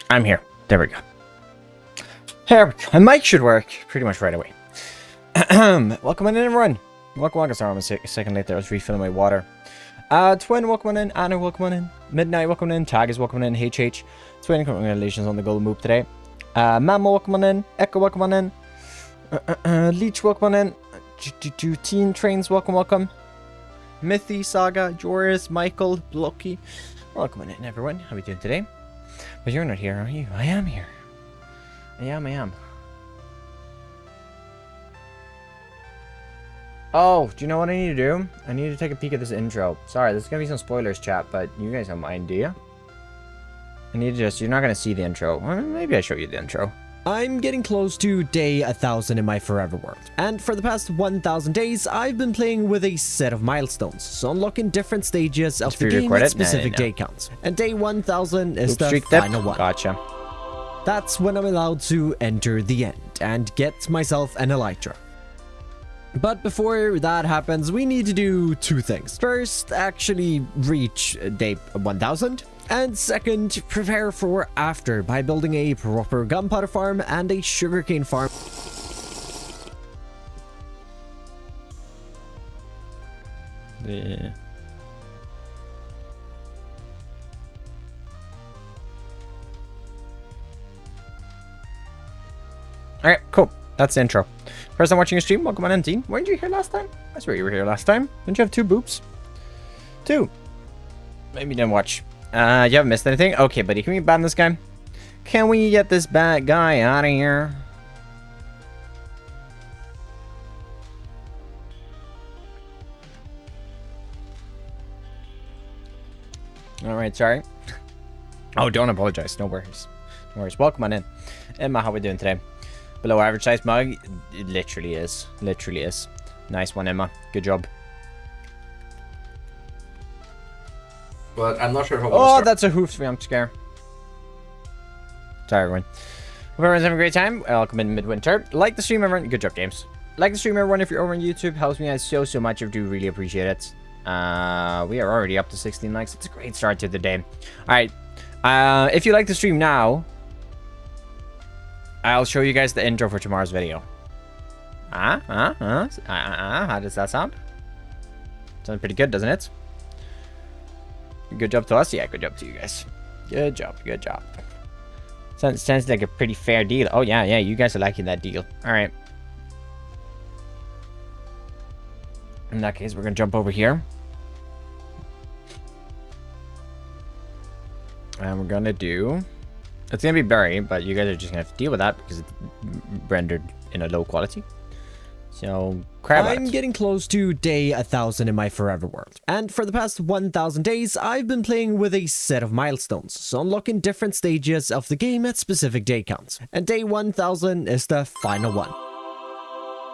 I'm here. There we go. There we go. My mic should work pretty much right away. Welcome in, everyone. Welcome. Sorry, I'm a second late there. I was refilling my water. Twin, welcome in. Anna, welcome in. Midnight, welcome in. Tag is welcome in. HH. Twin, congratulations on the golden move today. Mama, welcome in. Echo, welcome in. Leech, welcome in. Teen Trains, welcome. Mithy, Saga, Joris, Michael, Blocky. Welcome in, everyone. How are we doing today? But you're not here, are you? I am here. I am. Oh, do you know what I need to do? I need to take a peek at this intro. Sorry, there's gonna be some spoilers, chat, but you guys don't mind, do you? I need to just... You're not gonna see the intro. Well, maybe I show you the intro. I'm getting close to day 1000 in my forever world, and for the past 1000 days I've been playing with a set of milestones, so unlocking different stages of the game at specific day counts, and day 1000 is the final one. Gotcha. That's when I'm allowed to enter the end and get myself an elytra. But before that happens, we need to do two things. First, actually reach day 1000. And second, prepare for after by building a proper gunpowder farm and a sugarcane farm. Yeah. Alright, cool. That's the intro. First time watching a stream, welcome on in, Dean. Weren't you here last time? I swear you were here last time. Didn't you have 2 boobs? 2. Maybe you didn't watch. You haven't missed anything? Okay, buddy. Can we ban this guy? Can we get this bad guy out of here? Alright, sorry. Oh, don't apologize. No worries. No worries. Welcome on in. Emma, how are we doing today? Below average size mug? It literally is. Literally is. Nice one, Emma. Good job. But I'm not sure how. Oh, that's a hoof jump scare. Sorry, everyone. Hope everyone's having a great time. Welcome in midwinter. Like the stream, everyone. Good job, James. Like the stream, everyone. If you're over on YouTube, helps me out so much. I do really appreciate it. We are already up to 16 likes. It's a great start to the day. All right. If you like the stream now, I'll show you guys the intro for tomorrow's video. How does that sound? Sounds pretty good, doesn't it? Good job to us. Yeah, good job to you guys. Good job. Sounds like a pretty fair deal. Oh, yeah, you guys are liking that deal. All right. In that case, we're going to jump over here. And we're going to do... It's going to be blurry, but you guys are just going to have to deal with that because it's rendered in a low quality. So, I'm getting close to day 1000 in my forever world, and for the past 1000 days I've been playing with a set of milestones, so unlocking different stages of the game at specific day counts, and day 1000 is the final one.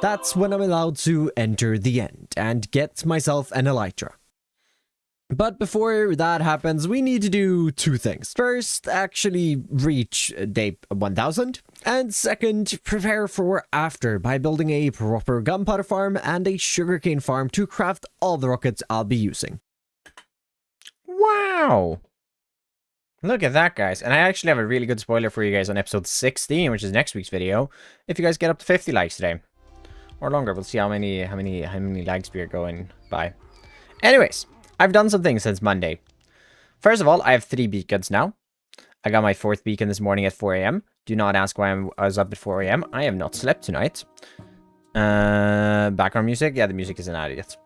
That's when I'm allowed to enter the end and get myself an elytra. But before that happens, we need to do two things. First, actually reach day 1000. And second, prepare for after by building a proper gunpowder farm and a sugarcane farm to craft all the rockets I'll be using. Wow! Look at that, guys. And I actually have a really good spoiler for you guys on episode 16, which is next week's video. If you guys get up to 50 likes today. Or longer, we'll see how many likes we are going by. Anyways. I've done some things since Monday. First of all, I have 3 beacons now. I got my 4th beacon this morning at 4 AM. Do not ask why I was up at 4 AM. I have not slept tonight. Background music? Yeah, the music isn't out yet.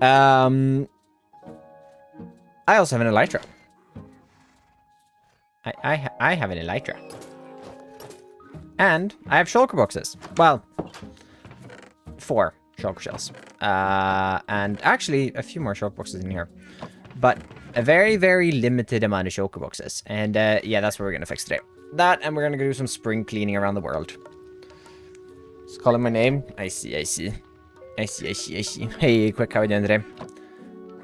I also have an elytra. I have an elytra. And I have shulker boxes. Well, 4. Shulker shells. And actually a few more shulker boxes in here. But a very, very limited amount of shulker boxes. And yeah, that's what we're going to fix today. That, and we're going to go do some spring cleaning around the world. Just calling my name. I see. Hey, quick, how are you doing today?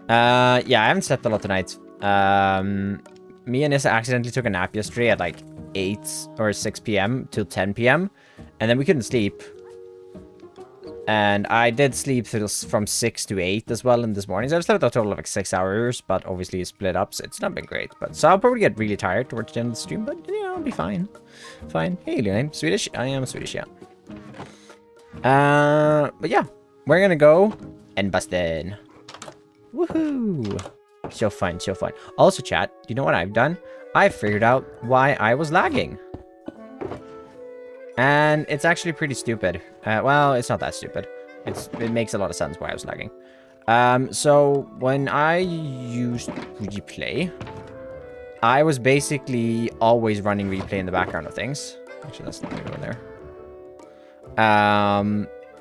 Yeah, I haven't slept a lot tonight. Me and Nissa accidentally took a nap yesterday at like 8 or 6 p.m. till 10 p.m. And then we couldn't sleep. And I did sleep from 6 to 8 as well in this morning. So I've slept a total of like 6 hours, but obviously it's split up, so it's not been great. But so I'll probably get really tired towards the end of the stream, but you know, I'll be fine. Fine. Hey, name Swedish? I am Swedish, yeah. But yeah, we're gonna go and bust in. Woohoo! So fun, so fun. Also, chat, you know what I've done? I figured out why I was lagging. And it's actually pretty stupid. Well, it's not that stupid. It makes a lot of sense why I was lagging. So when I used replay, I was basically always running replay in the background of things. Actually, that's not going there.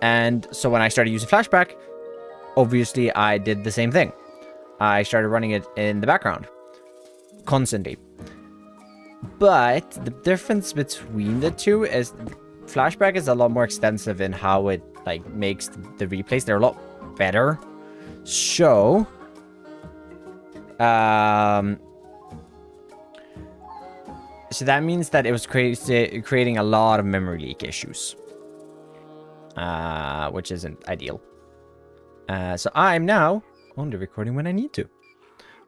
And so when I started using flashback, obviously I did the same thing. I started running it in the background constantly. But the difference between the two is flashback is a lot more extensive in how it like makes the replays. They're a lot better. So so that means that it was creating a lot of memory leak issues. Which isn't ideal. So I'm now only recording when I need to.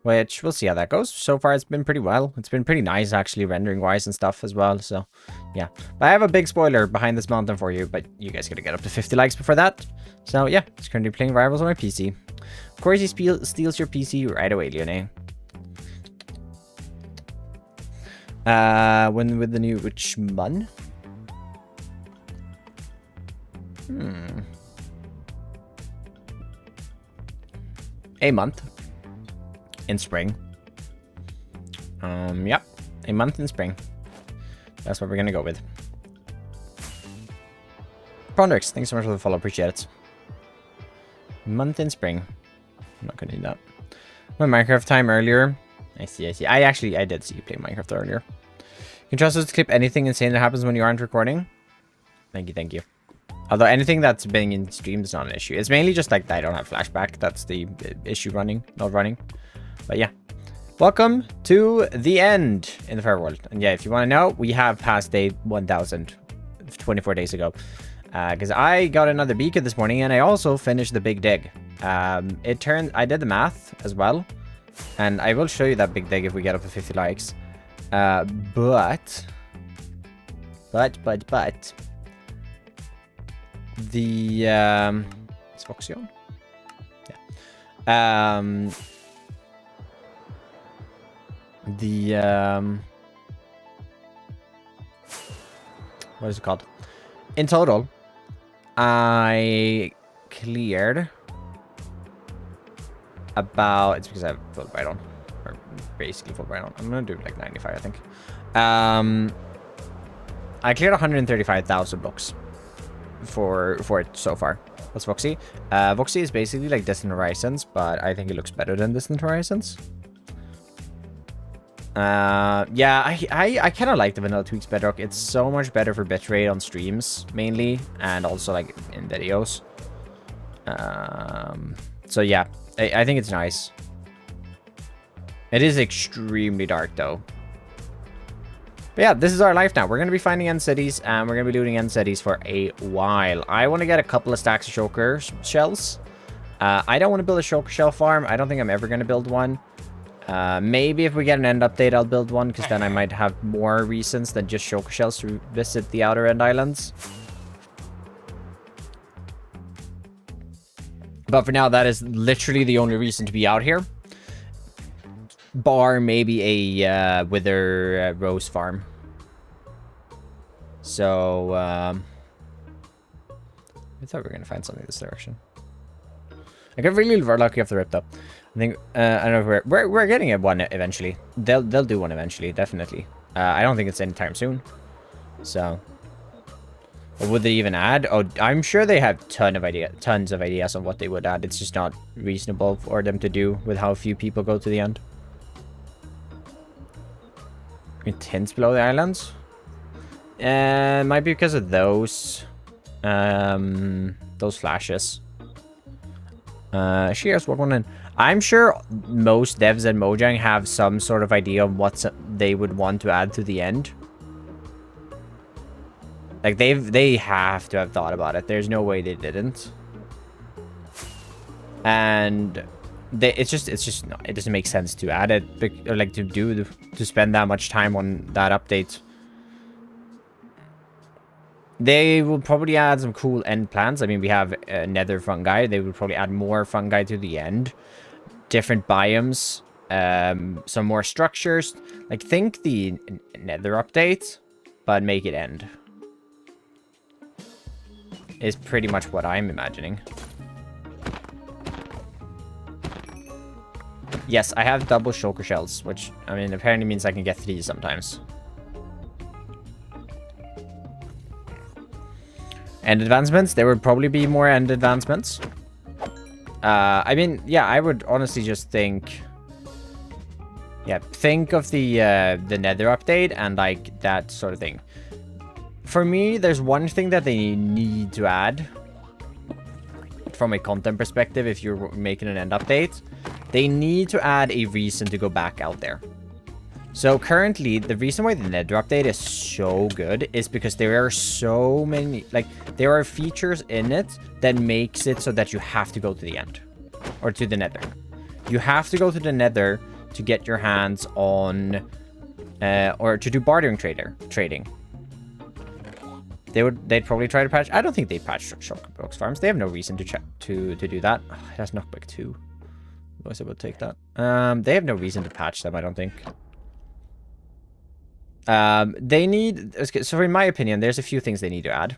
Which, we'll see how that goes. So far, it's been pretty well. It's been pretty nice, actually, rendering-wise and stuff as well. So, yeah. But I have a big spoiler behind this mountain for you, but you guys gotta get up to 50 likes before that. So, yeah. It's currently playing Rivals on my PC. Of course, he steals your PC right away, Leone. When with the new... Which month? A month. In spring. Yep. A month in spring. That's what we're gonna go with. Pondrix, thanks so much for the follow. Appreciate it. Month in spring. I'm not gonna do that. My Minecraft time earlier. I see. I did see you play Minecraft earlier. You can trust us to clip anything insane that happens when you aren't recording. Thank you. Although anything that's been in stream is not an issue. It's mainly just like that I don't have flashback. That's the issue not running. But yeah. Welcome to the end in the fair world. And yeah, if you want to know, we have passed day 1000 24 days ago. Because I got another beacon this morning and I also finished the big dig. I did the math as well. And I will show you that big dig if we get up to 50 likes. But the is Foxy on? Yeah. What is it called? In total, I cleared about, it's because I have full bright on, or basically full bright on. I'm gonna do like 95, I think. I cleared 135,000 blocks for it so far. What's Voxy? Voxy is basically like Distant Horizons, but I think it looks better than Distant Horizons. Yeah, I kind of like the vanilla tweaks bedrock. It's so much better for bitrate on streams mainly, and also like in videos. So yeah, I think it's nice. It is extremely dark though. But yeah, this is our life now. We're going to be finding end cities, and we're going to be looting end cities for a while. I want to get a couple of stacks of shulker shells. I don't want to build a shulker shell farm. I don't think I'm ever going to build one. Maybe if we get an end update, I'll build one, because then I might have more reasons than just shulker shells to visit the outer end islands. But for now, that is literally the only reason to be out here. Bar maybe a wither rose farm. So, I thought we were going to find something this direction. I got really lucky off the rip though. I think, I don't know if we're getting one eventually. They'll do one eventually, definitely. I don't think it's anytime soon. So, what would they even add? Oh, I'm sure they have tons of ideas on what they would add. It's just not reasonable for them to do with how few people go to the end. Tints below the islands? Might be because of those flashes. Shears, what one in? I'm sure most devs at Mojang have some sort of idea of what they would want to add to the end. Like, they have to have thought about it. There's no way they didn't. And it's just no, it doesn't make sense to add it, or like to spend that much time on that update. They will probably add some cool end plans. I mean, we have nether fungi. They will probably add more fungi to the end. Different biomes. Some more structures. Like, think the nether update, but make it end. Is pretty much what I'm imagining. Yes, I have double shulker shells, which, I mean, apparently means I can get 3 sometimes. End advancements. There would probably be more end advancements. I mean, yeah, I would honestly just think... Yeah, think of the nether update and, like, that sort of thing. For me, there's one thing that they need to add. From a content perspective, if you're making an end update. They need to add a reason to go back out there. So currently, the reason why the nether update is so good is because there are so many, like, there are features in it that makes it so that you have to go to the end. Or to the nether. You have to go to the nether to get your hands on, or to do bartering trading. They'd probably try to patch. I don't think they patch Shulker farms. They have no reason to do that. Oh, that's knockback 2. I was able to take that. They have no reason to patch them, I don't think. They need... So in my opinion, there's a few things they need to add.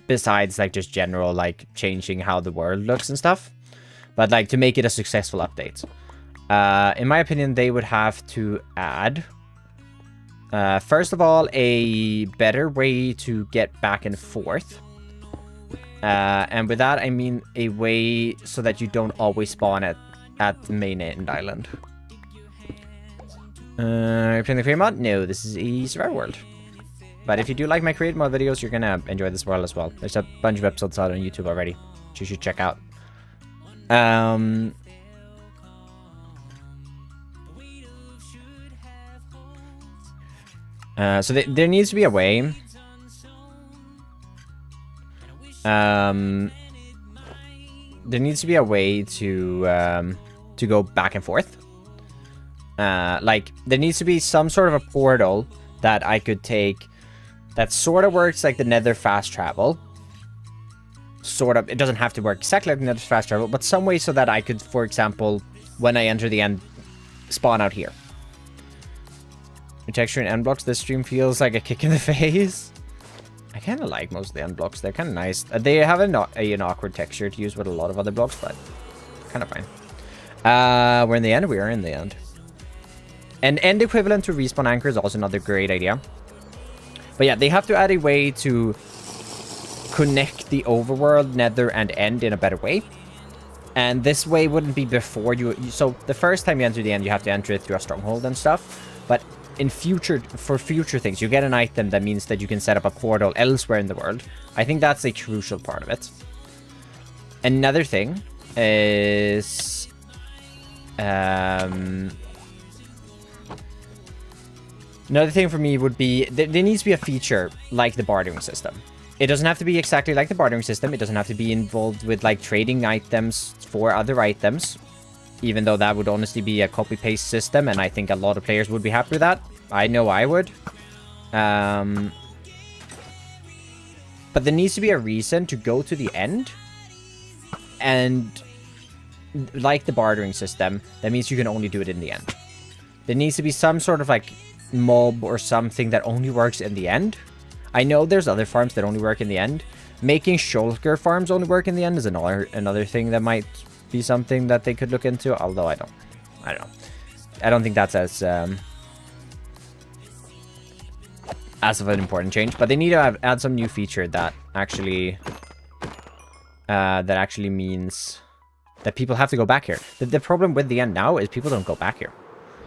Besides, like, just general, like, changing how the world looks and stuff. But, like, to make it a successful update. In my opinion, they would have to add... first of all, a better way to get back and forth. And with that, I mean a way so that you don't always spawn at the main end island. You're playing the creative mod? No, this is a survival world. But if you do like my creative mod videos, you're gonna enjoy this world as well. There's a bunch of episodes out on YouTube already, which you should check out. So there needs to be a way. There needs to be a way to go back and forth. Like, there needs to be some sort of a portal that I could take that sort of works like the nether fast travel. Sort of. It doesn't have to work exactly like the nether fast travel, but some way so that I could, for example, when I enter the end, spawn out here. The texture and end blocks, this stream feels like a kick in the face. I kind of like most of the end blocks. They're kind of nice. They have an awkward texture to use with a lot of other blocks, but kind of fine. We're in the end. We are in the end. An end equivalent to respawn anchor is also another great idea. But yeah, they have to add a way to connect the overworld, nether, and end in a better way. And this way wouldn't be before you... So the first time you enter the end, you have to enter it through a stronghold and stuff. But in for future things, you get an item that means that you can set up a portal elsewhere in the world. I think that's a crucial part of it. Another thing is... Another thing for me would be... There needs to be a feature like the bartering system. It doesn't have to be exactly like the bartering system. It doesn't have to be involved with, like, trading items for other items. Even though that would honestly be a copy-paste system, and I think a lot of players would be happy with that. I know I would. But there needs to be a reason to go to the end. And like the bartering system, that means you can only do it in the end. There needs to be some sort of, like, mob or something that only works in the end. I know there's other farms that only work in the end. Making shulker farms only work in the end is another thing that might be something that they could look into, although I don't know. I don't think that's as of an important change, but they need to add some new feature that actually means that people have to go back here. The problem with the end now is people don't go back here.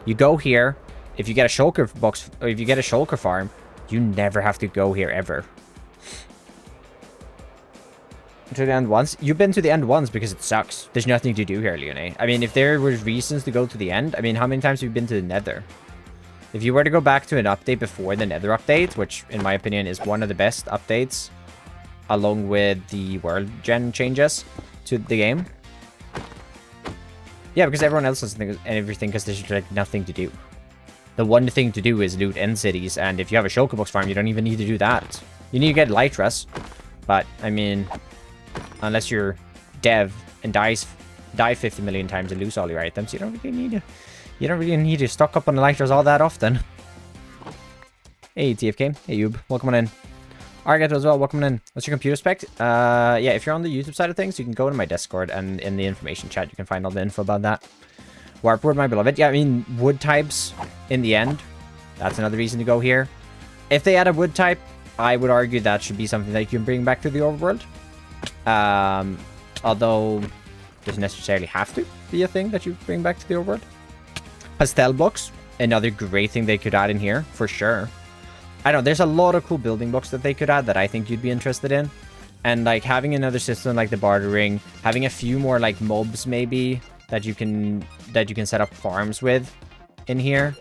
You go here. If you get a shulker box, or if you get a shulker farm, you never have to go here ever. To the end once. You've been to the end once because it sucks. There's nothing to do here, Leone. I mean, if there were reasons to go to the end, I mean, how many times have you been to the nether? If you were to go back to an update before the Nether update, which in my opinion is one of the best updates, along with the world gen changes to the game. Yeah, because everyone else does everything because there's like nothing to do. The one thing to do is loot end cities, and if you have a shulker box farm, you don't even need to do that. You need to get Lytras, but I mean, unless you're dev and die 50 million times and lose all your items, you don't really need to stock up on the Lytras all that often. Hey TFK, hey Yub, welcome on in. Argat as well, welcome in. What's your computer spec? Yeah, if you're on the YouTube side of things, you can go to my Discord, and in the information chat, you can find all the info about that. Warpwood, my beloved. Yeah, I mean, wood types in the end. That's another reason to go here. If they add a wood type, I would argue that should be something that you can bring back to the overworld. Although, doesn't necessarily have to be a thing that you bring back to the overworld. Pastel blocks, another great thing they could add in here, for sure. I don't know, there's a lot of cool building blocks that they could add that I think you'd be interested in. And like having another system like the bartering, having a few more like mobs maybe that you can set up farms with in here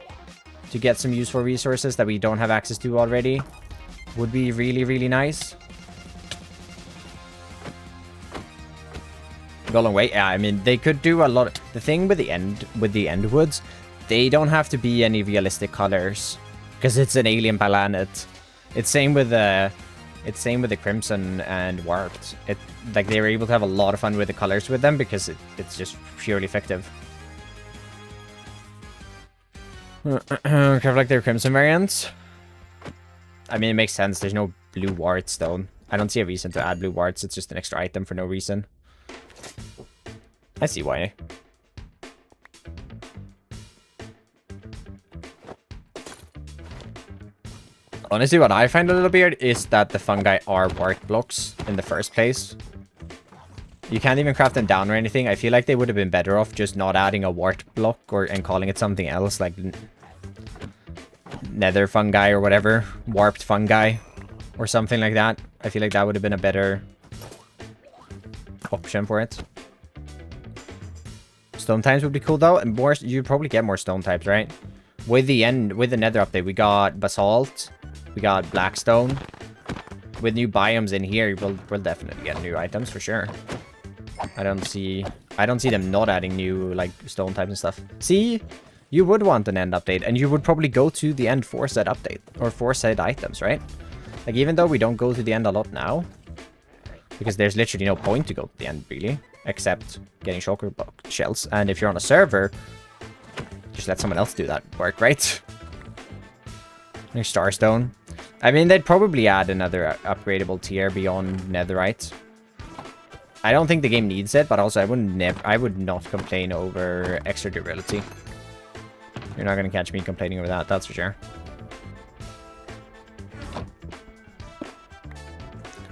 to get some useful resources that we don't have access to already would be really, really nice. Go a long way. Yeah, I mean, they could do a lot. The thing with the end woods, they don't have to be any realistic colors because it's an alien planet. It's same with the Crimson and Warped. Like they were able to have a lot of fun with the colors with them because it's just purely effective. Kind of like their Crimson variants. I mean, it makes sense. There's no blue warts though. I don't see a reason to add blue warts. It's just an extra item for no reason. I see why. Honestly, what I find a little weird is that the fungi are wart blocks in the first place. You can't even craft them down or anything. I feel like they would have been better off just not adding a wart block and calling it something else, like nether fungi or whatever. Warped fungi or something like that. I feel like that would have been a better option for it. Stone types would be cool though, and more you'd probably get more stone types, right? With the nether update, we got basalt, we got blackstone. With new biomes in here, we'll definitely get new items for sure. I don't see them not adding new like stone types and stuff. See, you would want an end update, and you would probably go to the end for said update or for said items, right? Like even though we don't go to the end a lot now, because there's literally no point to go to the end really, except getting shulker box shells. And if you're on a server, just let someone else do that work, right? There's Starstone. I mean, they'd probably add another upgradable tier beyond Netherite. I don't think the game needs it, but also I would not complain over extra durability. You're not gonna catch me complaining over that, that's for sure.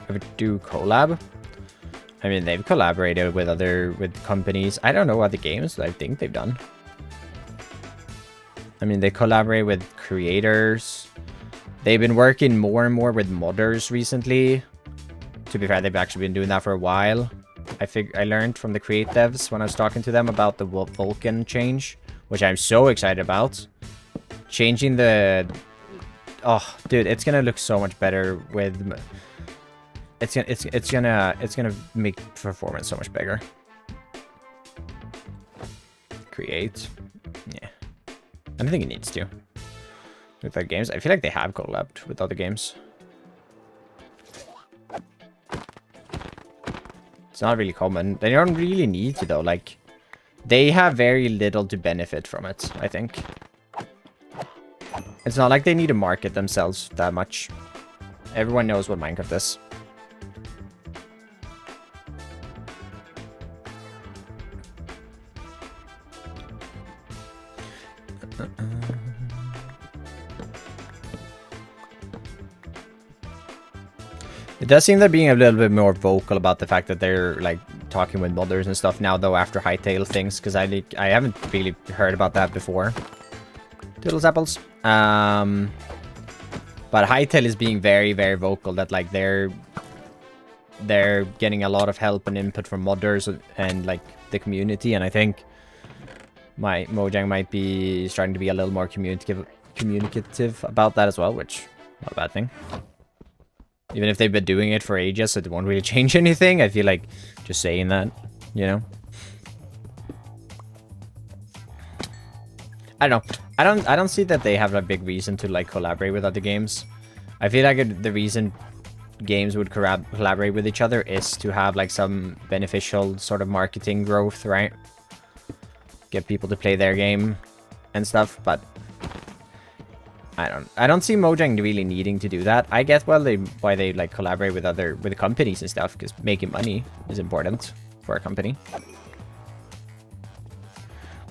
Ever do collab? I mean, they've collaborated with companies. I don't know what the games I think they've done. I mean, they collaborate with creators. They've been working more and more with modders recently. To be fair, they've actually been doing that for a while. I learned from the create devs when I was talking to them about the Vulcan change, which I'm so excited about. Changing the... Oh, dude, it's gonna look so much better with... It's gonna make performance so much bigger. Create. Yeah. I don't think it needs to. With other games. I feel like they have collabed with other games. It's not really common. They don't really need to though. Like, they have very little to benefit from it, I think. It's not like they need to market themselves that much. Everyone knows what Minecraft is. It does seem they're being a little bit more vocal about the fact that they're like talking with modders and stuff now though after Hightail things, because I haven't really heard about that before. Doodles apples. But Hightail is being very, very vocal that like they're getting a lot of help and input from modders and like the community, and I think Mojang might be starting to be a little more communicative about that as well, which not a bad thing. Even if they've been doing it for ages, so it won't really change anything. I feel like just saying that, you know. I don't know. I don't see that they have a big reason to like collaborate with other games. I feel like the reason games would collaborate with each other is to have like some beneficial sort of marketing growth, right? Get people to play their game and stuff, but I don't see Mojang really needing to do that. I get why they like collaborate with with companies and stuff, because making money is important for a company.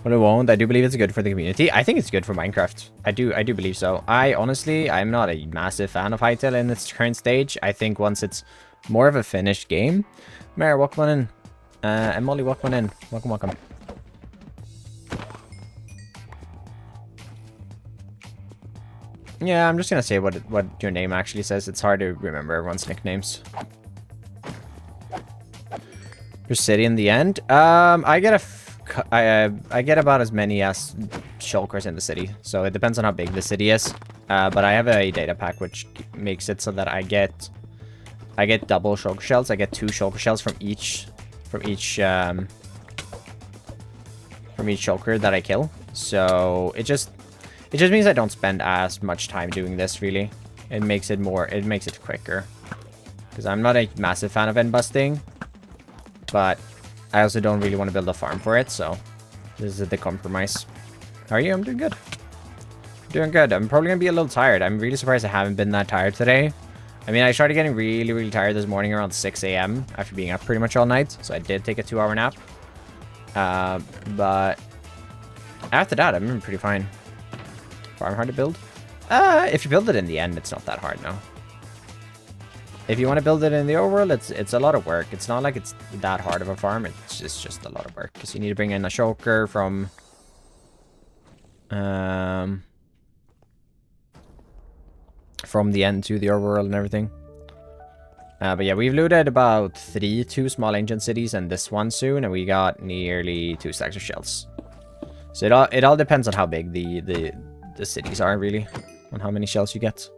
But it won't. I do believe it's good for the community. I think it's good for Minecraft. I do believe so. I'm not a massive fan of Hytale in its current stage. I think once it's more of a finished game. Mare, welcome on in. And Molly, welcome on in. Welcome. Yeah, I'm just gonna say what your name actually says. It's hard to remember everyone's nicknames. Your city in the end. I get about as many as shulkers in the city, so it depends on how big the city is. But I have a data pack which makes it so that I get double shulker shells. I get 2 shulker shells from each shulker that I kill. So it just means I don't spend as much time doing this, really. It makes it quicker. Because I'm not a massive fan of end busting. But I also don't really want to build a farm for it, so this is the compromise. How are you? I'm doing good. Doing good. I'm probably going to be a little tired. I'm really surprised I haven't been that tired today. I mean, I started getting really, really tired this morning around 6 a.m. after being up pretty much all night. So I did take a 2-hour nap. But after that, I'm pretty fine. Farm hard to build? If you build it in the end, it's not that hard, no. If you want to build it in the overworld, it's a lot of work. It's not like it's that hard of a farm. It's just a lot of work. Because you need to bring in a shulker from the end to the overworld and everything. But yeah, we've looted about 2 small ancient cities and this one soon, and we got nearly 2 stacks of shells. So it all depends on how big the cities are, really, on how many shells you get.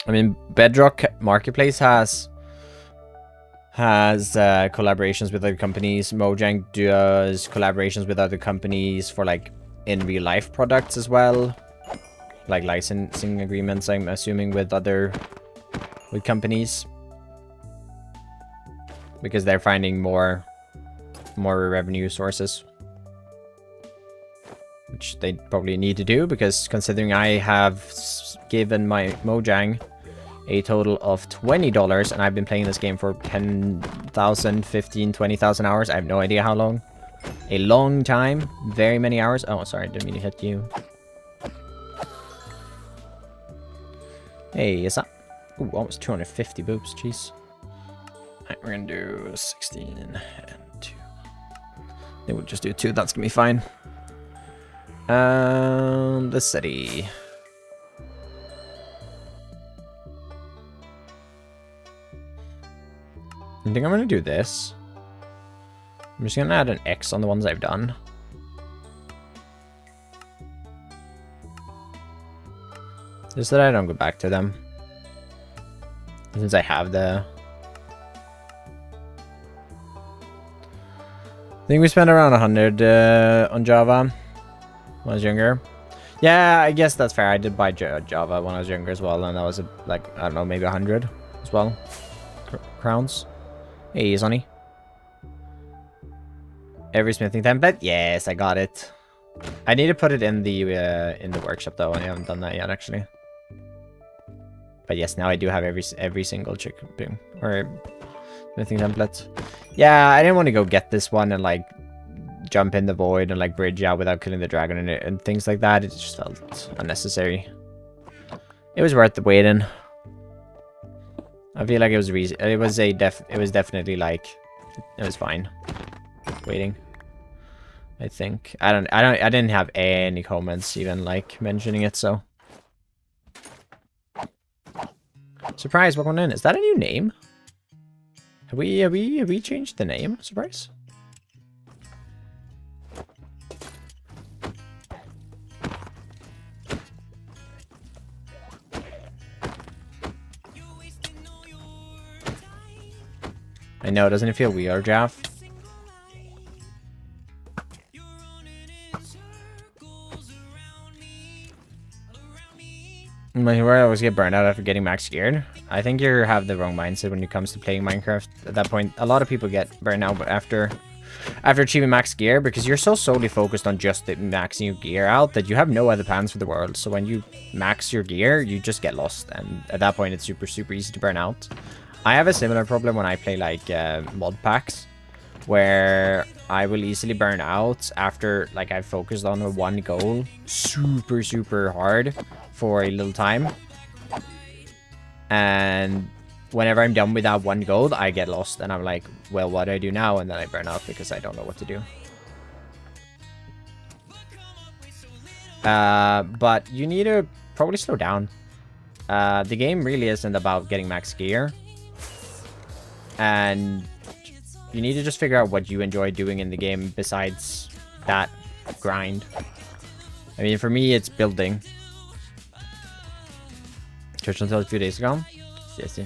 I mean, Bedrock Marketplace has collaborations with other companies. Mojang does collaborations with other companies for like in real life products as well, like licensing agreements, I'm assuming, with companies, because they're finding more revenue sources, which they probably need to do, because considering I have given my Mojang a total of $20 and I've been playing this game for 10,000, 15, 20,000 hours. I have no idea how long. A long time. Very many hours. Oh, sorry, didn't mean to hit you. Hey, is that... Ooh, almost 250 boops, jeez. Alright, we're gonna do 16 and 2. I think we'll just do 2, that's gonna be fine. The city. I think I'm gonna do this. I'm just gonna add an X on the ones I've done. Just so that I don't go back to them. Since I have the... I think we spent around 100 on Java when I was younger. Yeah, I guess that's fair. I did buy Java when I was younger as well, and that was like, I don't know, maybe 100 as well. Crowns. Hey, Sonny. Every smithing template? Yes, I got it. I need to put it in the workshop though. I haven't done that yet, actually. But yes, now I do have every single chicken or smithing template. Yeah, I didn't want to go get this one and like jump in the void and like bridge out without killing the dragon and things like that. It just felt unnecessary. It was worth the waiting. I feel like it was definitely like it was fine waiting. I think I didn't have any comments even like mentioning it, so surprise, welcome in. Is that a new name? Have we changed the name? Surprise. I know, doesn't it feel weird, Jeff? Where I always get burned out after getting max geared. I think you have the wrong mindset when it comes to playing Minecraft. At that point, a lot of people get burned out after achieving max gear because you're so solely focused on just maxing your gear out that you have no other plans for the world. So when you max your gear, you just get lost, and at that point, it's super easy to burn out. I have a similar problem when I play like mod packs, where I will easily burn out after like I've focused on one goal super hard for a little time, and whenever I'm done with that one goal, I get lost and I'm like, well, what do I do now? And then I burn out because I don't know what to do. But you need to probably slow down. The game really isn't about getting max gear, and you need to just figure out what you enjoy doing in the game besides that grind. I mean, for me, it's building. Church until a few days ago. Yes.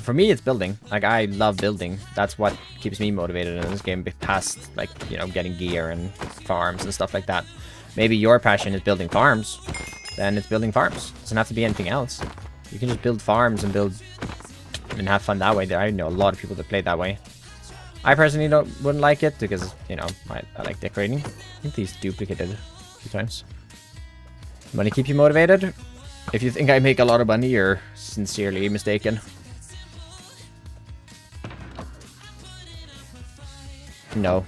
For me, it's building. Like, I love building. That's what keeps me motivated in this game, past, like, you know, getting gear and farms and stuff like that. Maybe your passion is building farms. Then it's building farms. It doesn't have to be anything else. You can just build farms and have fun that way. I know a lot of people that play that way. I personally wouldn't like it because, you know, I like decorating. I think these duplicated a few times. Money keep you motivated? If you think I make a lot of money, you're sincerely mistaken. No.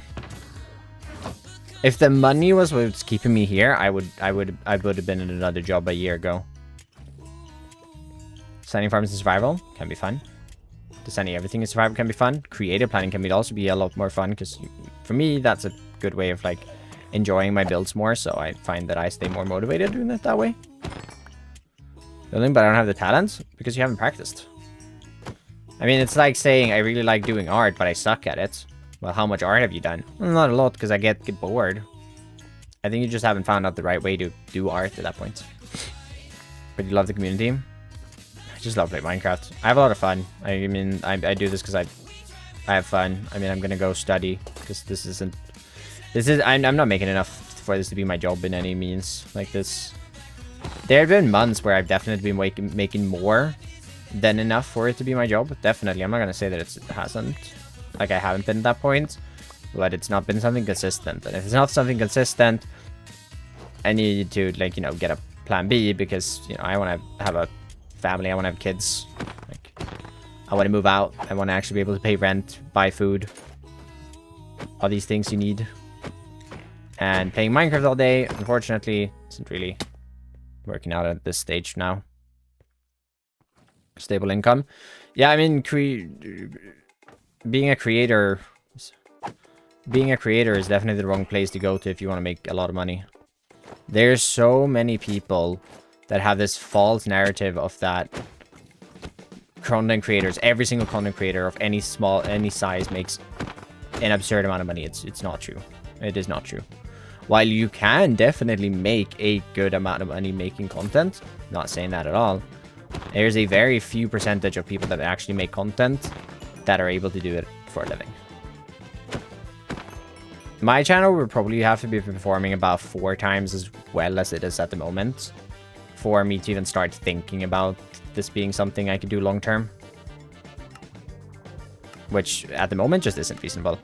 If the money was what's keeping me here, I would have been in another job a year ago. Designing farms in survival can be fun. Designing everything in survival can be fun. Creative planning can also be a lot more fun because for me, that's a good way of like enjoying my builds more. So I find that I stay more motivated doing it that way. Building, but I don't have the talent because you haven't practiced. I mean, it's like saying I really like doing art, but I suck at it. Well, how much art have you done? Well, not a lot because I get bored. I think you just haven't found out the right way to do art at that point. But you love the community. I just love playing Minecraft. I have a lot of fun. I mean, I do this because I have fun. I mean, I'm gonna go study because I'm not making enough for this to be my job in any means like this. There have been months where I've definitely been making more than enough for it to be my job. Definitely. I'm not going to say that it hasn't. Like, I haven't been at that point. But it's not been something consistent. And if it's not something consistent, I need to, like, you know, get a plan B. Because, you know, I want to have a family. I want to have kids. Like, I want to move out. I want to actually be able to pay rent, buy food. All these things you need. And playing Minecraft all day, unfortunately, isn't really working out at this stage now. Stable income. Yeah, I mean, being a creator is definitely the wrong place to go to if you want to make a lot of money. There's so many people that have this false narrative of that content creators, every single content creator of any size makes an absurd amount of money. It's not true. It is not true. While you can definitely make a good amount of money making content, not saying that at all, there's a very few percentage of people that actually make content that are able to do it for a living. My channel would probably have to be performing about 4 times as well as it is at the moment for me to even start thinking about this being something I could do long term. Which at the moment just isn't reasonable.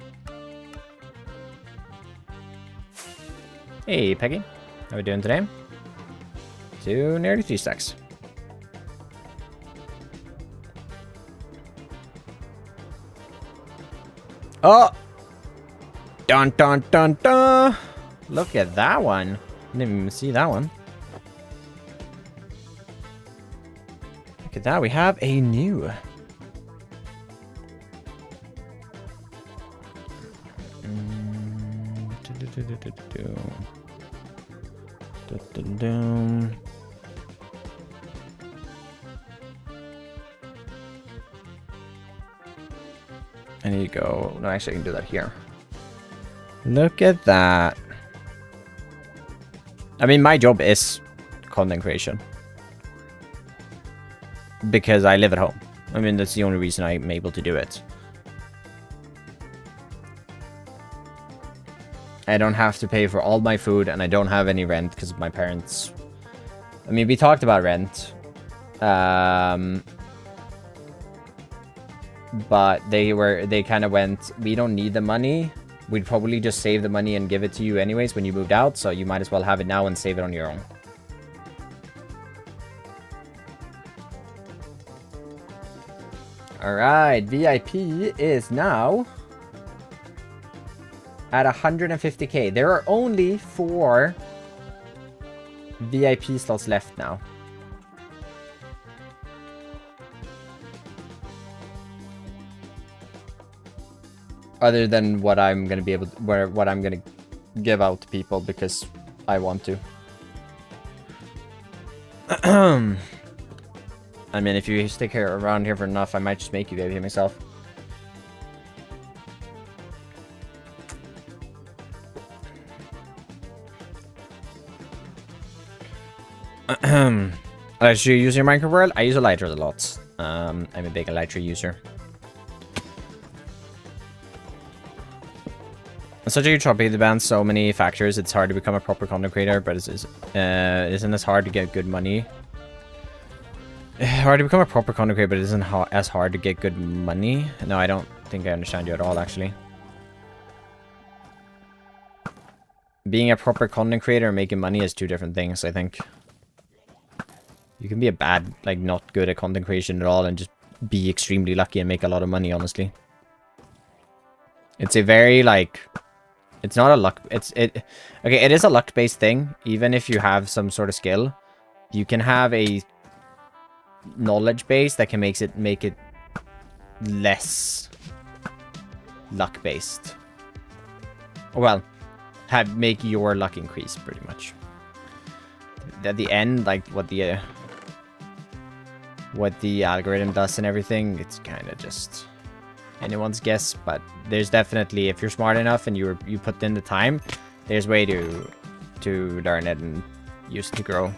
Hey, Peggy. How are we doing today? 2 nearly 3 stacks. Oh! Dun dun dun dun! Look at that one. Didn't even see that one. Look at that. We have a new. I need to go... No, actually, I can do that here. Look at that. I mean, my job is content creation. Because I live at home. I mean, that's the only reason I'm able to do it. I don't have to pay for all my food, and I don't have any rent because my parents... I mean, we talked about rent. But they kind of went, we don't need the money. We'd probably just save the money and give it to you anyways when you moved out, so you might as well have it now and save it on your own. Alright, VIP is now at 150k. There are only 4 VIP slots left now. Other than what I'm gonna be able to, what I'm gonna give out to people because I want to. I mean, if you stick here around here for enough, I might just make you VIP myself. Should you use your Minecraft world? I use Elytra a lot. I'm a big Elytra user. It's such a huge topic that bans so many factors. It's hard to become a proper content creator, but isn't as hard to get good money. Hard to become a proper content creator, but it isn't as hard to get good money. No, I don't think I understand you at all, actually. Being a proper content creator and making money is 2 different things, I think. You can be a bad, like, not good at content creation at all and just be extremely lucky and make a lot of money, honestly. It's a very, like... It's not a luck... Okay, it is a luck-based thing. Even if you have some sort of skill, you can have a knowledge base that can make it less luck-based. Well, make your luck increase, pretty much. At the end, like, what the algorithm does and everything, it's kind of just anyone's guess, but there's definitely, if you're smart enough and you put in the time, there's way to learn it and use it to grow.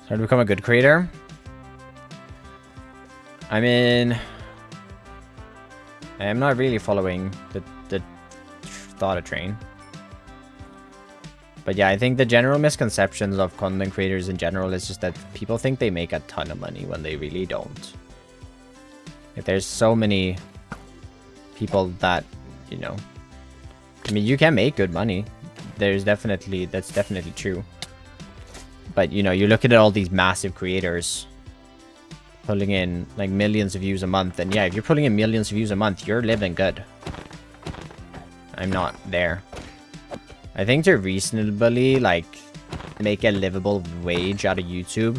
So to become a good creator, I mean, I'm not really following the thought train. But yeah, I think the general misconceptions of content creators in general is just that people think they make a ton of money when they really don't. Like, there's so many people that, you know, I mean, you can make good money. That's definitely true. But, you know, you look at all these massive creators pulling in like millions of views a month, and yeah, if you're pulling in millions of views a month, you're living good. I'm not there. I think to reasonably, like, make a livable wage out of YouTube,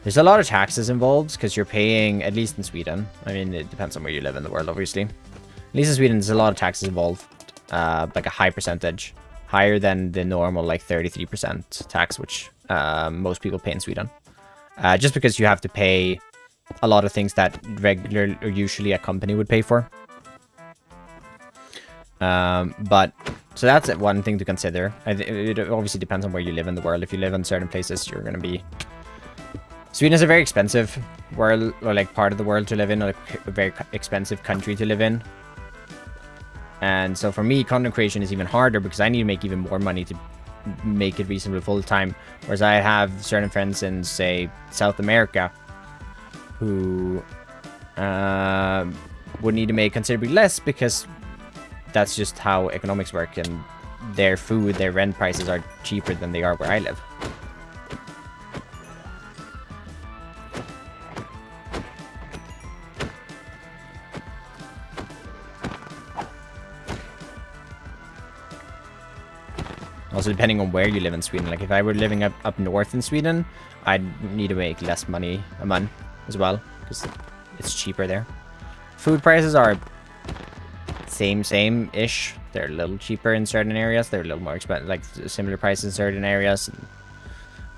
there's a lot of taxes involved, because you're paying, at least in Sweden, I mean, it depends on where you live in the world, obviously. At least in Sweden, there's a lot of taxes involved, like a high percentage, higher than the normal, like, 33% tax, which most people pay in Sweden. Just because you have to pay a lot of things that regular or usually a company would pay for. But so that's one thing to consider. It obviously depends on where you live in the world. If you live in certain places, you're going to be... Sweden is a very expensive world, or like part of the world to live in, or like a very expensive country to live in. And so for me, content creation is even harder because I need to make even more money to make it reasonably full-time. Whereas I have certain friends in, say, South America who would need to make considerably less because that's just how economics work, and their food, their rent prices are cheaper than they are where I live. Also, depending on where you live in Sweden, like if I were living up north in Sweden, I'd need to make less money a month as well, because it's cheaper there. Food prices are same-ish. They're a little cheaper in certain areas. They're a little more expensive, like similar prices in certain areas.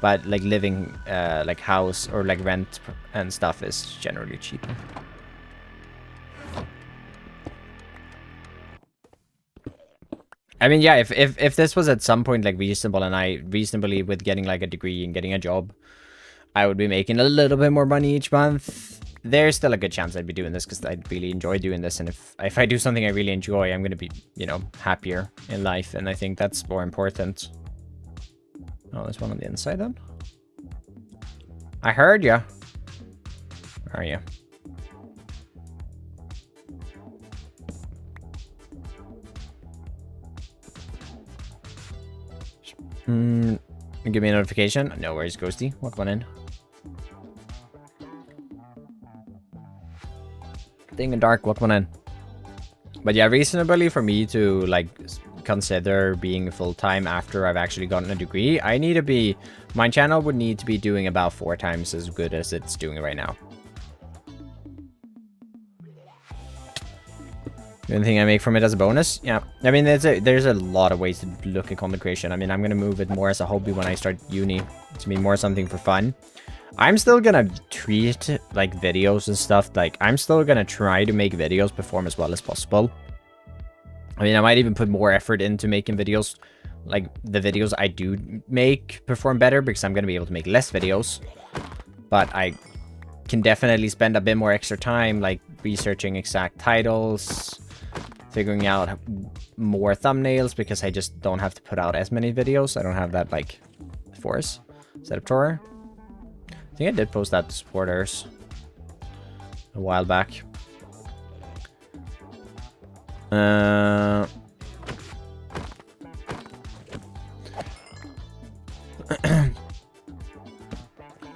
But like living, like house or like rent and stuff is generally cheaper. I mean, yeah, if this was at some point like reasonable, and I reasonably with getting like a degree and getting a job, I would be making a little bit more money each month. There's still a good chance I'd be doing this because I'd really enjoy doing this, and if I do something I really enjoy, I'm gonna be, you know, happier in life, and I think that's more important. Oh, there's one on the inside then. I heard ya. Where are you? Give me a notification. No worries, Ghosty. Welcome on in. Thing in dark. Welcome on in. But yeah, reasonably for me to like consider being full-time after I've actually gotten a degree, I need to be, my channel would need to be doing about 4 times as good as it's doing right now. Anything I make from it as a bonus? Yeah. I mean, there's a lot of ways to look at content creation. I mean, I'm going to move it more as a hobby when I start uni. To be more something for fun. I'm still going to treat like videos and stuff. Like, I'm still going to try to make videos perform as well as possible. I mean, I might even put more effort into making videos. Like, the videos I do make perform better because I'm going to be able to make less videos. But I can definitely spend a bit more extra time, like, researching exact titles, figuring out more thumbnails, because I just don't have to put out as many videos. I don't have that, like, force setup drawer. I think I did post that to supporters a while back.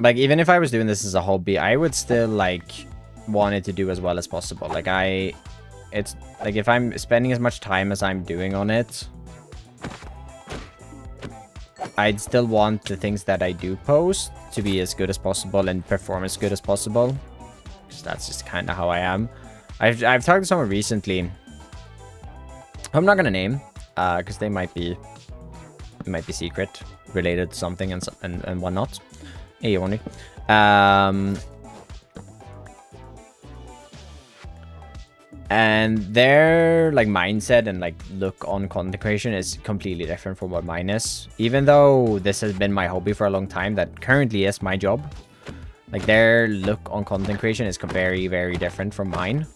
Like, even if I was doing this as a hobby, I would still, like, want it to do as well as possible. Like, it's, like, if I'm spending as much time as I'm doing on it, I'd still want the things that I do post to be as good as possible and perform as good as possible. Because that's just kind of how I am. I've talked to someone recently, I'm not gonna name, because they might be secret, related to something and whatnot. Hey, only. And their like mindset and like look on content creation is completely different from what mine is. Even though this has been my hobby for a long time, that currently is my job. Like, their look on content creation is very, very different from mine.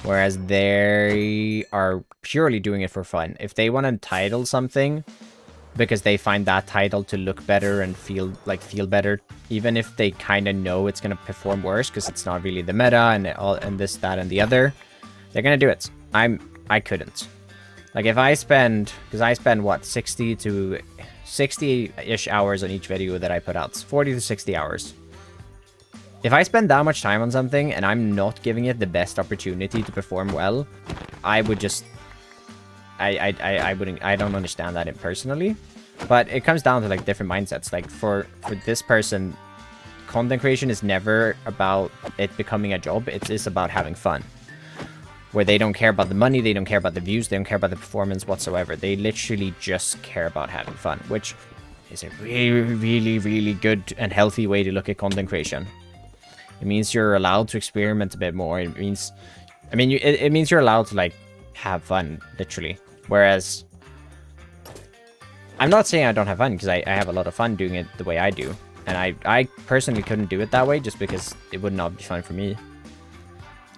Whereas they are purely doing it for fun. If they want to title something because they find that title to look better and feel better, even if they kind of know it's going to perform worse because it's not really the meta and this, that, and the other, they're going to do it. I couldn't. Like, if I spend, because I spend what, 60 to 60-ish hours on each video that I put out, 40 to 60 hours. If I spend that much time on something and I'm not giving it the best opportunity to perform well, I would just, I don't understand that personally. But it comes down to like different mindsets. Like for this person, content creation is never about it becoming a job. It is about having fun. Where they don't care about the money, they don't care about the views, they don't care about the performance whatsoever. They literally just care about having fun, which is a really, really, really good and healthy way to look at content creation. It means you're allowed to experiment a bit more. It means, I mean, it means you're allowed to like have fun, literally. Whereas, I'm not saying I don't have fun, because I have a lot of fun doing it the way I do. And I personally couldn't do it that way just because it would not be fun for me.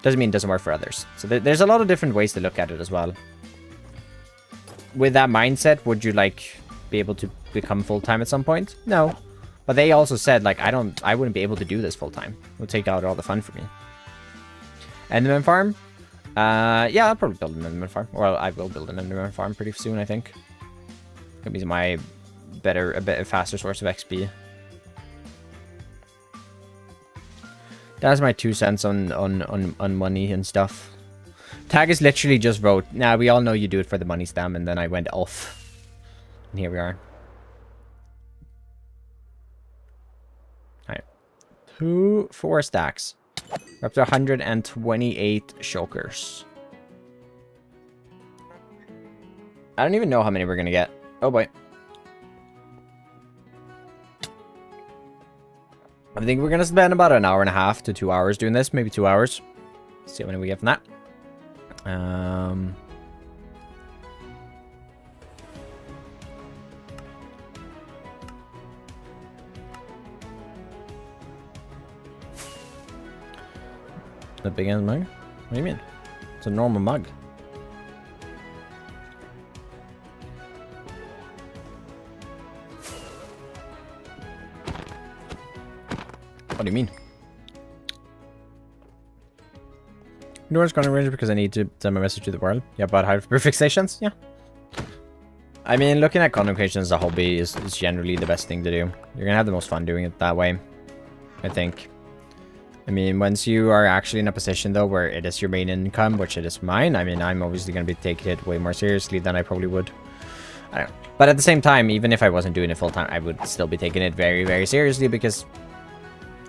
Doesn't mean it doesn't work for others. So there's a lot of different ways to look at it as well. With that mindset, would you like be able to become full-time at some point? No. But they also said, like, I wouldn't be able to do this full-time. It would take out all the fun for me. Enderman farm? Yeah, I'll probably build an Enderman farm. Well, I will build an Enderman farm pretty soon, I think. It'll be my a bit faster source of XP. That's my 2 cents on money and stuff. Tagus literally just wrote, nah, we all know you do it for the money stamp, and then I went off. And here we are. Alright. 4 stacks. We're up to 128 shulkers. I don't even know how many we're gonna get. Oh boy. I think we're gonna spend about an hour and a half to 2 hours doing this, maybe 2 hours. See how many we get from that. The big end mug? What do you mean? It's a normal mug. What do you mean? You know what's going to arrange because I need to send my message to the world? Yeah, about hyperfixations? Yeah. I mean, looking at content creation as a hobby is generally the best thing to do. You're going to have the most fun doing it that way, I think. I mean, once you are actually in a position, though, where it is your main income, which it is mine, I mean, I'm obviously going to be taking it way more seriously than I probably would. I don't know. But at the same time, even if I wasn't doing it full-time, I would still be taking it very, very seriously because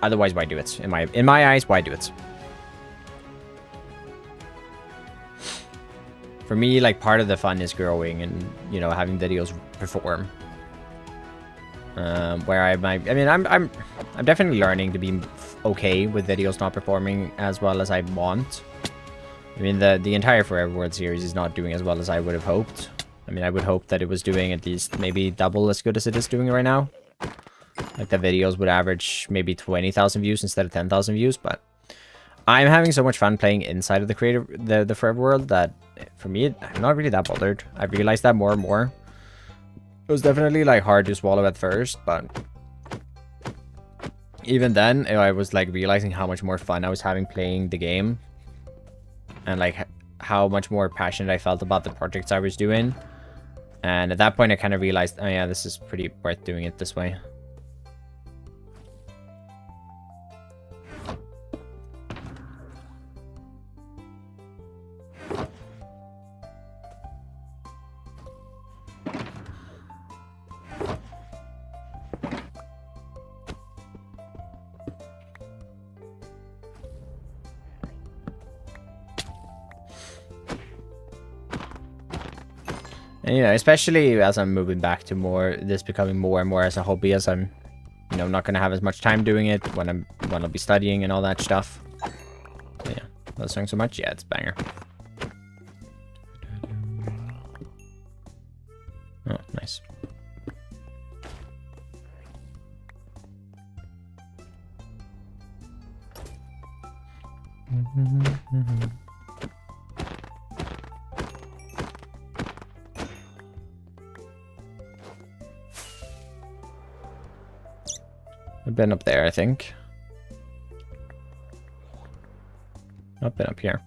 otherwise, why do it? In my eyes, why do it? For me, like, part of the fun is growing and, you know, having videos perform. Where I might, I mean, I'm definitely learning to be okay with videos not performing as well as I want. I mean, the entire Forever World series is not doing as well as I would have hoped. I mean, I would hope that it was doing at least maybe double as good as it is doing right now. Like, the videos would average maybe 20,000 views instead of 10,000 views, but I'm having so much fun playing inside of the Forever World that, for me, I'm not really that bothered. I've realized that more and more. It was definitely, like, hard to swallow at first, but even then, I was, like, realizing how much more fun I was having playing the game. And, like, how much more passionate I felt about the projects I was doing. And at that point, I kind of realized, oh yeah, this is pretty worth doing it this way. And, you know, especially as I'm moving back to this becoming more and more as a hobby, as I'm, you know, not going to have as much time doing it when I'll be studying and all that stuff. So, yeah, that song so much. Yeah, it's a banger. Oh, nice. I've been up there, I think. I've been up here.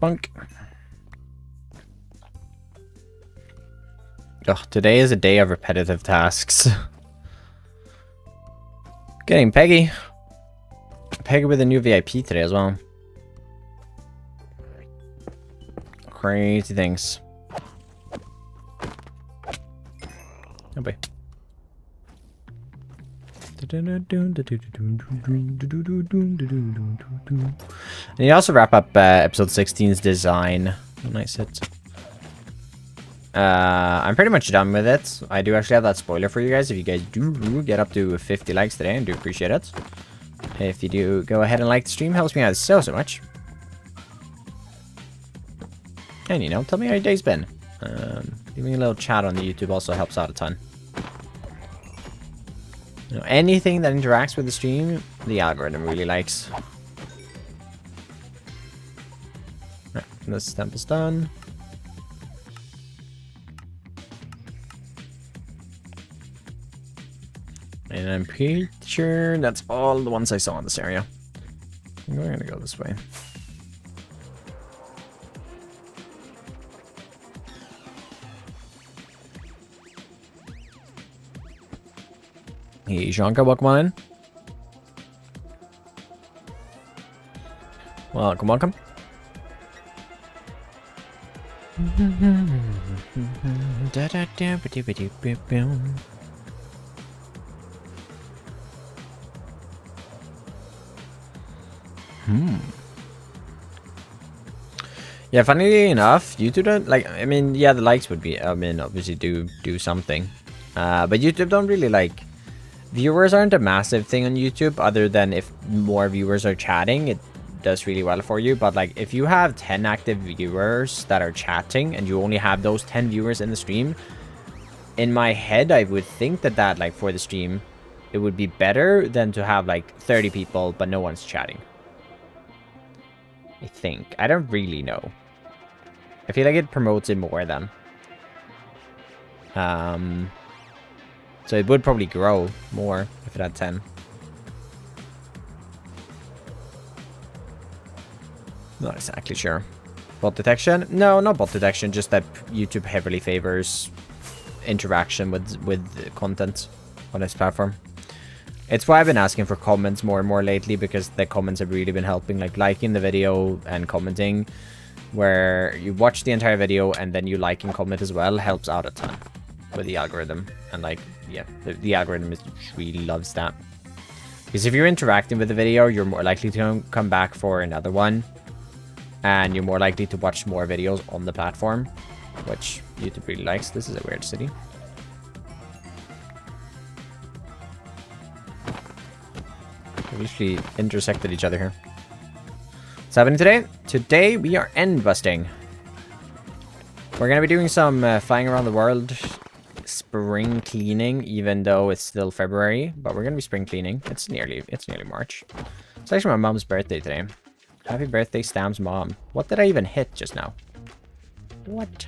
Bunk. Ugh, today is a day of repetitive tasks. Getting Peggy. Peggy with a new VIP today as well. Crazy things. Oh boy. And you also wrap up episode 16's design. Nice hit. I'm pretty much done with it. I do actually have that spoiler for you guys. If you guys do get up to 50 likes today, I do appreciate it. If you do, go ahead and like the stream. Helps me out so much. And, you know, tell me how your day's been. Leaving a little chat on the YouTube also helps out a ton. You know, anything that interacts with the stream, the algorithm really likes. Right, this stamp is done. And I'm pretty sure that's all the ones I saw in this area. We're gonna go this way. Hey, Jeanka, welcome on in. Welcome, welcome. Yeah, funnily enough, YouTube don't like. I mean, yeah, the likes would be. I mean, obviously do something, but YouTube don't really like. Viewers aren't a massive thing on YouTube, other than if more viewers are chatting, it does really well for you. But like, if you have 10 active viewers that are chatting, and you only have those 10 viewers in the stream, in my head, I would think that like for the stream, it would be better than to have like 30 people, but no one's chatting. I think. I don't really know. I feel like it promotes it more then. So it would probably grow more if it had 10. Not exactly sure. Bot detection? No, not bot detection, just that YouTube heavily favors interaction with content on this platform. It's why I've been asking for comments more and more lately, because the comments have really been helping, like liking the video and commenting, where you watch the entire video and then you like and comment as well, helps out a ton with the algorithm. And like, yeah, the algorithm really loves that, because if you're interacting with the video, you're more likely to come back for another one, and you're more likely to watch more videos on the platform, which YouTube really likes. This is a weird city. We literally intersected each other here. What's happening today? Today we are end busting. We're gonna be doing some flying around the world, spring cleaning, even though it's still February. But we're gonna be spring cleaning. It's nearly March. It's actually my mom's birthday today. Happy birthday, Stam's mom. What did I even hit just now? What?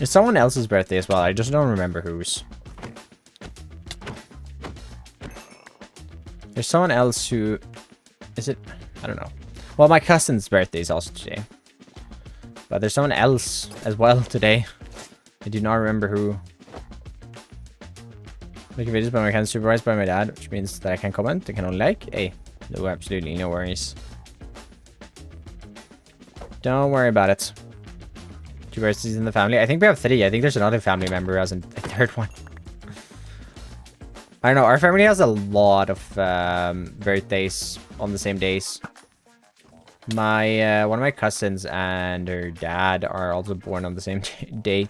It's someone else's birthday as well. I just don't remember whose. There's someone else who... Is it? I don't know. Well, my cousin's birthday is also today. But there's someone else as well today. I do not remember who. Making videos by my cousin, supervised by my dad, which means that I can comment. I can only like. Hey, no, absolutely no worries. Don't worry about it. 2 birthdays in the family. I think we have 3. I think there's another family member who has a 3rd one. I don't know. Our family has a lot of birthdays on the same days. My one of my cousins and her dad are also born on the same day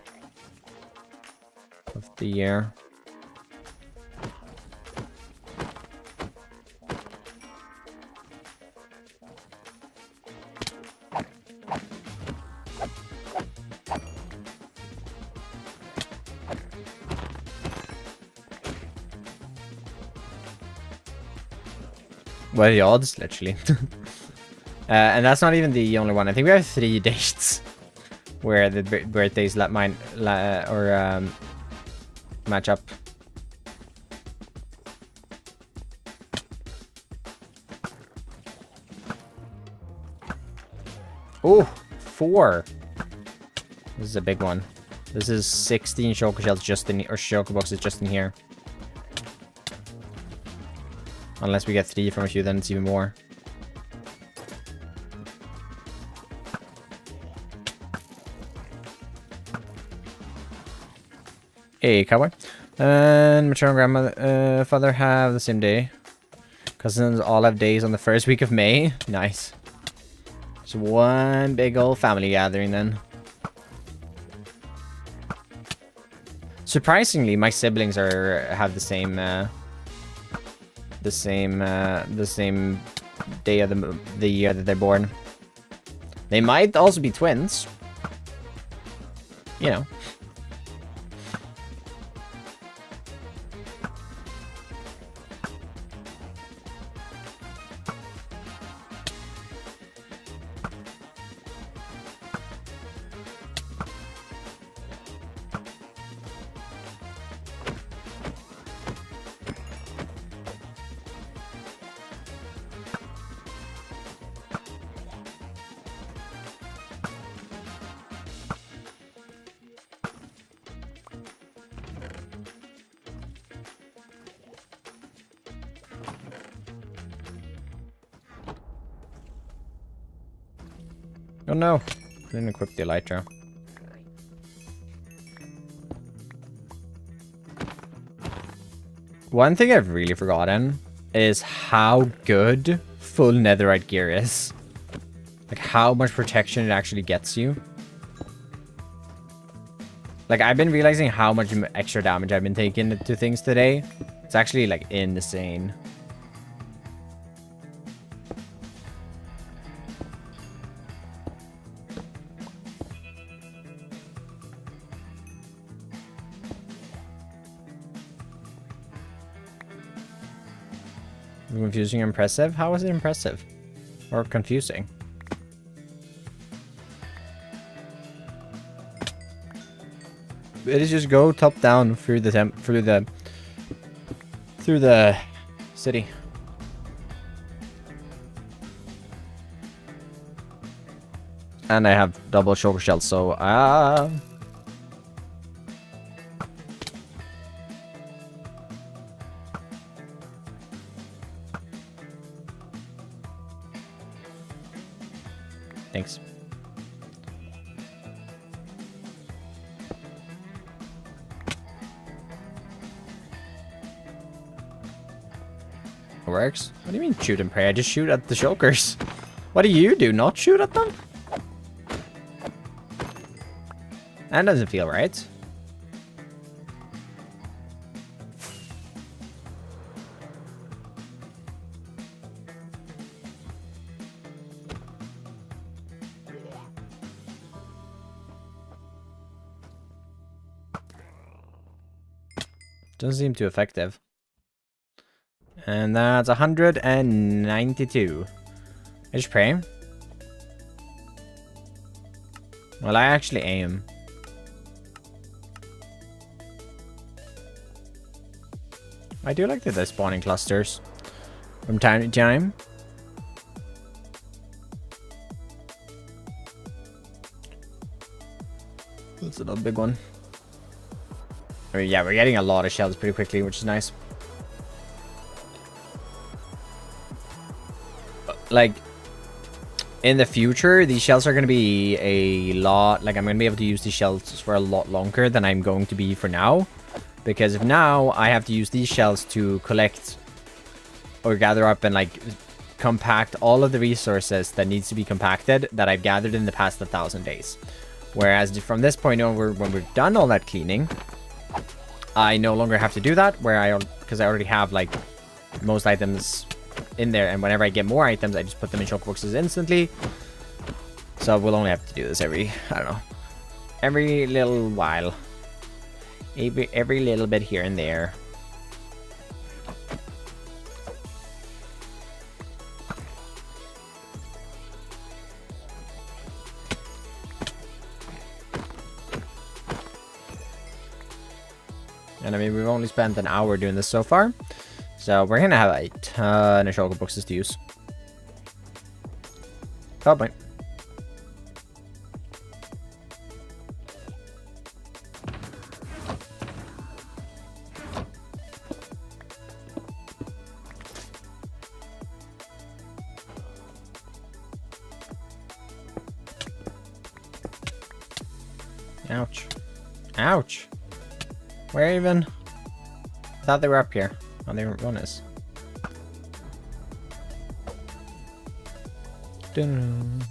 of the year. What are the odds, literally? And that's not even the only one. I think we have 3 dates where the birthdays match up. Oh, 4. This is a big one. This is 16 shulker shells just in, or shulker boxes just in here. Unless we get 3 from a few, then it's even more. Hey, cowboy. And maternal grandmother, father have the same day. Cousins all have days on the 1st week of May. Nice. It's one big old family gathering then. Surprisingly, my siblings have the same day of the year that they're born. They might also be twins. You know. Oh no, I didn't equip the elytra. One thing I've really forgotten is how good full netherite gear is. Like, how much protection it actually gets you. Like, I've been realizing how much extra damage I've been taking to things today. It's actually, like, insane. Confusing or impressive? How is it impressive? Or confusing? It is just go top down through the city. And I have double shulker shells, so thanks. Works? What do you mean shoot and pray? I just shoot at the shulkers. What do you do? Not shoot at them? That doesn't feel right. Doesn't seem too effective. And that's 192. I just pray. Well, I actually aim. I do like that they're spawning clusters from time to time. That's another big one. I mean, yeah, we're getting a lot of shells pretty quickly, which is nice. Like, in the future, these shells are going to be a lot... Like, I'm going to be able to use these shells for a lot longer than I'm going to be for now. Because if now, I have to use these shells to collect or gather up and, like, compact all of the resources that needs to be compacted that I've gathered in the past 1,000 days. Whereas from this point over, when we're done all that cleaning, I no longer have to do that, because I already have, like, most items in there, and whenever I get more items, I just put them in shulker boxes instantly. So we'll only have to do this every, I don't know, every little while. Every little bit here and there. And I mean, we've only spent an hour doing this so far. So we're gonna have a ton of shulker boxes to use. Oh, boy. Ouch. Ouch. Where even? I thought they were up here. Oh, they weren't bonus. Dun.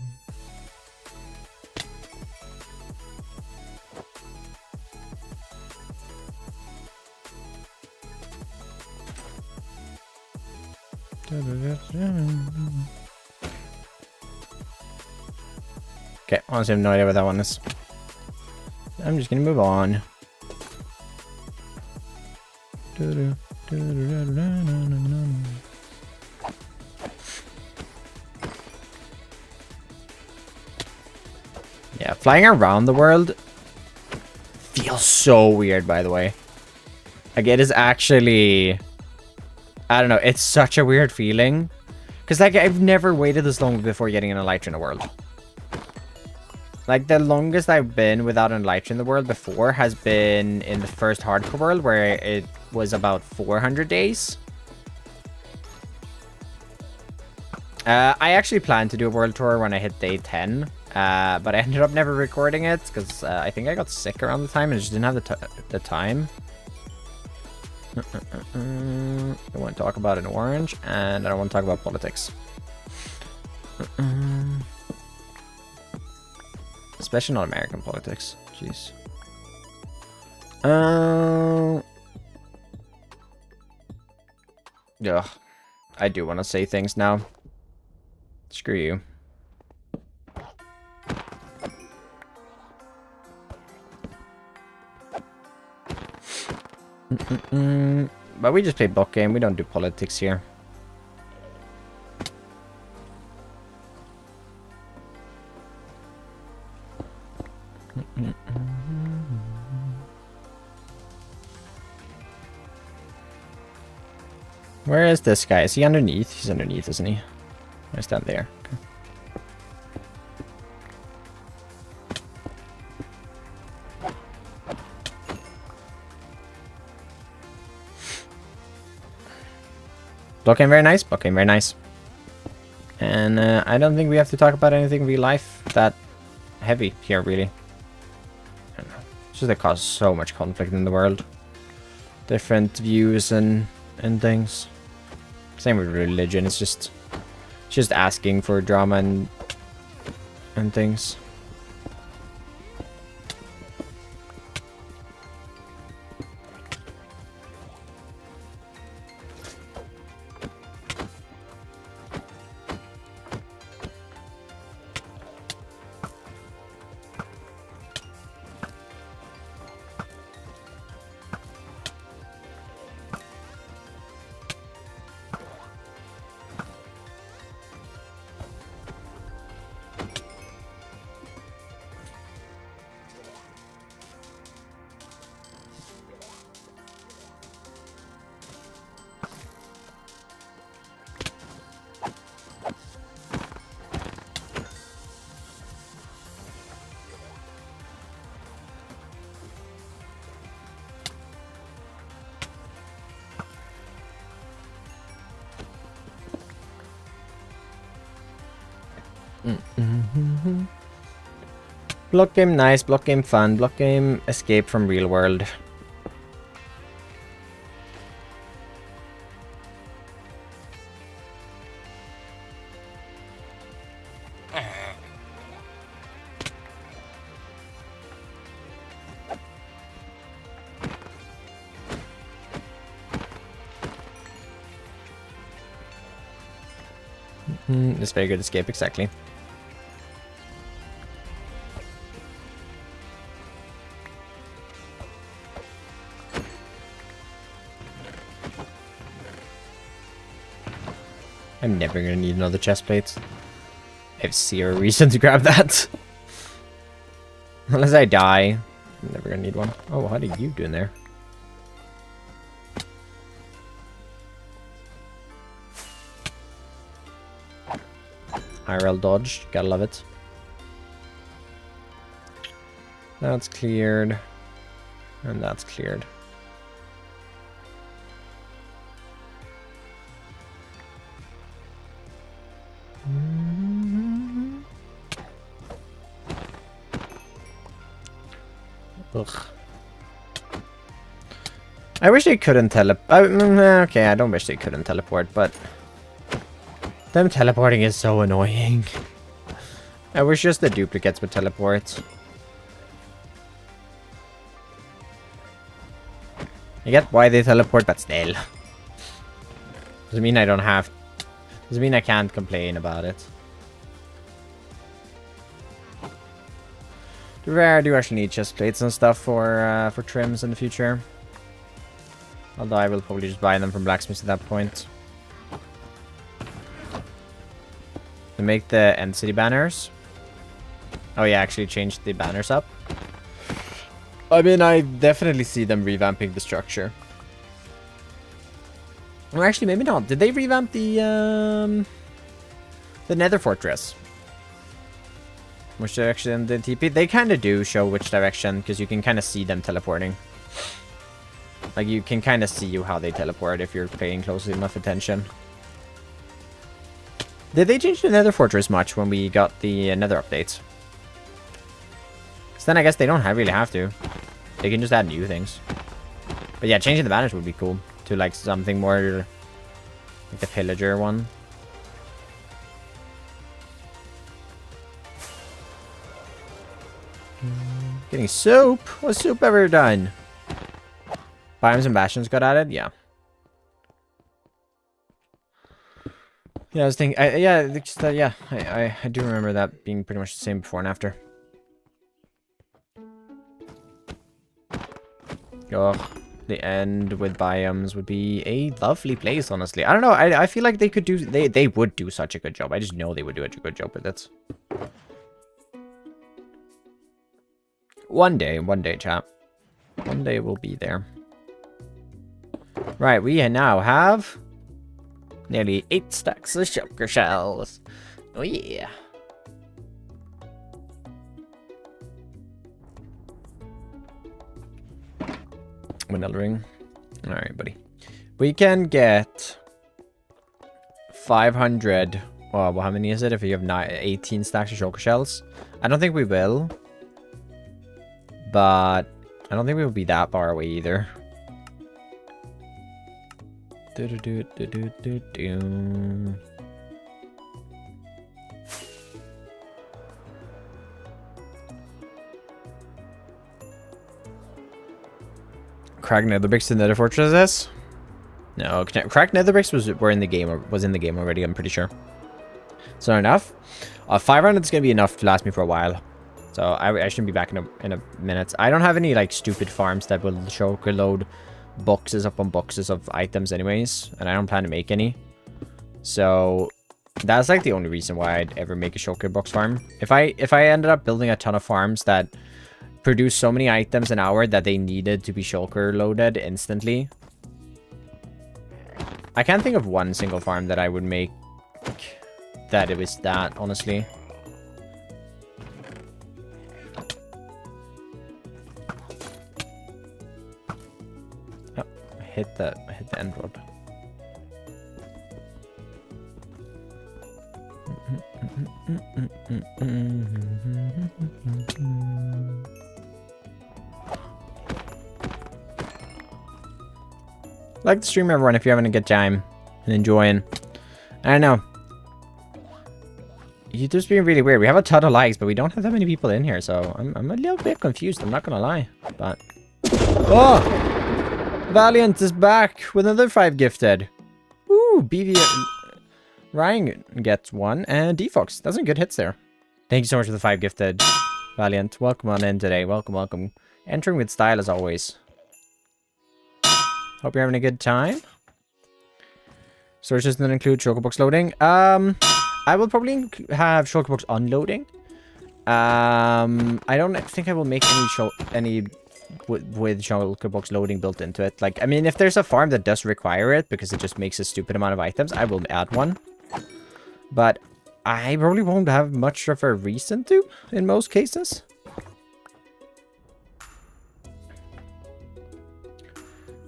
Okay, honestly, I have no idea what that one is. I'm just gonna move on. Yeah, flying around the world feels so weird, by the way. Like, it is actually... I don't know, it's such a weird feeling. Because, like, I've never waited this long before getting an elytra in the world. Like, the longest I've been without an elytra in the world before has been in the first hardcore world, where it was about 400 days. I actually planned to do a world tour when I hit day 10, but I ended up never recording it, because I think I got sick around the time and I just didn't have the time. I want to talk about an orange, and I don't want to talk about politics. Especially not American politics. Jeez. Ugh. I do want to say things now. Screw you. But we just play block game. We don't do politics here. Where is this guy? Is he underneath? He's underneath, isn't he? I stand there. Okay. Blocking very nice. Blocking very nice. And I don't think we have to talk about anything real life that heavy here, really. I don't know. It's just that causes so much conflict in the world. Different views and things. Same with religion. It's just asking for drama and things. Block game nice, block game fun, block game escape from real world. It's very good escape, exactly. I'm never gonna need another chest plate. I have zero reason to grab that. Unless I die. I'm never gonna need one. Oh, how did you do in there? IRL dodge, gotta love it. That's cleared. And that's cleared. Ugh. I wish they couldn't teleport. Okay, I don't wish they couldn't teleport, but them teleporting is so annoying. I wish just the duplicates would teleport. I get why they teleport, but still. Doesn't mean I don't have. Doesn't mean I can't complain about it. I do actually need chest plates and stuff for trims in the future. Although I will probably just buy them from blacksmiths at that point. To make the end city banners. Oh yeah, actually changed the banners up. I mean, I definitely see them revamping the structure. Or actually, maybe not. Did they revamp the Nether Fortress? Which direction did TP? They kind of do show which direction, because you can kind of see them teleporting. Like, you can kind of see how they teleport if you're paying close enough attention. Did they change the Nether Fortress much when we got the Nether updates? Because then I guess they don't really have to. They can just add new things. But yeah, changing the banners would be cool. to like something more like the pillager one. Getting soup. What's soup ever done? Biomes and bastions got added. Yeah. Yeah, I was thinking. I do remember that being pretty much the same before and after. Oh, the end with biomes would be a lovely place, honestly. I don't know. I feel like they could do. They would do such a good job. I just know they would do a good job with it. One day, chat. One day we'll be there. Right, we now have nearly 8 stacks of shulker shells. Oh yeah. Vanilla ring. Alright, buddy. We can get 500. Well, how many is it if you have 18 stacks of shulker shells? I don't think we will. But I don't think we'll be that far away either. Cracked nether bricks to nether fortresses? No, cracked nether bricks was in the game already, I'm pretty sure. So enough. 500 is gonna be enough to last me for a while. So I shouldn't be back in a minute. I don't have any like stupid farms that will shulker load boxes upon boxes of items anyways, and I don't plan to make any. So that's like the only reason why I'd ever make a shulker box farm. If I ended up building a ton of farms that produce so many items an hour that they needed to be shulker loaded instantly, I can't think of one single farm that I would make that it was that, honestly. I hit the end rod. Like the stream, everyone, if you're having a good time and enjoying. I don't know. YouTube's being really weird. We have a ton of likes, but we don't have that many people in here, so I'm a little bit confused. I'm not gonna lie, but oh. Valiant is back with another 5 gifted. Ooh, BV Ryan gets 1 and Defox. That's some good hits there. Thank you so much for the 5 gifted, Valiant. Welcome on in today. Welcome, welcome. Entering with style as always. Hope you're having a good time. Sources that include shulkerbox loading. I will probably have shulkerbox unloading. I don't think I will make any with shulkerbox loading built into it. Like, I mean, if there's a farm that does require it because it just makes a stupid amount of items, I will add one. But I probably won't have much of a reason to in most cases.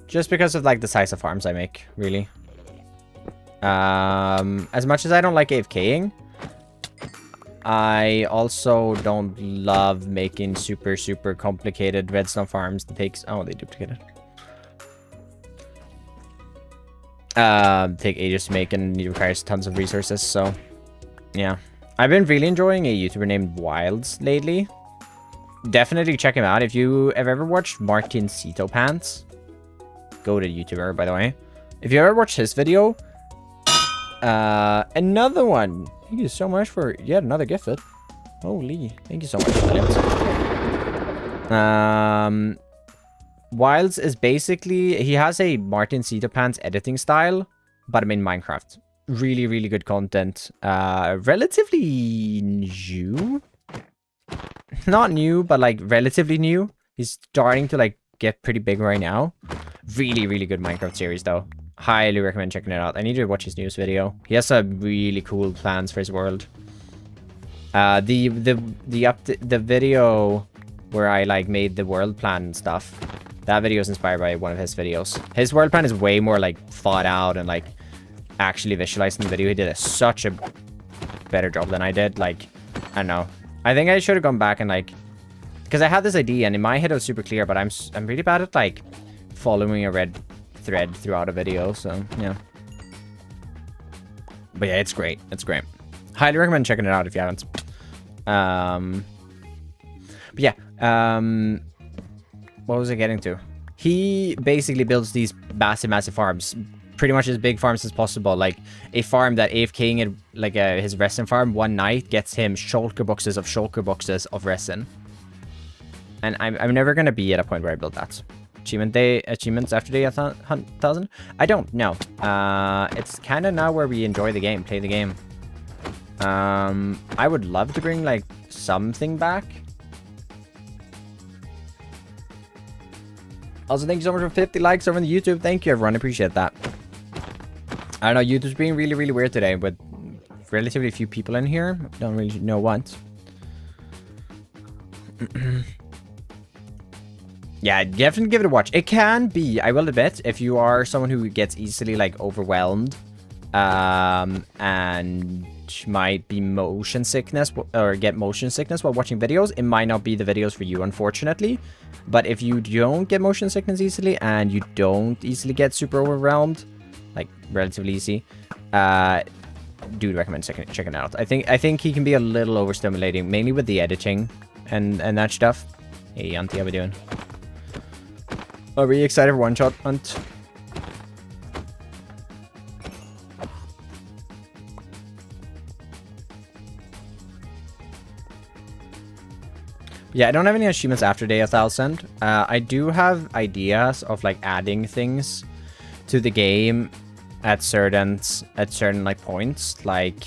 Just because of like the size of farms I make, really. As much as I don't like AFKing, I also don't love making super complicated redstone farms that takes... Oh, they duplicated. Take ages to make and it requires tons of resources, so... Yeah. I've been really enjoying a YouTuber named Wilds lately. Definitely check him out. If you have ever watched Martin Cito Pants, go to YouTuber, by the way. If you ever watched his video... another one. Thank you so much for yet another gifted. Holy, thank you so much, Williams. Wilds is basically, he has a Martin Cito Pants editing style, but I'm in Minecraft. Really good content. Relatively new. Not new, but like relatively new. He's starting to like get pretty big right now. Really good Minecraft series though. Highly recommend checking it out. I need to watch his newest video. He has some really cool plans for his world. The video where I like made the world plan and stuff. That video is inspired by one of his videos. His world plan is way more like thought out and like actually visualized in the video. He did such a better job than I did. Like, I don't know. I think I should have gone back and like, because I had this idea and in my head it was super clear, but I'm really bad at like following a red thread throughout a video, so yeah. But yeah, it's great. It's great. Highly recommend checking it out if you haven't. But yeah, what was I getting to? He basically builds these massive farms, pretty much as big farms as possible. Like a farm that AFKing it, like his resin farm one night gets him shulker boxes of resin. And I'm never gonna be at a point where I build that. Achievements after day 1000? I don't know. It's kind of now where we enjoy the game, play the game. I would love to bring like something back. Also, thank you so much for 50 likes over on the YouTube. Thank you, everyone. I appreciate that. I don't know, YouTube's being really weird today with relatively few people in here. Don't really know what. Yeah, definitely give it a watch. It can be, I will admit, if you are someone who gets easily like overwhelmed and might be motion sickness or get motion sickness while watching videos, it might not be the videos for you, unfortunately. But if you don't get motion sickness easily and you don't easily get super overwhelmed, like relatively easy, do recommend checking it out. I think he can be a little overstimulating, mainly with the editing and that stuff. Hey Auntie, how we doing? Are we excited for one shot hunt? Yeah, I don't have any achievements after day 1000. I do have ideas of like adding things to the game at certain like points. Like,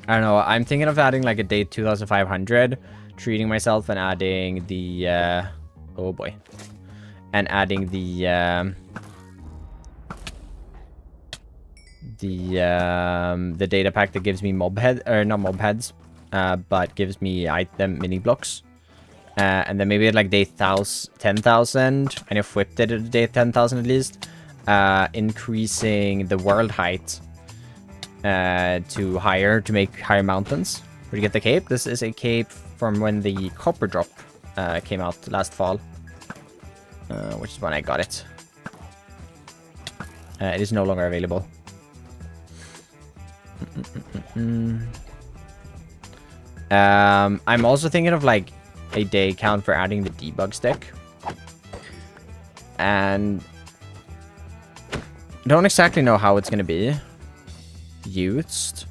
I don't know. I'm thinking of adding like a day 2500, treating myself and adding the oh boy, and adding the data pack that gives me mob head, or not mob heads, but gives me item mini blocks. And then maybe at like day 10,000, I know flipped it at day 10,000 at least, increasing the world height to higher, to make higher mountains. Where to get the cape? This is a cape from when the copper drop came out last fall, which is when I got it. It is no longer available. I'm also thinking of like a day count for adding the debug stick, and don't exactly know how it's going to be used.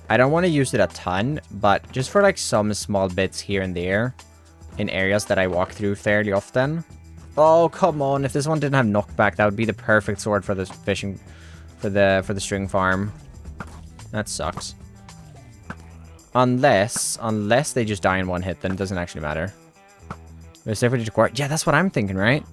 I don't want to use it a ton, but just for like some small bits here and there in areas that I walk through fairly often. Oh, come on. If this one didn't have knockback, that would be the perfect sword for the fishing, for the string farm. That sucks. Unless they just die in one hit, then it doesn't actually matter. Yeah, that's what I'm thinking, right?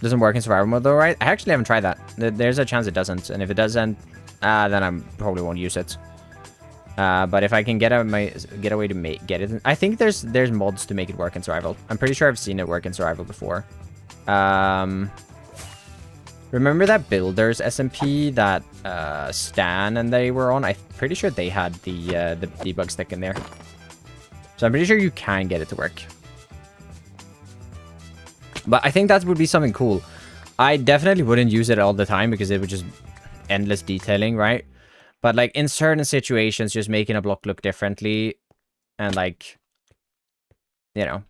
Doesn't work in survival mode though, right? I actually haven't tried that. There's a chance it doesn't, and if it doesn't, then I probably won't use it. But if I can get a way to get it, I think there's mods to make it work in survival. I'm pretty sure I've seen it work in survival before. Remember that Builders SMP that Stan and they were on? I'm pretty sure they had the debug stick in there. So I'm pretty sure you can get it to work. But I think that would be something cool. I definitely wouldn't use it all the time because it would just endless detailing, right? But like in certain situations, just making a block look differently and like, you know,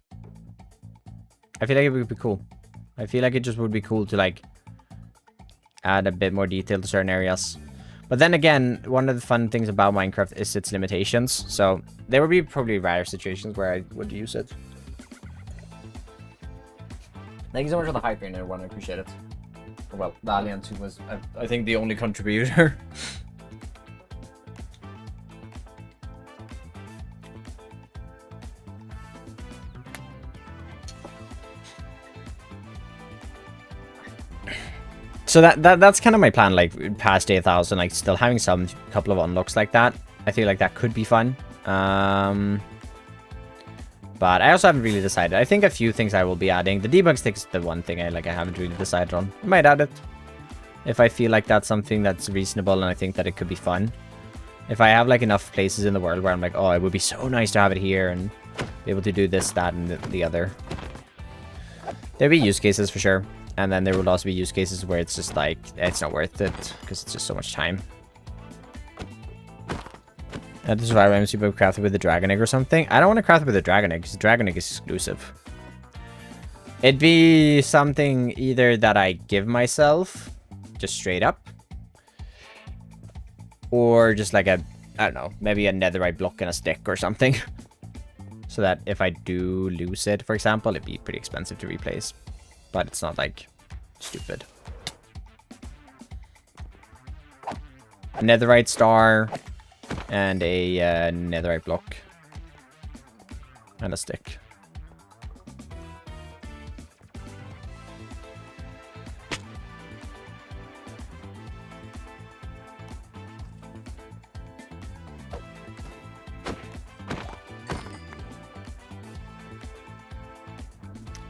I feel like it would be cool. I feel like it just would be cool to like add a bit more detail to certain areas. But then again, one of the fun things about Minecraft is its limitations. So there would be probably rare situations where I would use it. Thank you so much for the hype here, everyone. I appreciate it. Well, Valiant, who was, I think, the only contributor. So that's kind of my plan, like past day 1000, like still having some couple of unlocks like that. I feel like that could be fun. But I also haven't really decided. I think a few things I will be adding. The debug stick is the one thing I haven't really decided on. I might add it if I feel like that's something that's reasonable and I think that it could be fun. If I have like enough places in the world where I'm like, oh, it would be so nice to have it here and be able to do this, that, and the other. There'll be use cases for sure. And then there will also be use cases where it's just like, it's not worth it because it's just so much time. The survivor MC would craft it with a dragon egg or something. I don't want to craft it with a dragon egg because the dragon egg is exclusive. It'd be something either that I give myself, just straight up. Or just like a, I don't know, maybe a netherite block and a stick or something. So that if I do lose it, for example, it'd be pretty expensive to replace. But it's not like stupid. A netherite star. And a netherite block. And a stick.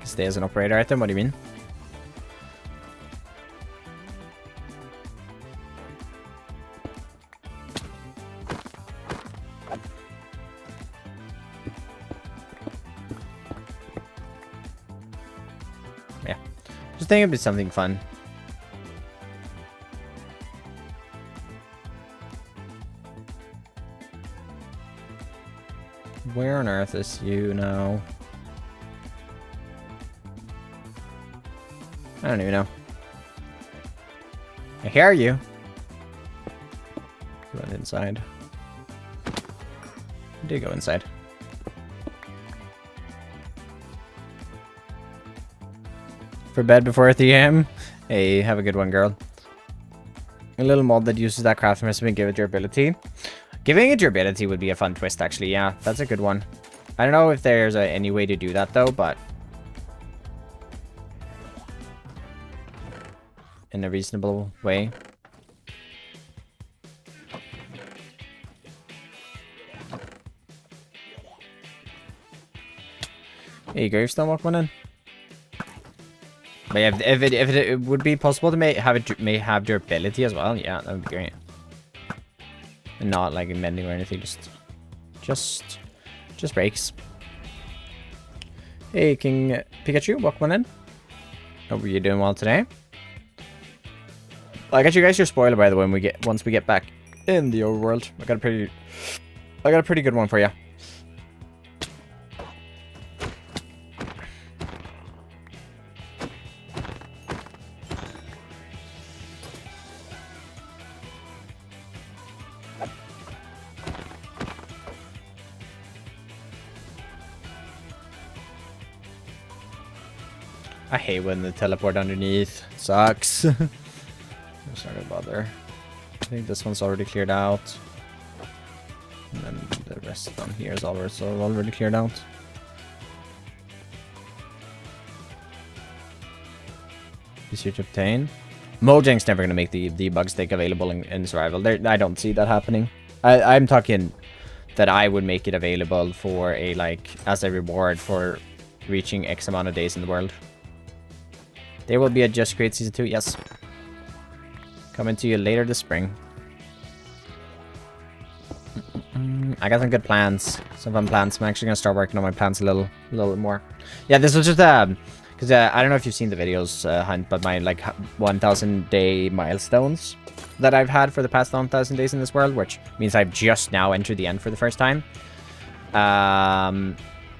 Stay as an operator item? What do you mean? Yeah. Just think it'd be something fun. Where on earth is you now? I don't even know. I hear you. Went inside. I did go inside. For bed before 3 a.m. Hey, have a good one, girl. A little mod that uses that crafting recipe and give it durability. Giving it durability would be a fun twist, actually. Yeah, that's a good one. I don't know if there's any way to do that, though, but... in a reasonable way. Hey, gravestone walk one in. But yeah, if it would be possible to have durability as well, yeah, that would be great. And not like mending or anything, just breaks. Hey, King Pikachu, walk one in. Hope you're doing well today. I got you guys your spoiler, by the way, once we get back in the overworld. I got a pretty good one for you. I hate when the teleport underneath. Sucks. I'm sorry to bother. I think this one's already cleared out. And then the rest down here is also already cleared out. Easier to obtain. Mojang's never going to make the debug stick available in survival. I don't see that happening. I'm talking that I would make it available for as a reward for reaching X amount of days in the world. There will be a Just Create Season 2, yes. Coming to you later this spring. I got some good plans. Some fun plans. I'm actually going to start working on my plans a little bit more. Yeah, this was just, because I don't know if you've seen the videos, Hunt, but my, 1,000 day milestones that I've had for the past 1,000 days in this world, which means I've just now entered the end for the first time.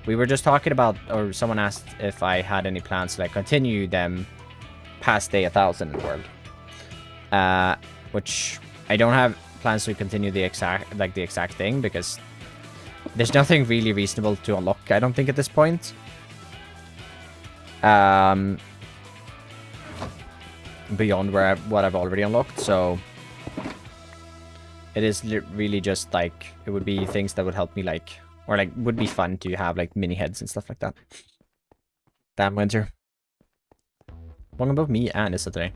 We were just talking about, or someone asked if I had any plans to, continue them past day 1,000 in the world. Which I don't have plans to continue the exact thing, because there's nothing really reasonable to unlock, I don't think, at this point. Beyond what I've already unlocked, so it is really just it would be things that would help me or would be fun to have mini heads and stuff like that. Damn winter. One about me and Issa today.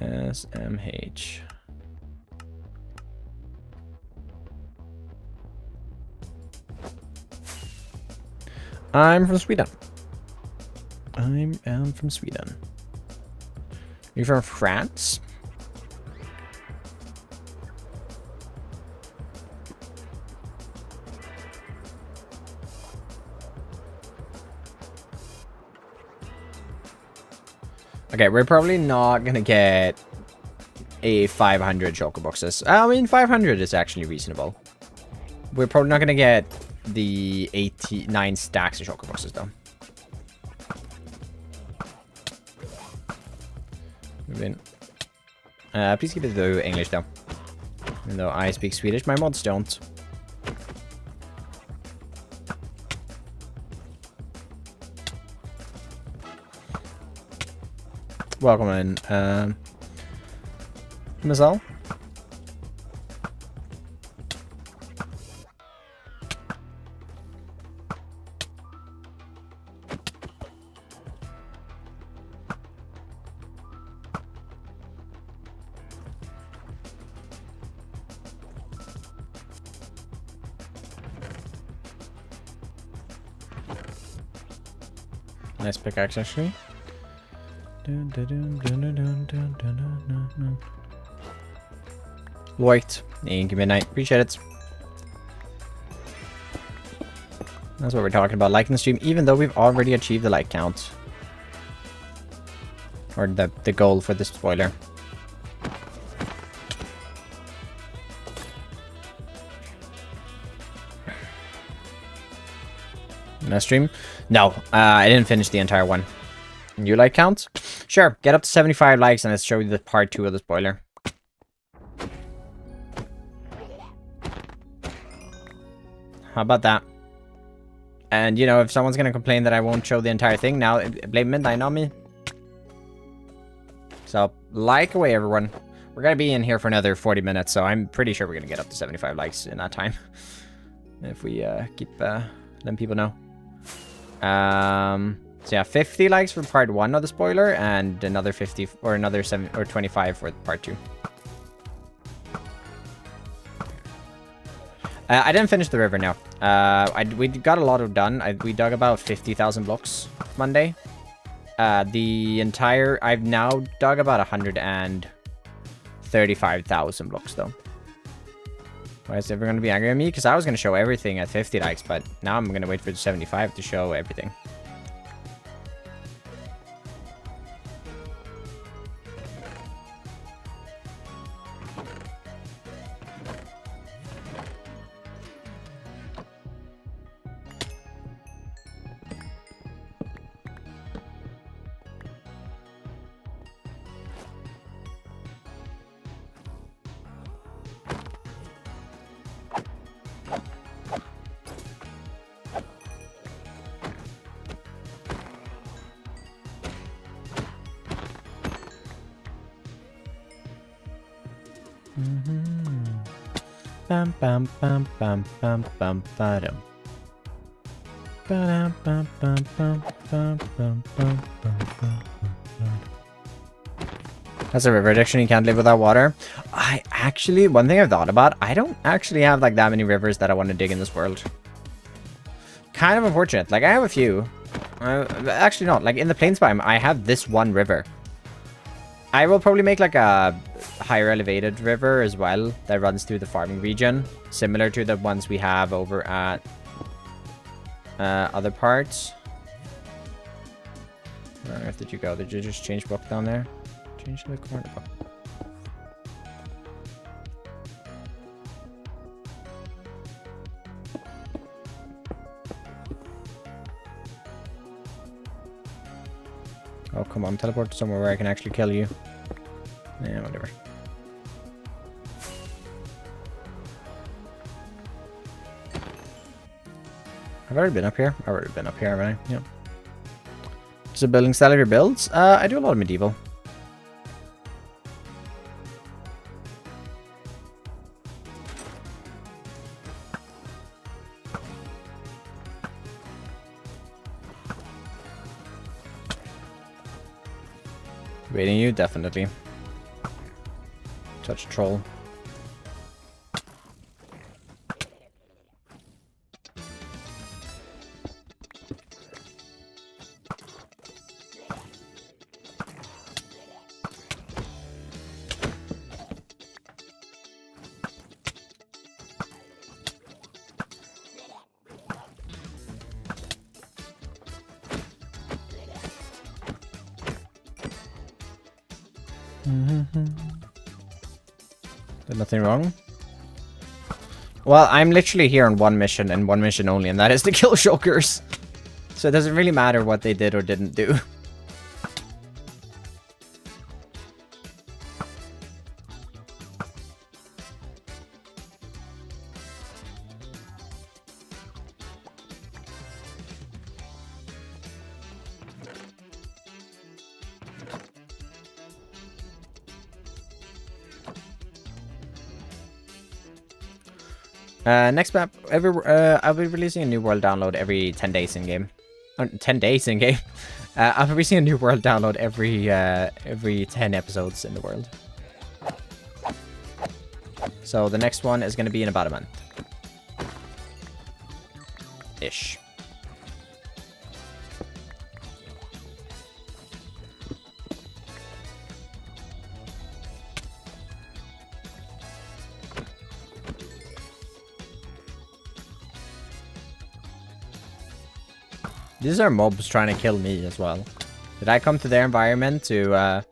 SMH. I'm from Sweden. I am from Sweden. You're from France? Okay, we're probably not gonna get a 500 shulker boxes. I mean, 500 is actually reasonable. We're probably not gonna get the 89 stacks of shulker boxes though. Move in. Please keep it to English though. Even though I speak Swedish, my mods don't. Welcome in, Mazal. Nice pickaxe, actually. White. Thank you, Midnight. Appreciate it. That's what we're talking about. Liking the stream, even though we've already achieved the like count. Or the goal for this spoiler. No stream? No, I didn't finish the entire one. You like count? Sure, get up to 75 likes and let's show you the part 2 of the spoiler. How about that? And, you know, if someone's gonna complain that I won't show the entire thing, now blame Midnight, not me. So, like away, everyone. We're gonna be in here for another 40 minutes, so I'm pretty sure we're gonna get up to 75 likes in that time. If we keep letting people know. So yeah, 50 likes for part 1 of the spoiler, and another 50 or another 7 or 25 for part 2. I didn't finish the river now. We got a lot of done. We dug about 50,000 blocks Monday. I've now dug about 135,000 blocks though. Why is everyone gonna be angry at me? Because I was gonna show everything at 50 likes, but now I'm gonna wait for the 75 to show everything. Bam bam bam bam bam bam bam. Bam bam bam bam bam bam bam bam. That's a river addiction. You can't live without water. One thing I've thought about, I don't actually have like that many rivers that I want to dig in this world. Kind of unfortunate. Like I have a few. Actually not. Like in the plains biome, I have this one river. I will probably make like a higher elevated river as well that runs through the farming region, similar to the ones we have over at other parts. Where on earth did you go? Did you just change book down there? Change the corner book. Oh, come on. Teleport to somewhere where I can actually kill you. Yeah, whatever. I've already been up here. I've already been up here, haven't I? Yeah. Just a building style of your builds? I do a lot of medieval. Waiting you, definitely. Touch troll. Did nothing wrong? Well, I'm literally here on one mission and one mission only, and that is to kill shulkers. So it doesn't really matter what they did or didn't do. Next map, I'll be releasing a new world download every 10 days in game. 10 days in game. I'll be releasing a new world download every 10 episodes in the world. So the next one is going to be in about a month. Ish. These are mobs trying to kill me as well. Did I come to their environment to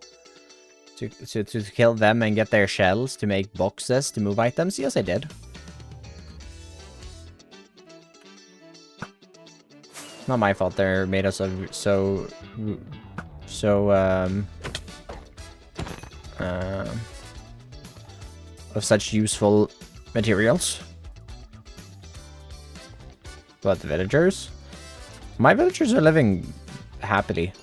kill them and get their shells to make boxes to move items? Yes, I did. Not my fault. They're made us of of such useful materials. But the villagers. My villagers are living happily.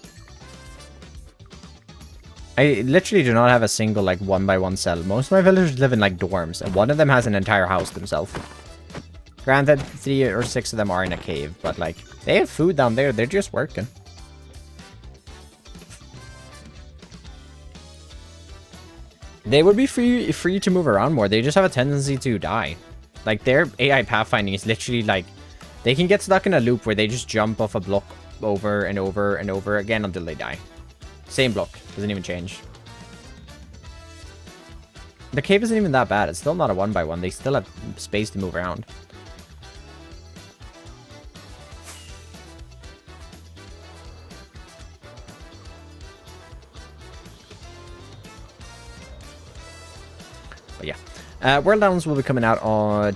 I literally do not have a single, like, 1x1 cell. Most of my villagers live in, like, dorms, and one of them has an entire house themselves. Granted, 3 or 6 of them are in a cave, but, like, they have food down there. They're just working. They would be free to move around more. They just have a tendency to die. Like, their AI pathfinding is literally, like, they can get stuck in a loop where they just jump off a block over and over and over again until they die. Same block. Doesn't even change. The cave isn't even that bad. It's still not a 1x1. They still have space to move around. But yeah. World Downs will be coming out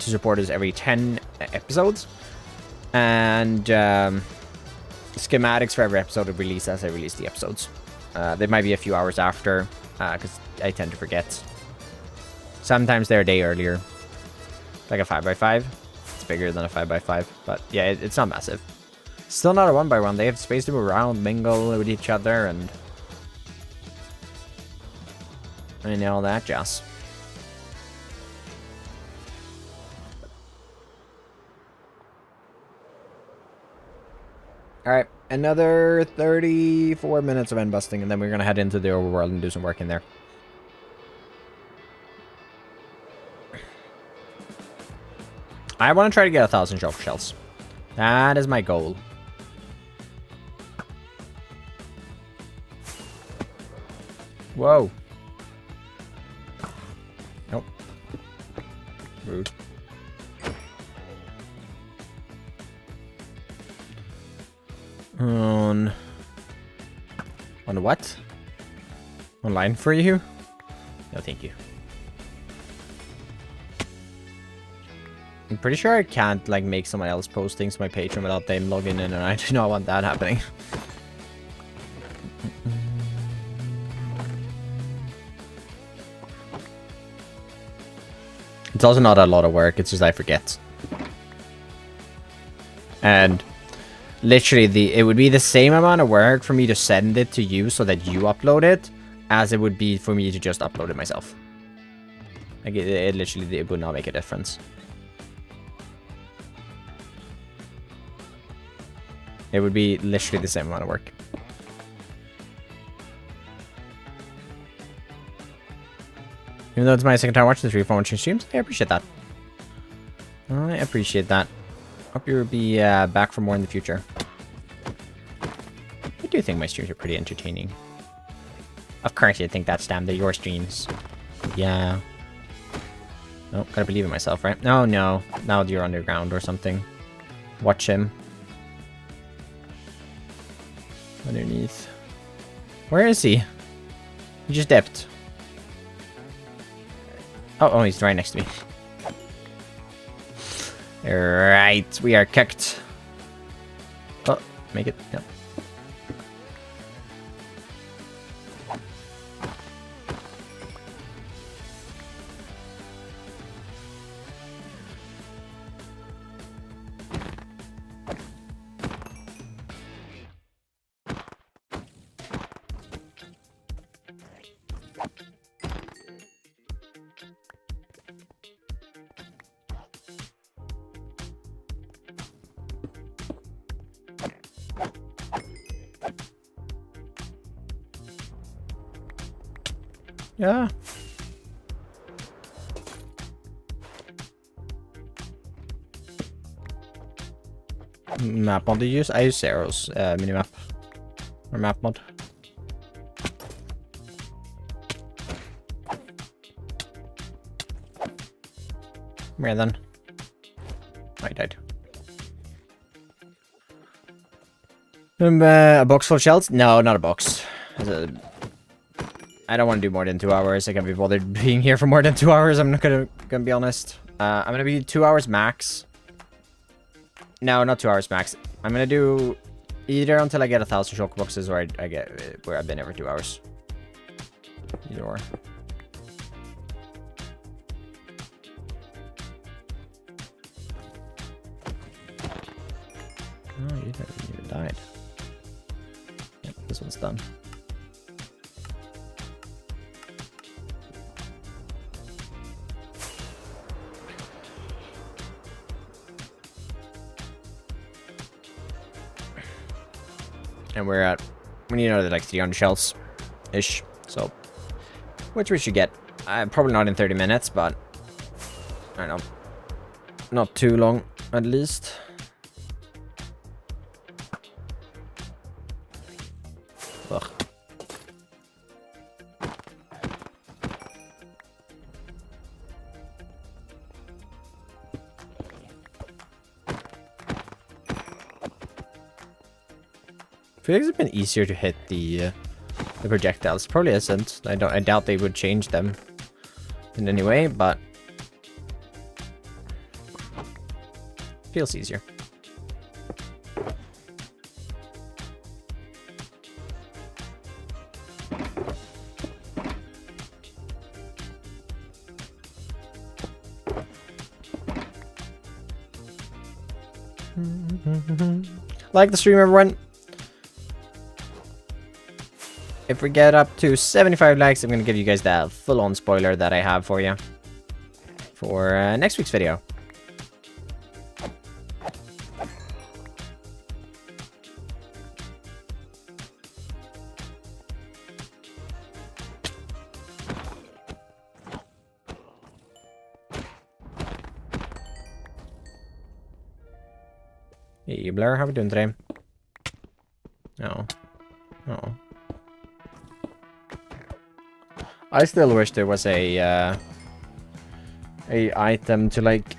to support us every 10 episodes. And schematics for every episode will release as I release the episodes. They might be a few hours after, because I tend to forget. Sometimes they're a day earlier. Like a 5x5. It's bigger than a 5x5, but yeah, it's not massive. Still not a 1x1. They have space to move around, mingle with each other, and all that jazz. Alright, another 34 minutes of end busting, and then we're going to head into the overworld and do some work in there. I want to try to get 1,000 shulker shells. That is my goal. Whoa. Nope. Rude. On what? Online for you? No, thank you. I'm pretty sure I can't, like, make someone else post things to my Patreon without them logging in, and I do not want that happening. It's also not a lot of work, it's just I forget. And literally, it would be the same amount of work for me to send it to you so that you upload it, as it would be for me to just upload it myself. Like, it literally, it would not make a difference. It would be literally the same amount of work. Even though it's my second time watching this watching streams, I appreciate that. I appreciate that. Hope you'll be back for more in the future. I do think my streams are pretty entertaining. Of course you think that, Stam. They're your streams. Yeah. Oh, gotta believe in myself, right? No, no. Now you're underground or something. Watch him. Underneath. Where is he? He just dipped. Oh, he's right next to me. Right, we are cooked. Oh, make it. Yep. Yeah. Map mod do you use? I use Zero's minimap. Or map mod. Where then? I died. A box full of shells? No, not a box. I don't want to do more than 2 hours. I can't be bothered being here for more than 2 hours. I'm not gonna be honest. I'm gonna be 2 hours max. No, not 2 hours max. I'm gonna do either until I get 1,000 shulker boxes, or I get where I've been every 2 hours. Either or. Oh, you even died. Yep, this one's done. And we're at, we need another like 300 shells ish, so which we should get. Probably not in 30 minutes, but I don't know, not too long at least. Ugh. I feel like it's been easier to hit the projectiles. Probably isn't. I doubt they would change them in any way, but feels easier. Like the stream, everyone. If we get up to 75 likes, I'm going to give you guys that full-on spoiler that I have for you for next week's video. Hey, Blair, how are we doing today? Oh. Oh. I still wish there was a item to like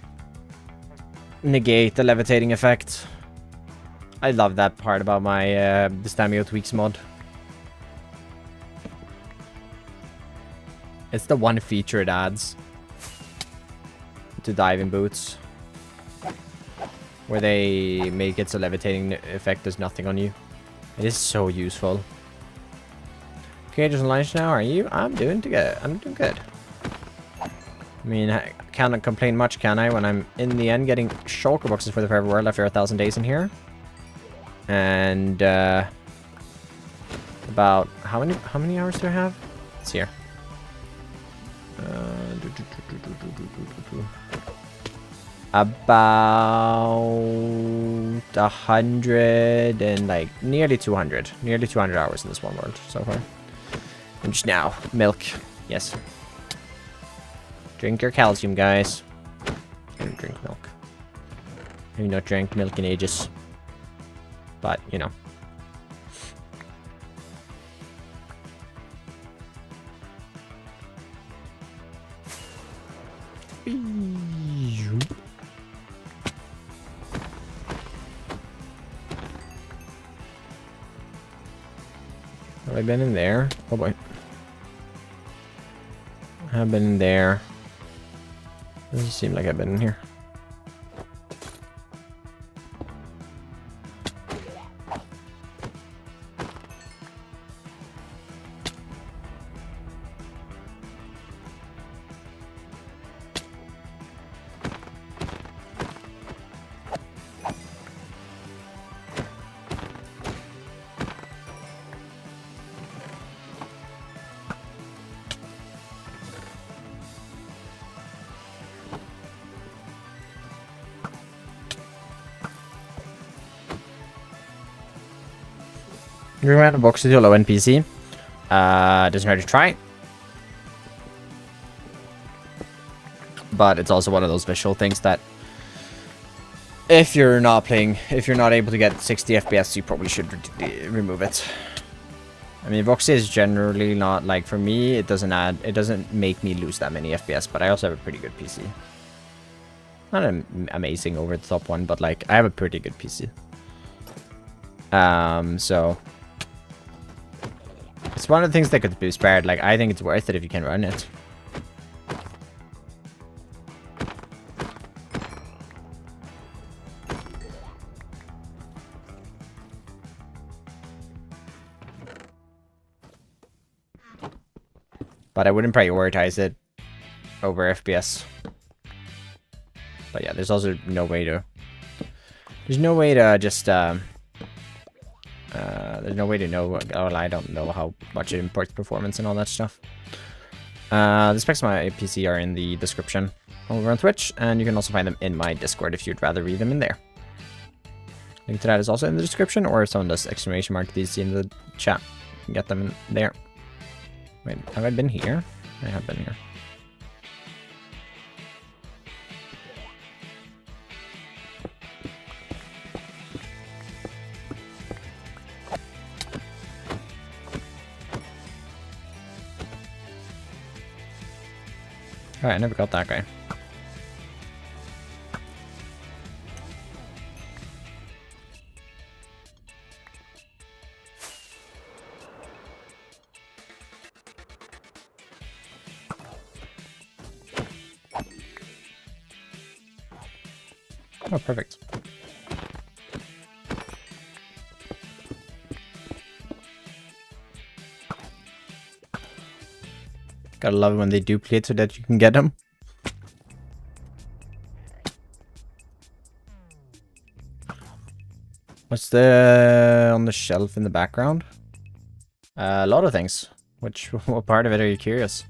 negate the levitating effect. I love that part about my the Stamio Tweaks mod. It's the one feature it adds to diving boots, where they make it so levitating effect does nothing on you. It is so useful. Okay, just on lunch now, are you? I'm doing good. I'm doing good. I mean, I cannot complain much, can I? When I'm in the end getting shulker boxes for the Forever World after 1,000 days in here, and about how many hours do I have? It's here. About 100 and like nearly 200 hours in this one world so far. And just now, milk. Yes. Drink your calcium, guys. And drink milk. I've not drank milk in ages. But, you know. Have I been in there? Oh boy. I have been in there. Doesn't seem like I've been in here. You ran a box with your low NPC. Doesn't hurt to try. But it's also one of those visual things that if you're not able to get 60 FPS, you probably should remove it. I mean, Voxy is generally not, like, for me, it doesn't make me lose that many FPS, but I also have a pretty good PC. Not an amazing over the top one, but, like, I have a pretty good PC. So it's one of the things that could be spared. Like, I think it's worth it if you can run it. But I wouldn't prioritize it over FPS. But yeah, there's also no way to... There's no way to just... there's no way to know... Well, I don't know how much it imports performance and all that stuff. The specs of my PC are in the description over on Twitch. And you can also find them in my Discord if you'd rather read them in there. Link to that is also in the description. Or if someone does exclamation mark DC in the chat, you can get them in there. Wait, have I been here? I have been here. Alright, I never got that guy. Oh, perfect. Gotta love it when they duplicate so that you can get them. What's on the shelf in the background? A lot of things. What part of it are you curious?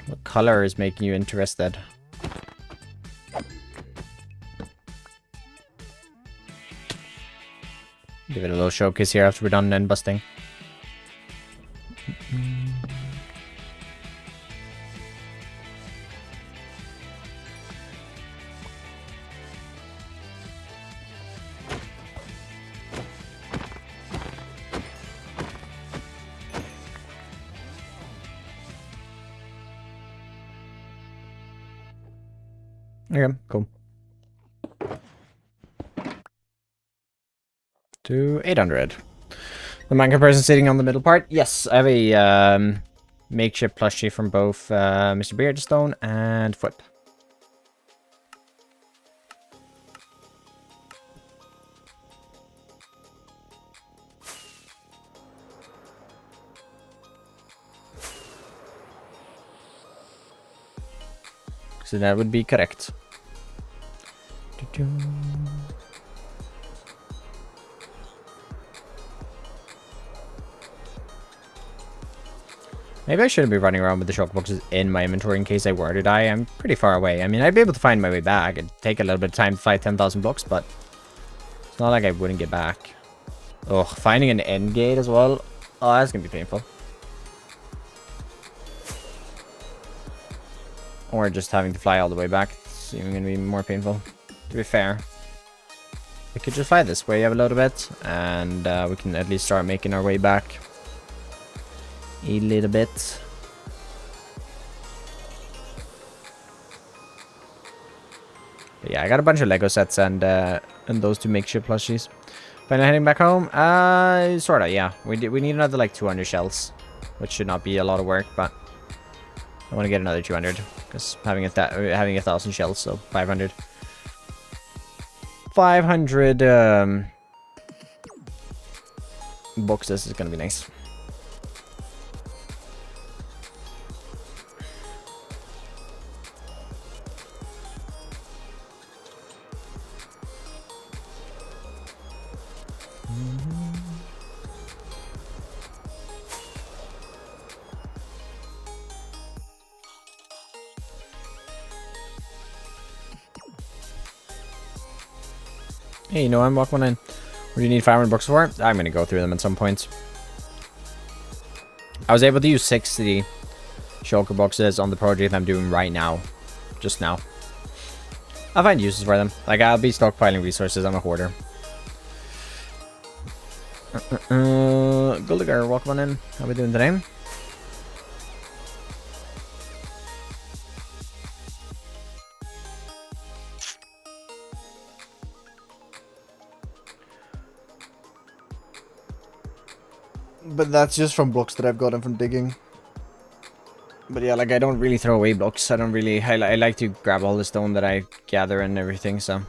What color is making you interested? Give it a little showcase here after we're done end busting. Okay, cool. To 800. The Minecraft person sitting on the middle part. Yes, I have a makeshift plushie from both Mr. Beardstone and Foot. So that would be correct. Maybe I shouldn't be running around with the shock boxes in my inventory in case I were to die. I'm pretty far away. I mean, I'd be able to find my way back. It'd take a little bit of time to fight 10,000 blocks, but it's not like I wouldn't get back. Oh, finding an end gate as well. Oh, that's gonna be painful. Or just having to fly all the way back. It's even gonna be more painful. To be fair, we could just fly this way a little bit, and we can at least start making our way back a little bit. But yeah, I got a bunch of Lego sets and those two makeshift plushies. When heading back home? Sorta, yeah. We need another like 200 shells, which should not be a lot of work, but I want to get another 200 because having 1,000 shells, so 500. 500 boxes is gonna be nice. Hey, you know, I'm walking in. What do you need 500 books for? I'm going to go through them at some point. I was able to use 60 shulker boxes on the project I'm doing right now. Just now. I'll find uses for them. Like, I'll be stockpiling resources. I'm a hoarder. Gulligar, welcome on in. How are we doing today? But that's just from blocks that I've gotten from digging. But yeah, like I don't really throw away blocks. I don't really... I like to grab all the stone that I gather and everything, so...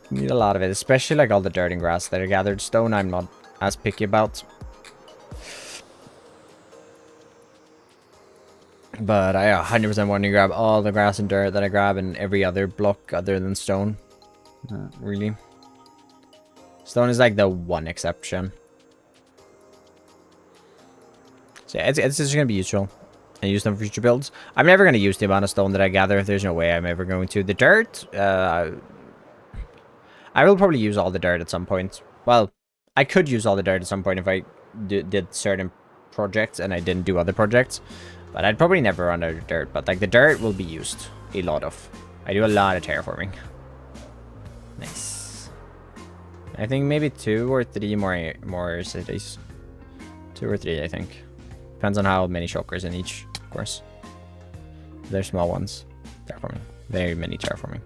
Need a lot of it, especially like all the dirt and grass that are gathered. Stone I'm not as picky about. But I 100% want to grab all the grass and dirt that I grab in every other block other than stone. Really. Stone is like the one exception. So yeah, it's just going to be useful. And use them for future builds. I'm never going to use the amount of stone that I gather. There's no way I'm ever going to. The dirt, I will probably use all the dirt at some point. Well, I could use all the dirt at some point if I did certain projects and I didn't do other projects. But I'd probably never run out of dirt. But like the dirt will be used a lot of. I do a lot of terraforming. Nice. I think maybe 2 or 3 more cities. 2 or 3, I think. Depends on how many shulkers in each, of course. They're small ones. Terraforming. Very many terraforming.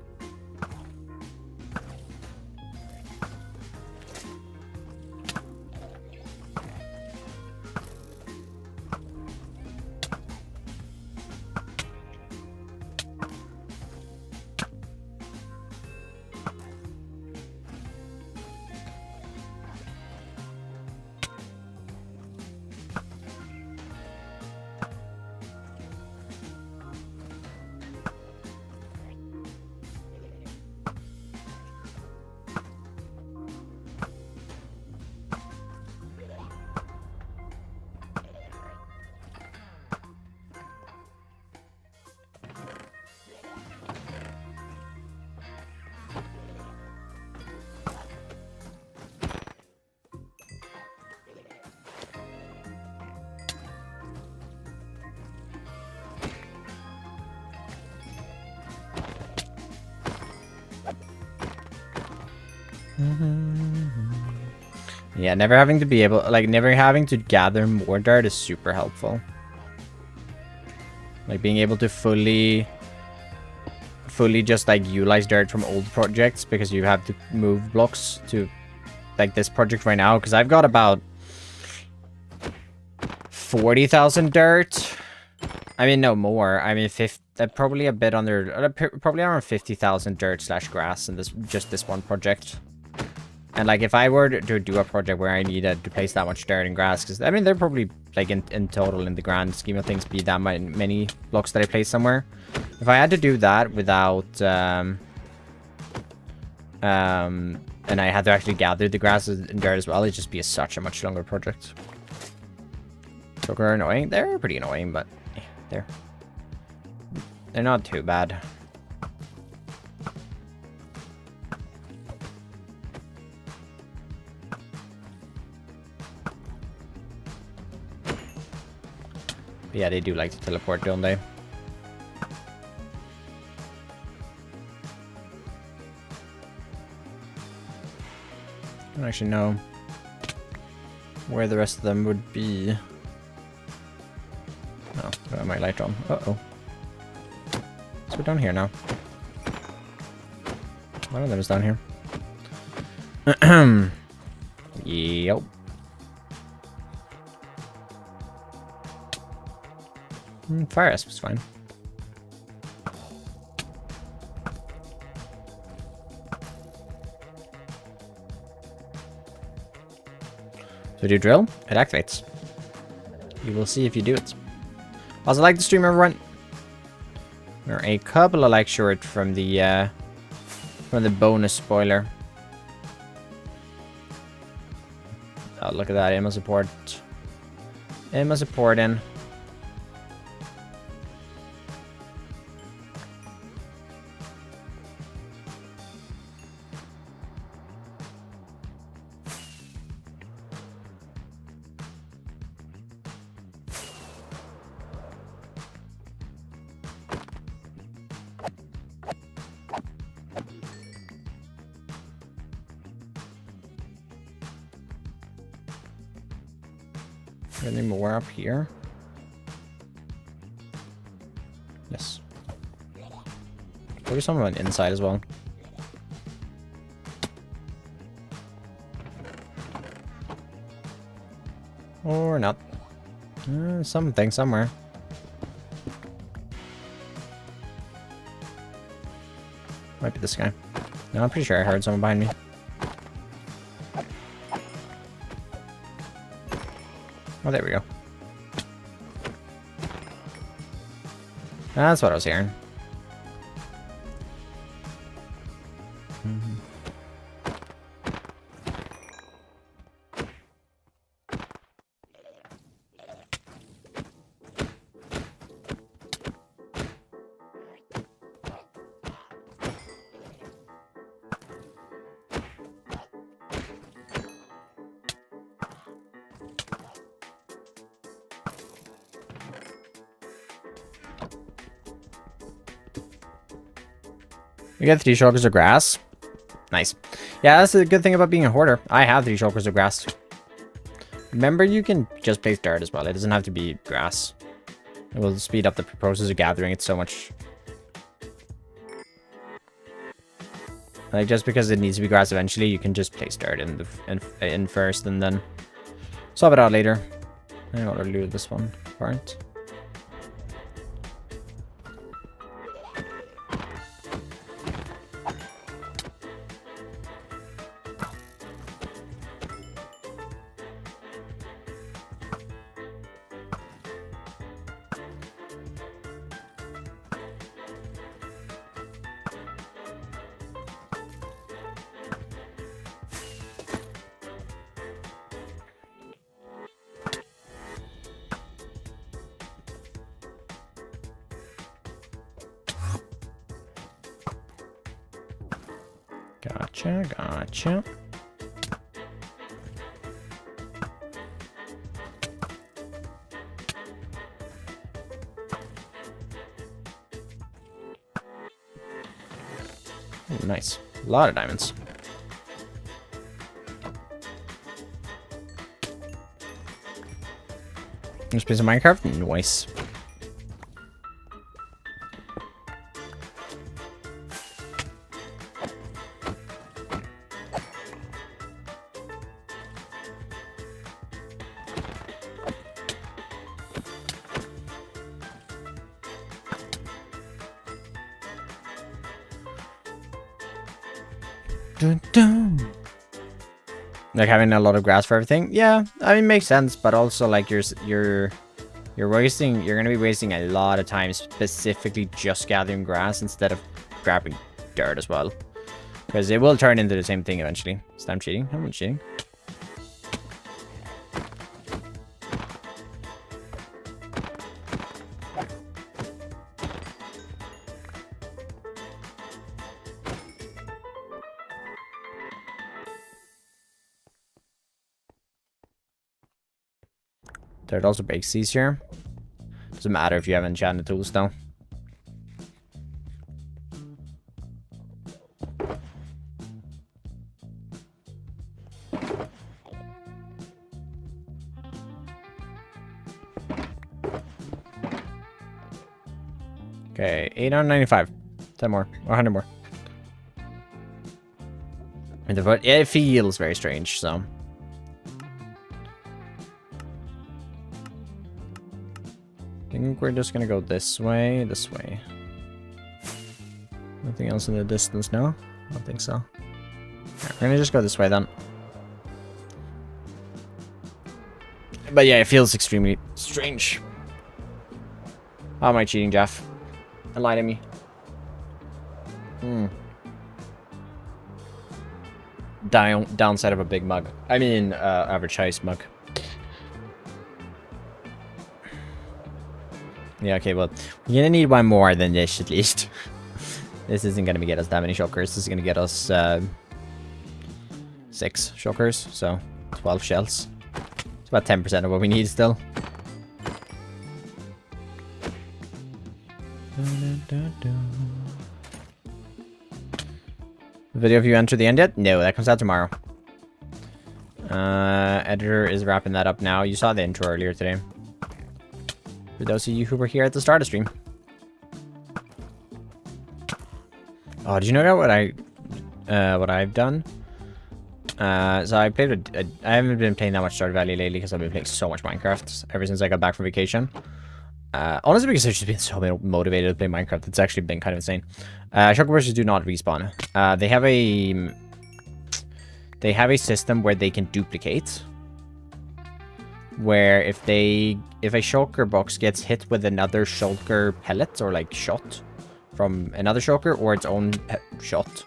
Yeah, never having to be able, like, never having to gather more dirt is super helpful. Like, being able to fully just, like, utilize dirt from old projects because you have to move blocks to, like, this project right now. Because I've got about 40,000 dirt. I mean, no more. I mean, probably a bit under, probably around 50,000 dirt / grass in just this one project. And like if I were to do a project where I needed to place that much dirt and grass, because I mean they're probably like in total in the grand scheme of things be that many blocks that I place somewhere. If I had to do that without and I had to actually gather the grass and dirt as well, it'd just be such a much longer project. Joker are annoying. They're pretty annoying, but yeah, they're not too bad. But yeah, they do like to teleport, don't they? I don't actually know where the rest of them would be. Oh, I got my light on. Uh-oh. So we're down here now. One of them is down here. Yep. Fire asp is fine. So do you drill? It activates. You will see if you do it. Also, like the stream, everyone. We're a couple of likes short from the bonus spoiler. Oh, look at that! Emma support. Emma support in. Any more up here? Yes. Maybe some on inside as well. Or not. Something somewhere. Might be this guy. No, I'm pretty sure I heard someone behind me. Oh, there we go. That's what I was hearing. We got 3 shulkers of grass. Nice. Yeah, that's the good thing about being a hoarder. I have 3 shulkers of grass. Remember, you can just place dirt as well. It doesn't have to be grass. It will speed up the process of gathering it so much. Like, just because it needs to be grass eventually, you can just place dirt in first and then swap it out later. I don't know what to do with this one part. Gotcha. Ooh, nice. A lot of diamonds. Just play some Minecraft? Nice. Dun, dun. Like having a lot of grass for everything. Yeah, I mean, makes sense, but also like you're gonna be wasting a lot of time specifically just gathering grass instead of grabbing dirt as well, because it will turn into the same thing eventually. So I'm cheating. I'm not cheating. Dirt also breaks easier. Doesn't matter if you have enchanted tools though. Okay, 895. 10 more. Or 100 more. And the foot, it feels very strange, so. I think we're just gonna go this way, this way. Nothing else in the distance, no? I don't think so. Right, we're gonna just go this way then. But yeah, it feels extremely strange. How am I cheating, Jeff? Lie to me. Downside of a big mug. I mean, average size mug. Yeah, okay, well, we're gonna need one more than this at least. This isn't gonna get us that many shockers. This is gonna get us 6 shockers, so 12 shells. It's about 10% of what we need still. The video of you enter the end yet? No, that comes out tomorrow. Editor is wrapping that up now. You saw the intro earlier today. For those of you who were here at the start of stream. Oh, did you know what I've done? So I played I haven't been playing that much Stardew Valley lately because I've been playing so much Minecraft ever since I got back from vacation. Honestly, because I've just been so motivated to play Minecraft, it's actually been kind of insane. Shulker do not respawn. They have a system where they can duplicate. Where if a shulker box gets hit with another shulker pellet or like shot from another shulker or its own shot,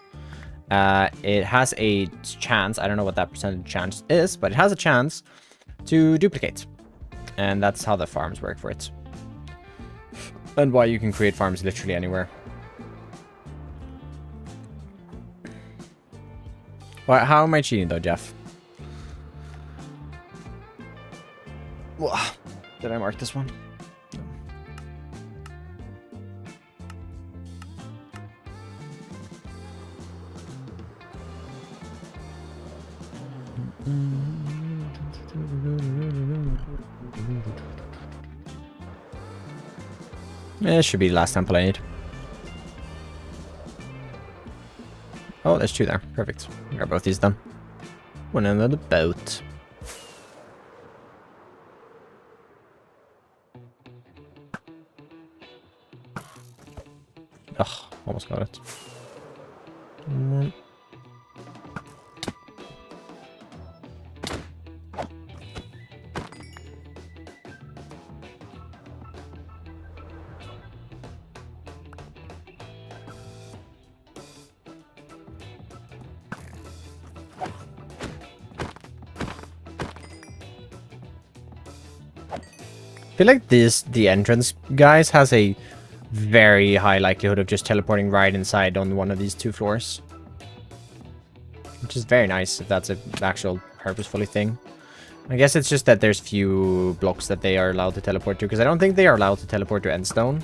it has a chance. I don't know what that percentage chance is, but it has a chance to duplicate, and that's how the farms work for it. And why you can create farms literally anywhere. Well, how am I cheating though, Jeff? Did I mark this one? This should be the last temple I need. Oh, there's 2 there. Perfect. Grab both these done. One end of the boat. Ugh, almost got it. I feel like the entrance guys has a very high likelihood of just teleporting right inside on one of these 2 floors. Which is very nice if that's an actual purposefully thing. I guess it's just that there's few blocks that they are allowed to teleport to, because I don't think they are allowed to teleport to endstone.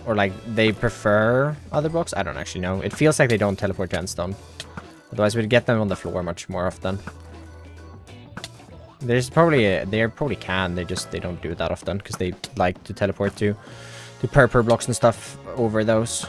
Or like, they prefer other blocks? I don't actually know. It feels like they don't teleport to endstone. Otherwise we'd get them on the floor much more often. There's probably they probably can, they don't do it that often because they like to teleport to purple blocks and stuff over those.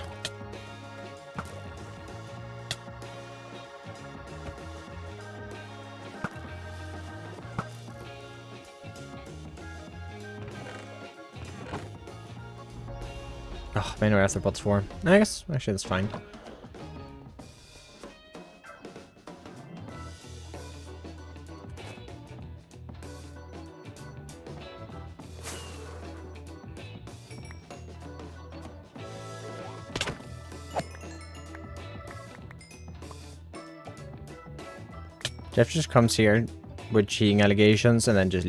Oh, I know where arthropods for. I guess actually that's fine. Jeff just comes here with cheating allegations and then just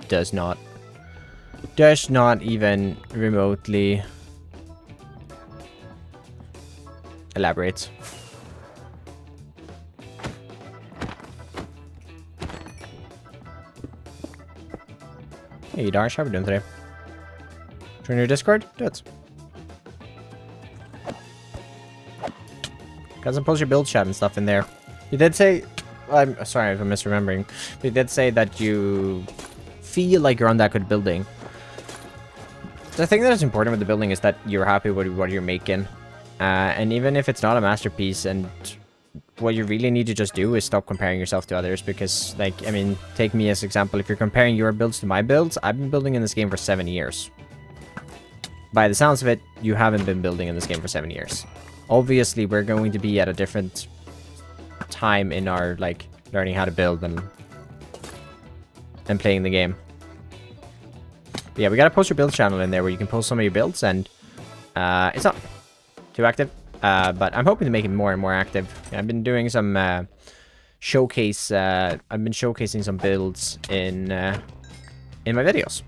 does not even remotely elaborate. Hey Darsh, how are we doing today? Join your Discord? Do it. Guys, post your build chat and stuff in there. You did say, I'm sorry if I'm misremembering. They did say that you feel like you're on that good building. The thing that is important with the building is that you're happy with what you're making. And even if it's not a masterpiece and what you really need to just do is stop comparing yourself to others, because, like, I mean, take me as example. If you're comparing your builds to my builds, I've been building in this game for 7 years. By the sounds of it, you haven't been building in this game for 7 years. Obviously, we're going to be at a different time in our, like, learning how to build and playing the game. But yeah, we got a post your build channel in there where you can post some of your builds, and it's not too active, but I'm hoping to make it more and more active. I've been doing some I've been showcasing some builds in my videos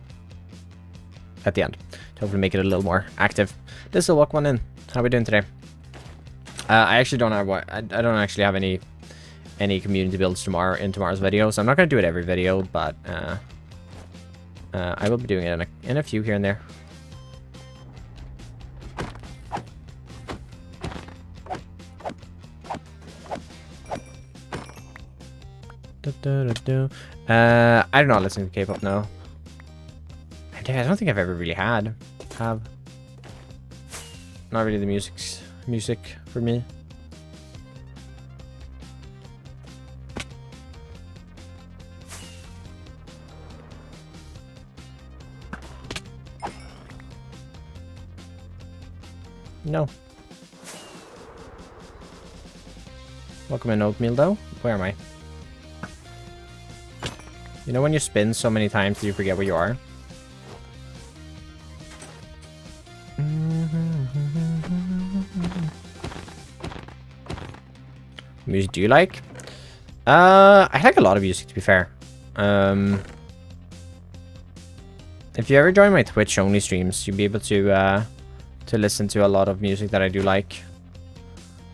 at the end to hopefully make it a little more active. This will walk one in. How are we doing today? I actually don't have I don't actually have any community builds in tomorrow's video, so I'm not going to do it every video, but I will be doing it in a few here and there. I do not listen to K-pop, no. I don't think I've ever really have. Not really the music for me. No. Welcome in, oatmeal, though. Where am I? You know when you spin so many times that you forget where you are? Music do you like? I like a lot of music, to be fair. If you ever join my Twitch only streams, you'll be able to listen to a lot of music that I do like.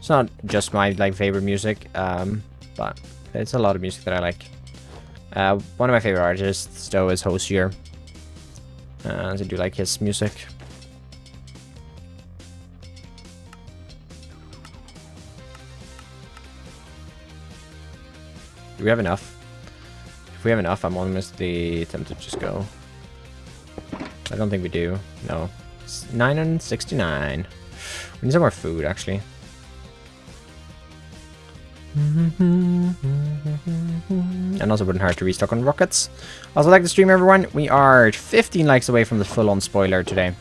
It's not just my favorite music, but it's a lot of music that I like. One of my favorite artists though is Hosier. I do like his music. Do we have enough? If we have enough, I'm honestly tempted to just go. I don't think we do. No. It's 969. We need some more food, actually. And also wouldn't hurt to restock on rockets. Also, like the stream, everyone. We are 15 likes away from the full-on spoiler today.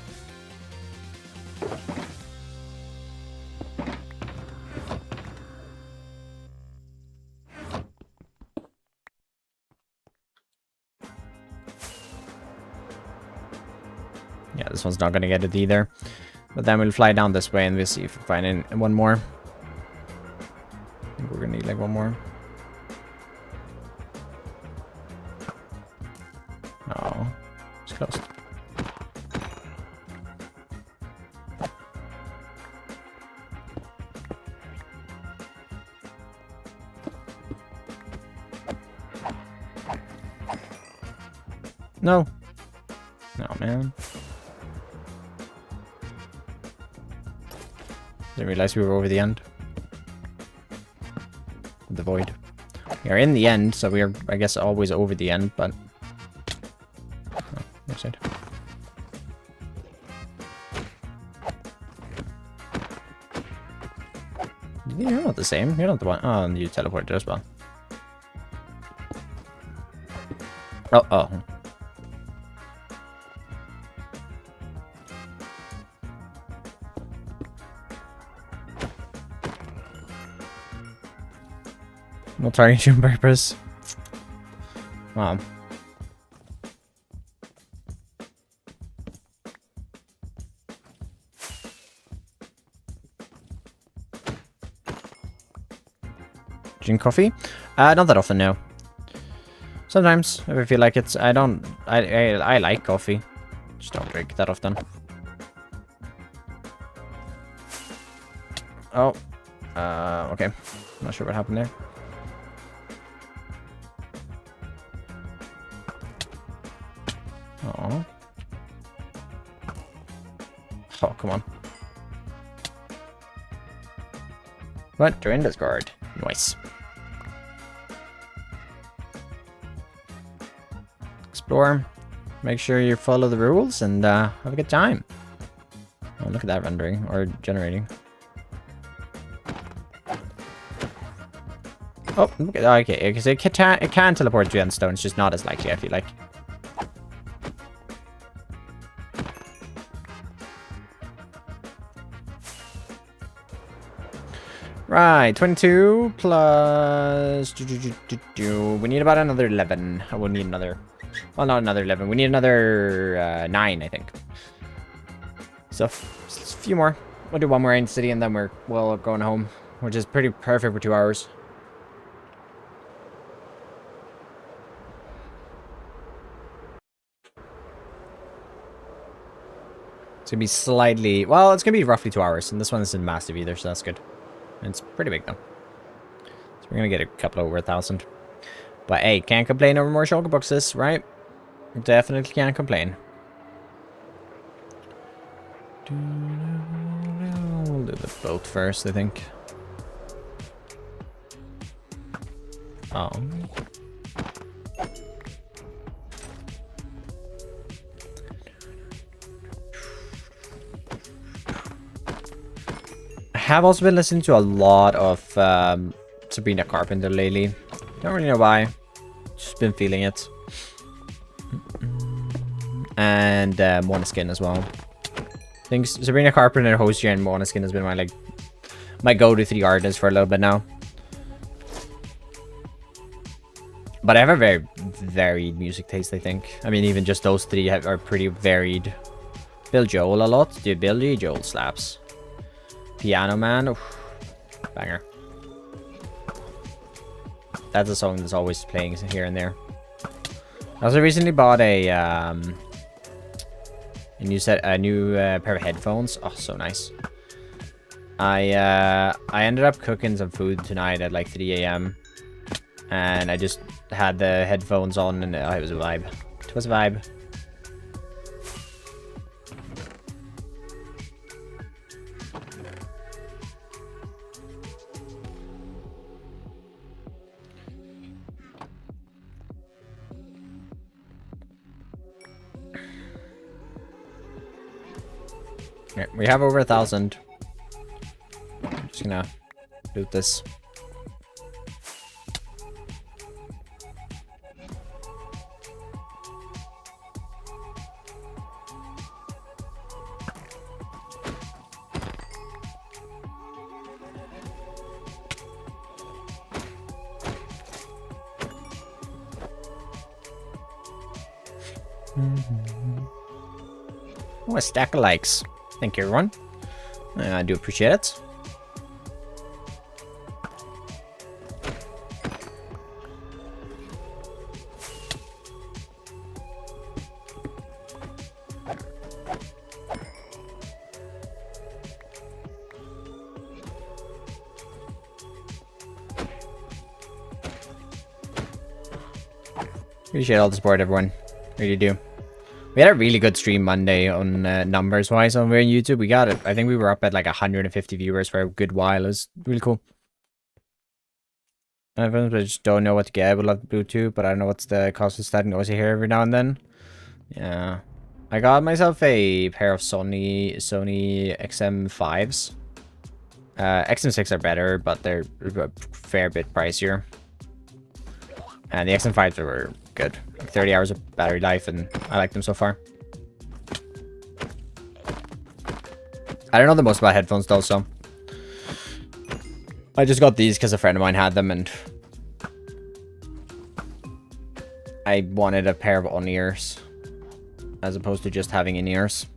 Yeah, this one's not gonna get it either. But then we'll fly down this way and we'll see if we find one more. I think we're gonna need like one more. Oh, it's close. No. No, man. Didn't realize we were over the end. The void. We are in the end, so we are, I guess, always over the end, but... Oh, no side. You're not the same. You're not the one. Oh, and you teleported as well. Oh, oh. No target you on purpose. Wow. Drink coffee? Not that often, no. Sometimes, if I feel like it. I like coffee. Just don't drink that often. Oh. Okay. Not sure what happened there. Oh. Oh, come on. What? Join Discord. Nice. Explore. Make sure you follow the rules and have a good time. Oh, look at that rendering or generating. Oh, okay, because it can teleport to endstone. It's just not as likely, I feel like. Right, 22 plus... We need about another 11. I will need another... Well, not another 11. We need another 9, I think. So, a few more. We'll do one more in city and then we'll going home, which is pretty perfect for 2 hours. It's going to be slightly... Well, it's going to be roughly 2 hours, and this one isn't massive either, so that's good. And it's pretty big, though. So we're going to get a couple over 1,000. But hey, can't complain over more shulker boxes, right? Definitely can't complain. We'll do the boat first, I think. Oh. I have also been listening to a lot of Sabrina Carpenter lately. Don't really know why. Just been feeling it. And Måneskin as well. I think Sabrina Carpenter, Hosier, and Måneskin has been my go-to 3 artists for a little bit now. But I have a very varied music taste, I think. I mean, even just those 3 are pretty varied. Bill Joel a lot. Dude, Billy Joel slaps. Piano Man. Oof. Banger. That's a song that's always playing here and there. I also recently bought a new pair of headphones. Oh, so nice. I ended up cooking some food tonight at like 3 a.m. and I just had the headphones on, and it was a vibe. It was a vibe. Okay, we have over 1,000. I'm just gonna loot this. Oh, a stack of likes. Thank you, everyone. I do appreciate it. Appreciate all the support, everyone. Really do. We had a really good stream Monday on numbers wise over on YouTube. We got it. I think we were up at like 150 viewers for a good while. It was really cool. I just don't know what to get. I would love Bluetooth, but I don't know what's the cost of that noisy here every now and then. Yeah. I got myself a pair of Sony XM5s. XM6 are better, but they're a fair bit pricier. And the XM5s were good. Like 30 hours of battery life, and I like them so far. I don't know the most about headphones though, so I just got these because a friend of mine had them, and I wanted a pair of on-ears as opposed to just having in-ears.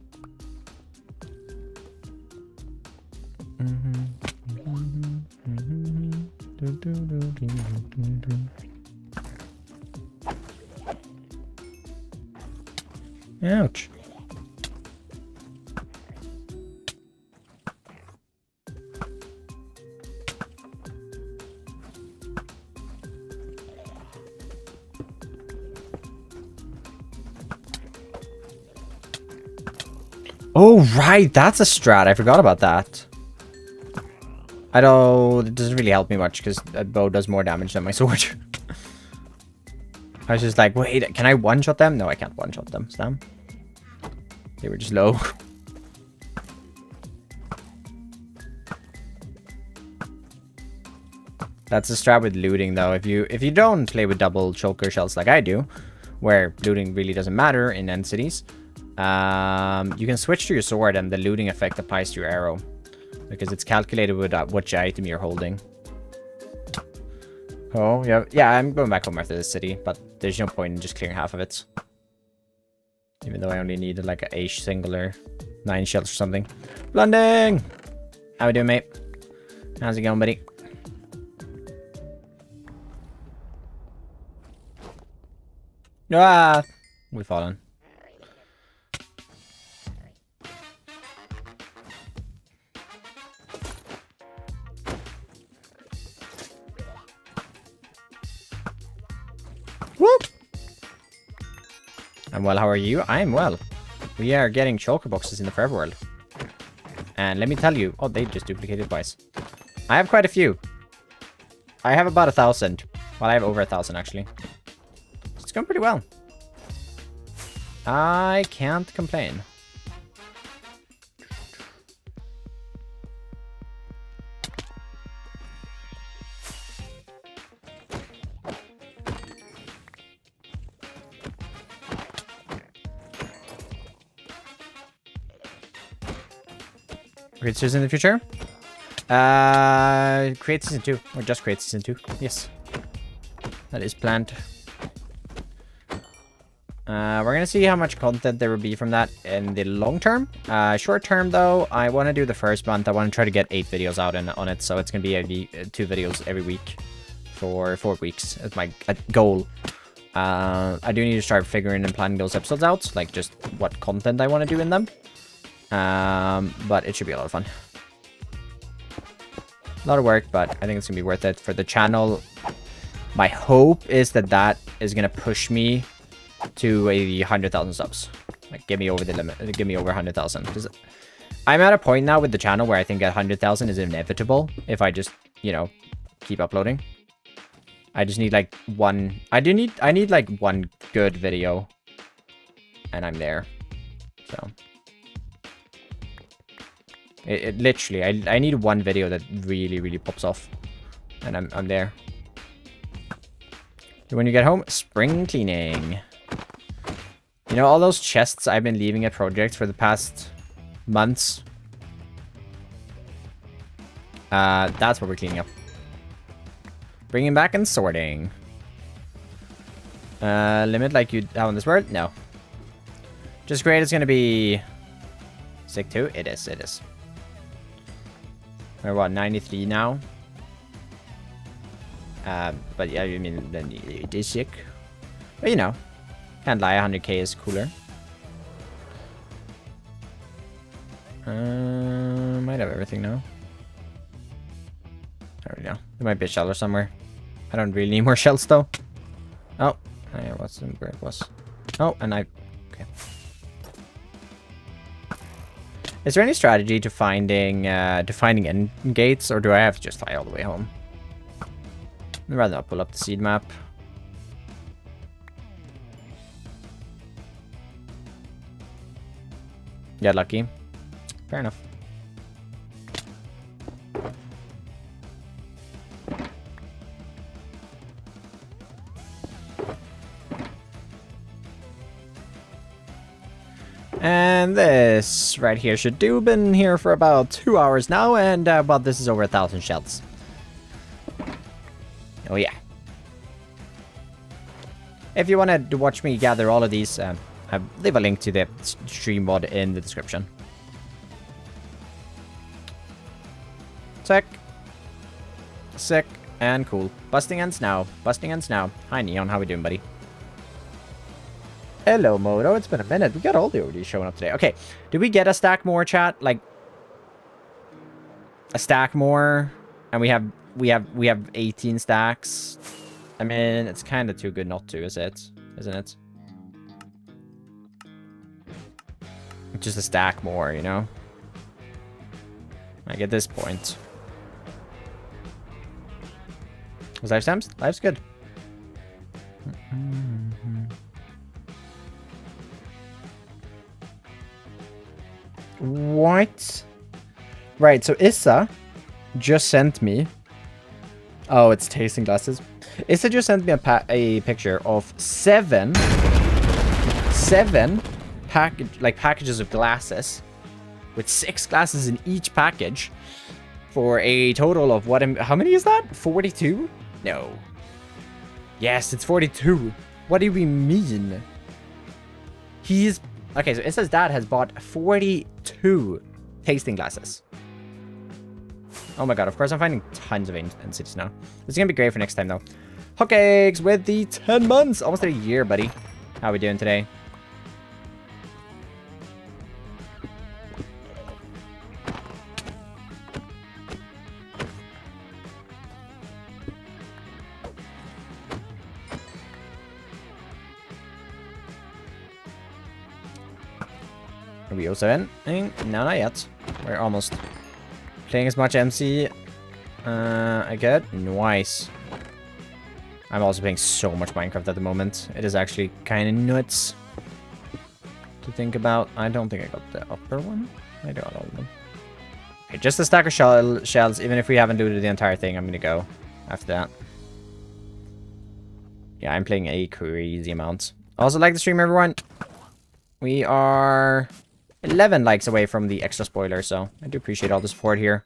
Ouch. Oh, right. That's a strat. I forgot about that. I don't... It doesn't really help me much because a bow does more damage than my sword. I was just like, wait, can I one-shot them? No, I can't one-shot them. Damn. They were just low. That's the strat with looting, though. If you don't play with double choker shells like I do, where looting really doesn't matter in end cities, you can switch to your sword and the looting effect applies to your arrow. Because it's calculated with which item you're holding. Oh, yeah. Yeah, I'm going back home after this city, but there's no point in just clearing half of it. Even though I only needed like a singular 9 shells or something. Blending! How we doing, mate? How's it going, buddy? Ah! We've fallen. Whoop! I'm well, how are you? I'm well. We are getting choker boxes in the forever world. And let me tell you... Oh, they just duplicated twice. I have quite a few. I have about 1,000. Well, I have over 1,000, actually. It's going pretty well. I can't complain. Create season in the future? Create season 2. Or just create season 2. Yes. That is planned. We're gonna see how much content there will be from that in the long term. Short term, though, I want to do the first month. I want to try to get 8 videos out on it. So it's gonna be 2 videos every week for 4 weeks. That's my goal. I do need to start figuring and planning those episodes out. Like, just what content I want to do in them. But it should be a lot of fun. A lot of work, but I think it's gonna be worth it for the channel. My hope is that that is gonna push me to 100,000 subs. Like, get me over the limit. Give me over 100,000. I'm at a point now with the channel where I think 100,000 is inevitable if I just, you know, keep uploading. I just need like one. I need like one good video, and I'm there. So. It literally, I need one video that really pops off, and I'm there. When you get home, spring cleaning. You know, all those chests I've been leaving at projects for the past months. That's what we're cleaning up. Bringing back and sorting. Limit like you have on this world? No. Just great. It's gonna be sick too. It is. We're what, 93 now? But yeah, I mean, then it is sick. But you know, can't lie, 100k is cooler. Might have everything now. There we go. There might be a shell or somewhere. I don't really need more shells though. Oh, yeah, what's in where it was? Oh, and okay. Is there any strategy to finding end gates, or do I have to just fly all the way home? I'd rather not pull up the seed map. Yeah, lucky. Fair enough. And this right here should do. Been here for about 2 hours now, and well, this is over 1,000 shells. Oh yeah. If you want to watch me gather all of these, I leave a link to the stream mod in the description. Sick and cool. Busting ends now. Busting ends now. Hi Neon, how we doing, buddy? Hello, Moto. It's been a minute. We got all the ODs showing up today. Okay. Did we get a stack more, chat? Like a stack more, and we have 18 stacks. I mean, it's kind of too good not to, isn't it? Just a stack more, you know? Like at this point. Was life stamps? Life's good. What? Right, so Issa just sent me Oh, it's tasting glasses. Issa just sent me a picture of seven packages of glasses with 6 glasses in each package for a total of how many is that? 42? No. Yes, it's 42. What do we mean? Okay, so Issa's dad has bought 42 tasting glasses. Oh my god, of course I'm finding tons of cities now. This is gonna be great for next time though. Hotcakes with the 10 months! Almost a year, buddy. How we doing today? Are we 07? No, not yet. We're almost. Playing as much MC I get. Nice. I'm also playing so much Minecraft at the moment. It is actually kind of nuts to think about. I don't think I got the upper one. I got all of them. Okay, just a stack of shells. Even if we haven't looted the entire thing, I'm going to go after that. Yeah, I'm playing a crazy amount. Also, like the stream, everyone. We are 11 likes away from the extra spoiler, so I do appreciate all the support here.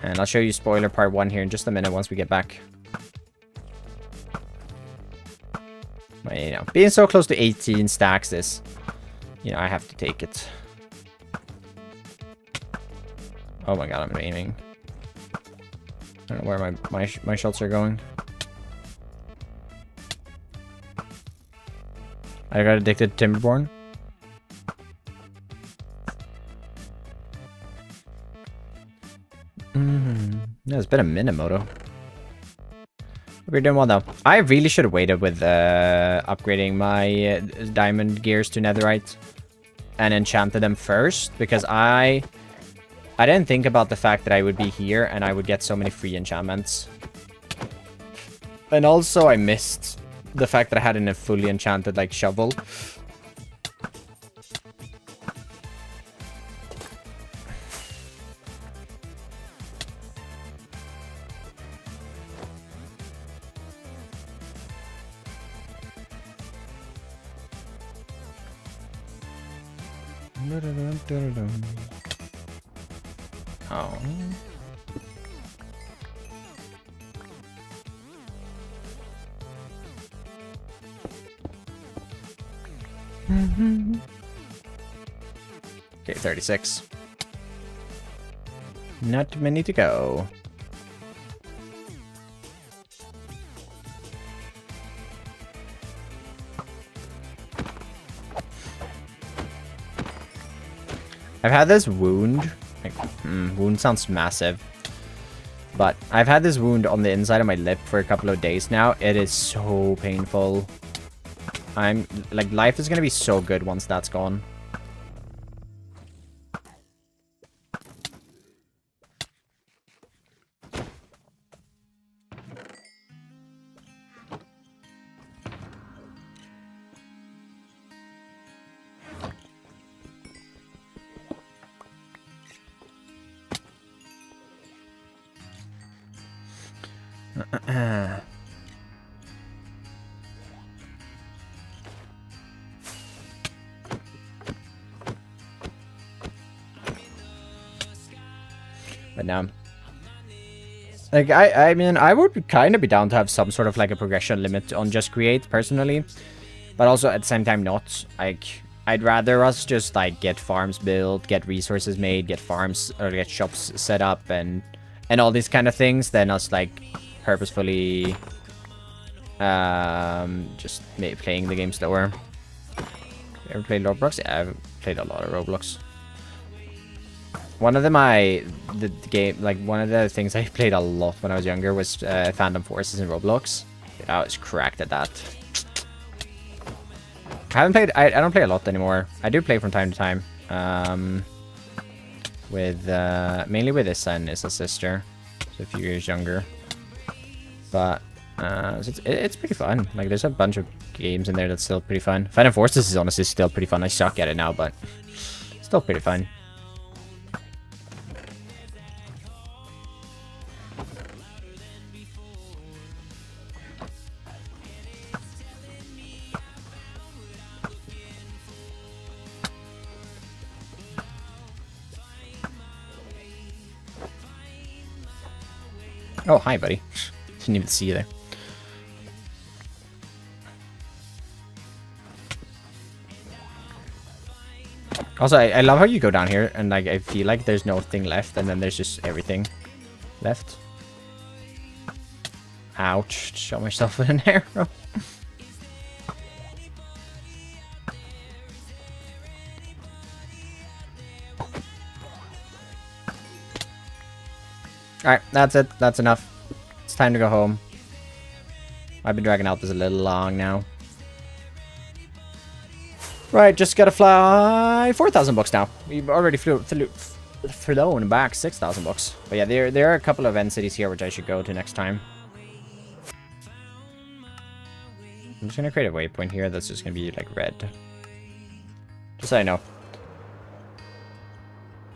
And I'll show you spoiler part 1 here in just a minute once we get back. But, you know, being so close to 18 stacks is, you know, I have to take it. Oh my god, I'm aiming. I don't know where my shots are going. I got addicted to Timberborn. No, it's been a minute, Moto. We're doing well though. I really should have waited with upgrading my diamond gears to netherite and enchanted them first, because I didn't think about the fact that I would be here and I would get so many free enchantments. And also I missed the fact that I had a fully enchanted like shovel. Oh. Okay, 36. Not many to go. I've had this wound. Like, wound sounds massive. But I've had this wound on the inside of my lip for a couple of days now. It is so painful. I'm like, life is gonna be so good once that's gone. But now, like, I mean, I would kind of be down to have some sort of like a progression limit on just create personally, but also at the same time not. Like, I'd rather us just like get farms built, get resources made, get farms or get shops set up, and all these kind of things, than us like purposefully just playing the game slower. You ever played Roblox? Yeah, I've played a lot of Roblox. One of the game, like one of the things I played a lot when I was younger was Phantom Forces in Roblox. I was cracked at that. I haven't played. I don't play a lot anymore. I do play from time to time. With mainly with Issa and Issa's sister, so a few years younger. But so it's pretty fun. Like, there's a bunch of games in there that's still pretty fun. Phantom Forces is honestly still pretty fun. I suck at it now, but still pretty fun. Oh, hi, buddy. Didn't even see you there. Also, I love how you go down here and like I feel like there's no thing left and then there's just everything left. Ouch. Shot myself with an arrow. Alright, that's it. That's enough. It's time to go home. I've been dragging out this a little long now. Right, just gotta fly 4,000 bucks now. We've already flown back 6,000 bucks. But yeah, there are a couple of end cities here which I should go to next time. I'm just gonna create a waypoint here that's just gonna be like red. Just so I know.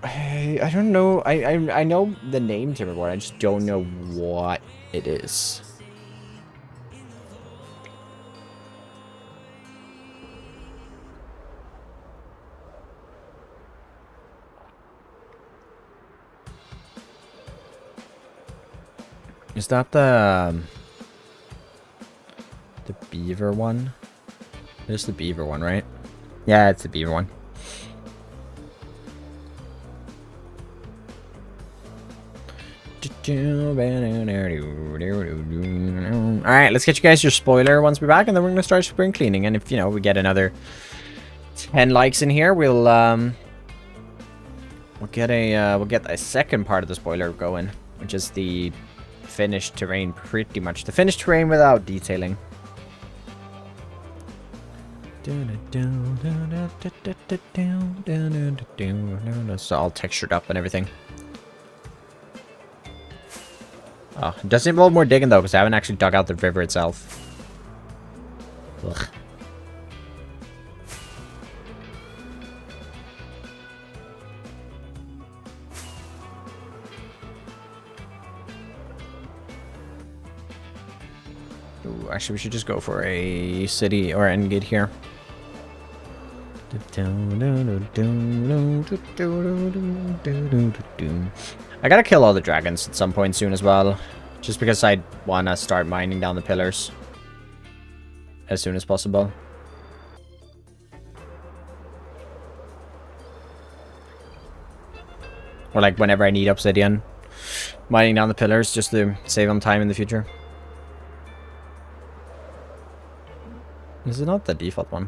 I don't know. I know the name to reward. I just don't know what it is. Is that the beaver one? It's the beaver one, right? Yeah, it's the beaver one. Alright, let's get you guys your spoiler once we're back, and then we're gonna start spring cleaning. And if, you know, we get another 10 likes in here, we'll get a second part of the spoiler going, which is the finished terrain, pretty much. The finished terrain without detailing. It's all textured up and everything. Oh, it does involve more digging though, because I haven't actually dug out the river itself. Ugh. Ooh, actually, we should just go for a city or end gate here. I gotta kill all the dragons at some point soon as well. Just because I wanna start mining down the pillars as soon as possible. Or like whenever I need obsidian. Mining down the pillars just to save on time in the future. Is it not the default one?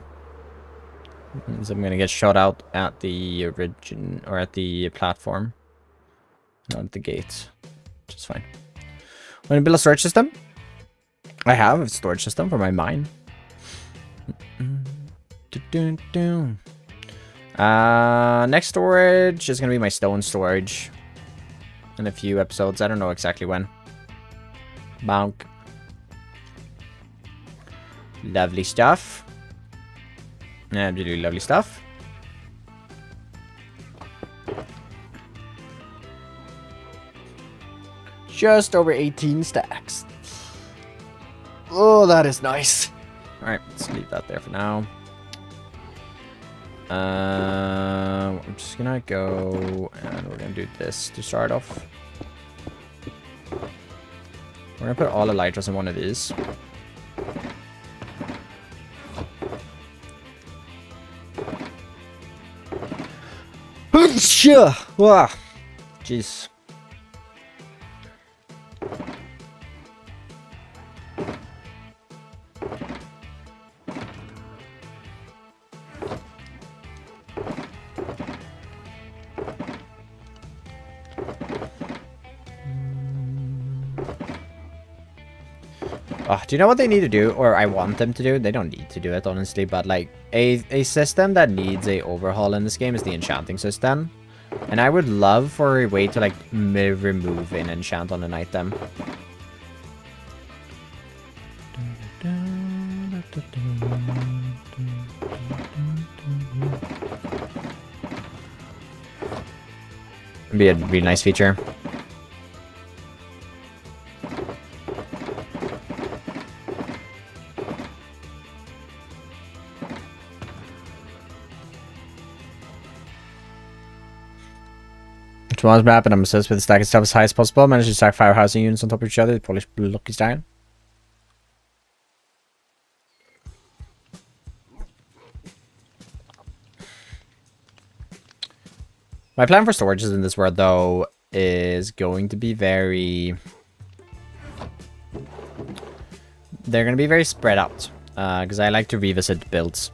So I'm gonna get shot out at the origin or at the platform. Not at the gate. Which is fine. Want to build a storage system? I have a storage system for my mine. Next storage is gonna be my stone storage. In a few episodes. I don't know exactly when. Bonk. Lovely stuff. Absolutely lovely stuff. Just over 18 stacks. Oh, that is nice. Alright, let's leave that there for now. I'm just gonna go and we're gonna do this to start off. We're gonna put all the elytras in one of these. Sure. Wow. Jeez. Oh, do you know what they need to do? Or I want them to do? They don't need to do it, honestly. But, like, a system that needs a overhaul in this game is the enchanting system. And I would love for a way to, like, remove an enchant on an item. It'd be a really nice feature. Tomorrow's map, and I'm obsessed with the stack stuff as high as possible. Manage to stack 5 housing units on top of each other. Polish lucky style. My plan for storages in this world, though, is going to be very... They're going to be very spread out. Because I like to revisit builds.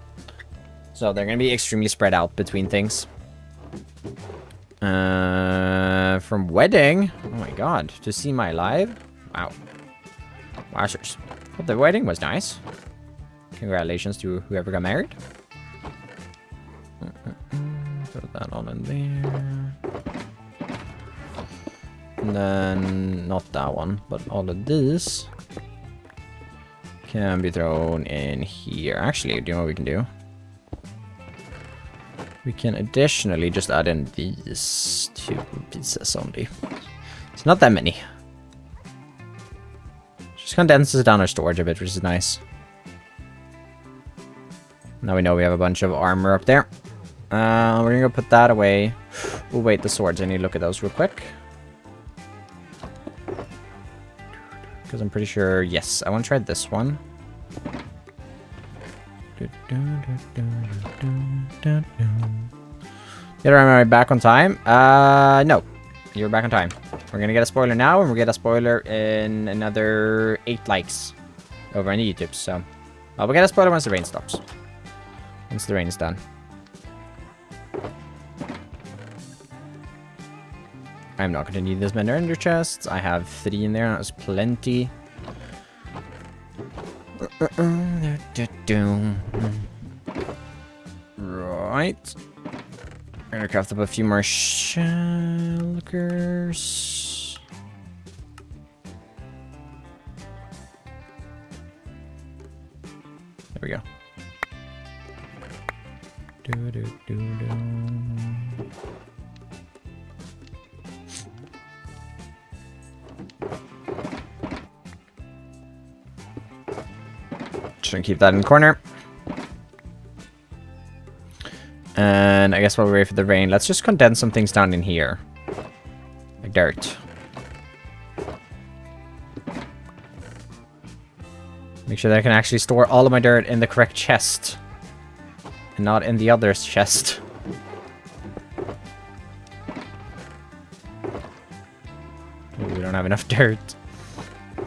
So they're going to be extremely spread out between things. From wedding? Oh my god. To see my live? Wow. Wowzers. But the wedding was nice. Congratulations to whoever got married. Put that all in there. And then, not that one, but all of these can be thrown in here. Actually, do you know what we can do? We can additionally just add in these 2 pieces only. It's not that many. Just condenses down our storage a bit, which is nice. Now we know we have a bunch of armor up there. We're gonna go put that away. Oh wait, the swords. I need to look at those real quick. Because I'm pretty sure... Yes, I want to try this one. Get around back on time? No. You're back on time. We're gonna get a spoiler now, and we'll get a spoiler in another 8 likes over on YouTube, so... we'll get a spoiler once the rain stops. Once the rain is done. I'm not gonna need this many ender chests. I have 3 in there, that's plenty. Right. I'm gonna craft up a few more shulkers. There we go. Just gonna keep that in the corner. And I guess while we wait for the rain, let's just condense some things down in here. Like dirt. Make sure that I can actually store all of my dirt in the correct chest. And not in the other's chest. Ooh, we don't have enough dirt.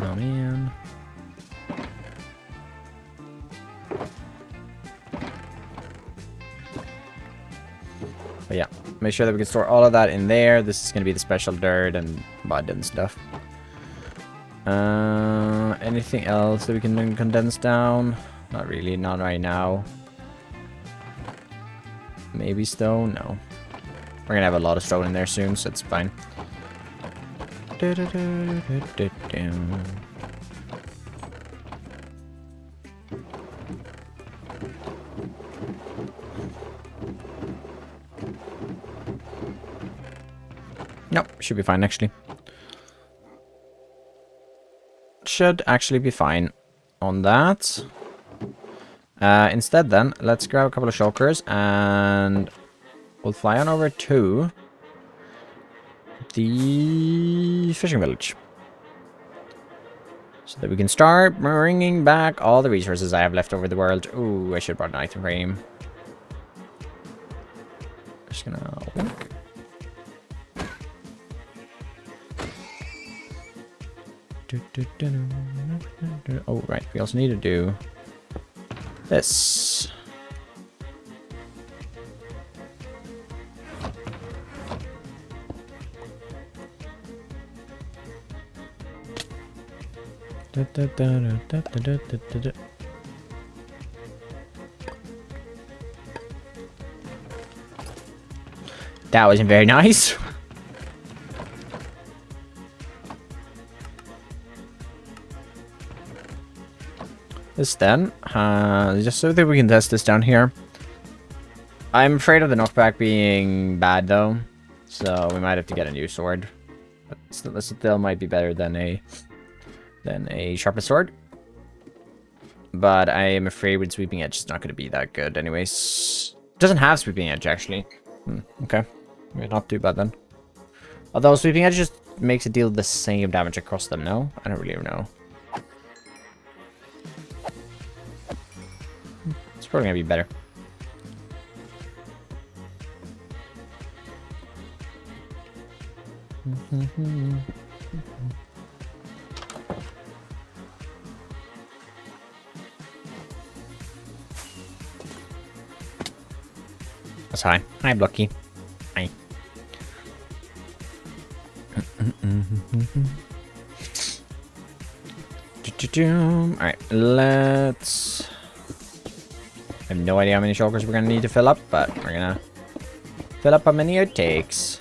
Oh man. But yeah, make sure that we can store all of that in there. This is going to be the special dirt and mud and stuff. Anything else that we can condense down? Not really, not right now. Maybe stone? No. We're going to have a lot of stone in there soon, so it's fine. Nope, should be fine actually. Should actually be fine on that. Instead then, let's grab a couple of shulkers and we'll fly on over to the fishing village. So that we can start bringing back all the resources I have left over the world. Ooh, I should have brought an item frame. Just gonna... Oh, right. We also need to do this. That wasn't very nice. This then, just so that we can test this down here. I'm afraid of the knockback being bad though, so we might have to get a new sword. But still might be better than a sharpened sword. But I am afraid with sweeping edge it's not going to be that good anyways. It doesn't have sweeping edge actually. Okay, maybe not too bad then. Although Sweeping Edge just makes it deal the same damage across them, no? I don't really know. It's probably gonna be better. That's high. Hi, Blocky. Hi. Alright, let's... I have no idea how many shulkers we're gonna need to fill up, but we're gonna fill up how many it takes.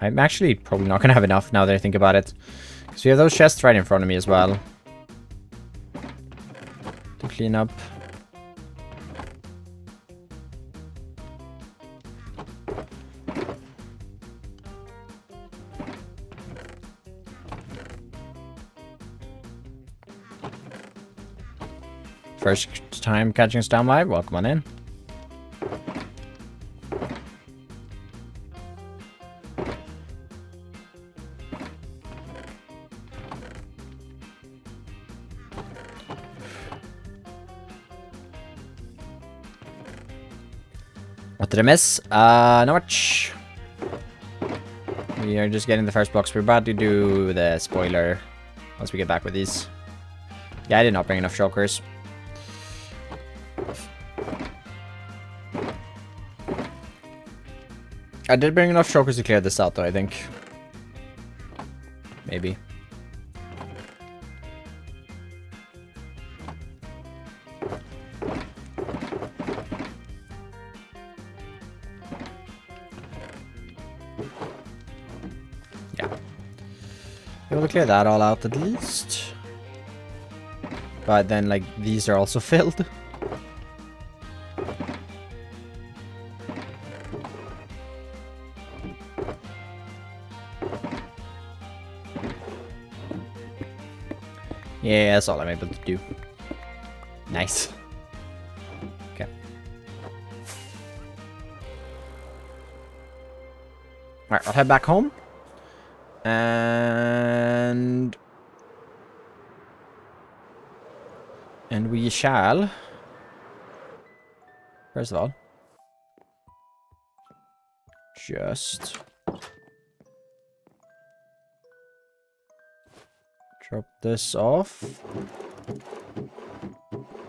I'm actually probably not gonna have enough now that I think about it. So we have those chests right in front of me as well to clean up. First time catching Stam live, welcome on in. What did I miss? Not much. We are just getting the first blocks. We're about to do the spoiler once we get back with these. Yeah, I did not bring enough shulkers. I did bring enough shulkers to clear this out though, I think. Maybe. Able to clear that all out at least. But then, like, these are also filled. Yeah, that's all I'm able to do. Nice. Okay. Alright, I'll head back home. And we shall, first of all, just drop this off.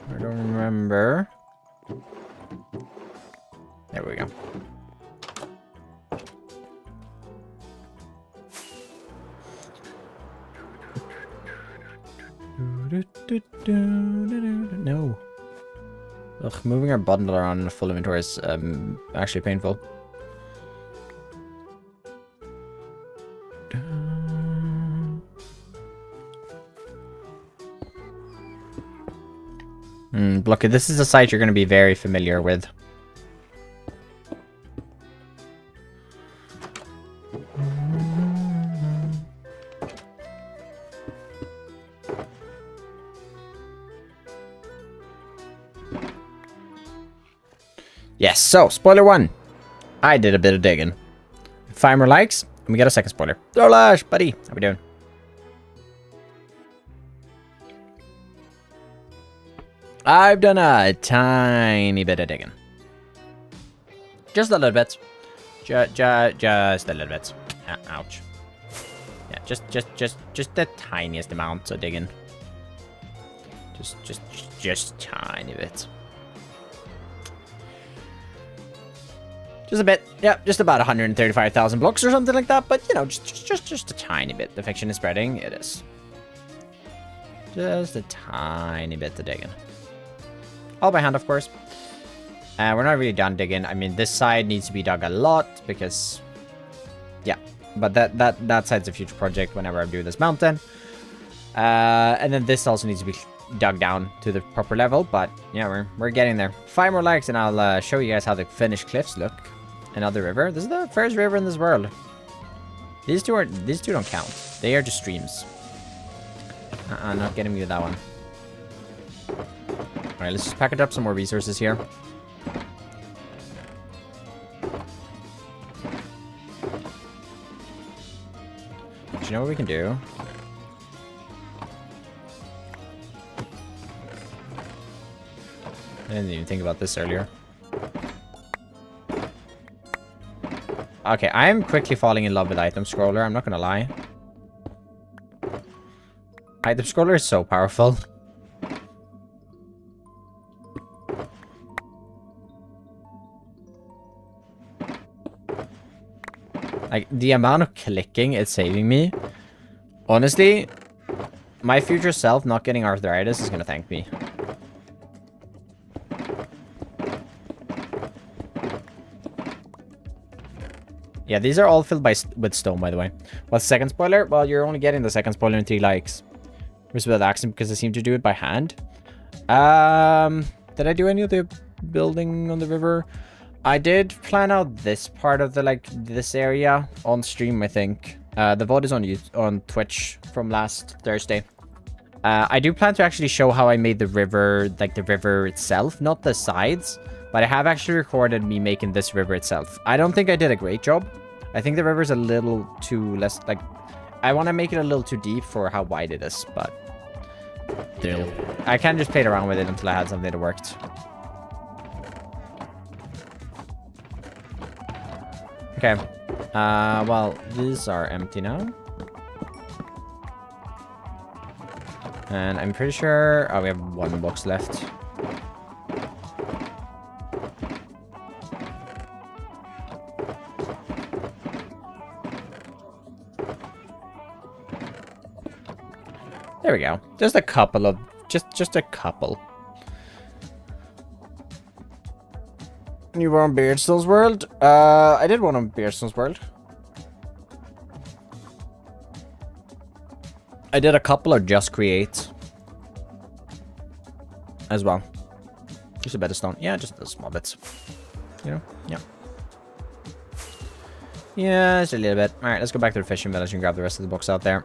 I don't remember. There we go. No. Ugh, moving our bundle around in a full inventory is actually painful. Blocky, this is a site you're going to be very familiar with. Yes, so, spoiler 1. I did a bit of digging. 5 more likes, and we get a second spoiler. Dolash, buddy, how we doing? I've done a tiny bit of digging. Just a little bit. Just a little bit. Ouch. Yeah, just the tiniest amount of digging. Just tiny bit. Just a bit, yeah, just about 135,000 blocks or something like that, but you know, just a tiny bit. The fiction is spreading, it is. Just a tiny bit of digging. All by hand, of course. We're not really done digging. I mean, this side needs to be dug a lot because, yeah, but that side's a future project whenever I do this mountain. And then this also needs to be dug down to the proper level, but yeah, we're getting there. 5 more likes and I'll show you guys how the finished cliffs look. Another river. This is the first river in this world. These two don't count. They are just streams. Not getting me with that one. Alright, let's just package up some more resources here. Do you know what we can do? I didn't even think about this earlier. Okay, I'm quickly falling in love with item scroller, I'm not gonna lie. Item scroller is so powerful. Like, the amount of clicking it's saving me. Honestly, my future self not getting arthritis is gonna thank me. Yeah, these are all filled with stone, by the way. What's the second spoiler? Well, you're only getting the second spoiler in 3 likes. Which is with accent because I seem to do it by hand. Did I do any of the building on the river? I did plan out this part of the, like, this area on stream, I think. The VOD is on Twitch from last Thursday. I do plan to actually show how I made the river, like the river itself, not the sides. But I have actually recorded me making this river itself. I don't think I did a great job. I think the river's a little too less, like... I want to make it a little too deep for how wide it is, but... Still. I kind of just played around with it until I had something that worked. Okay. Well, these are empty now. And I'm pretty sure... Oh, we have 1 box left. There we go. Just a couple of... Just a couple. You were on Beardstone's World? I did one on Beardstone's World. I did a couple of Just Create. As well. Just a bit of stone. Yeah, just the small bits. You know? Yeah. Yeah, just a little bit. Alright, let's go back to the fishing village and grab the rest of the books out there.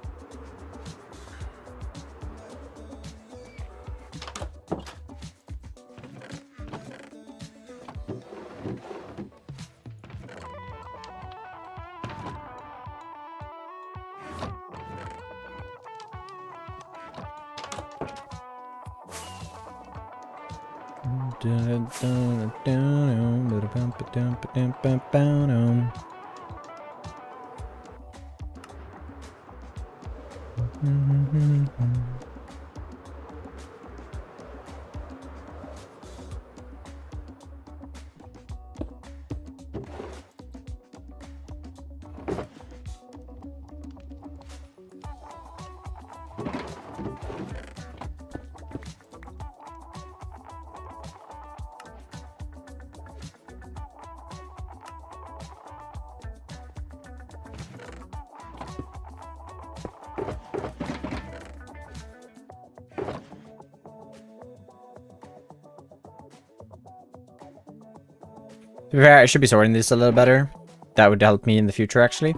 To be fair, I should be sorting this a little better. That would help me in the future, actually.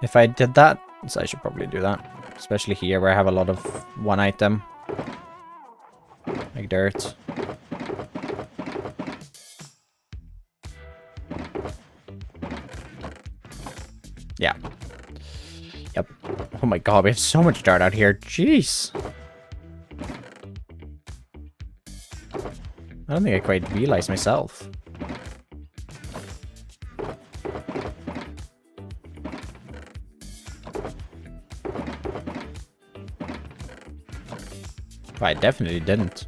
If I did that, so I should probably do that. Especially here, where I have a lot of one item. Like dirt. Yeah. Yep. Oh my god, we have so much dirt out here. Jeez. I don't think I quite realized myself. I definitely didn't.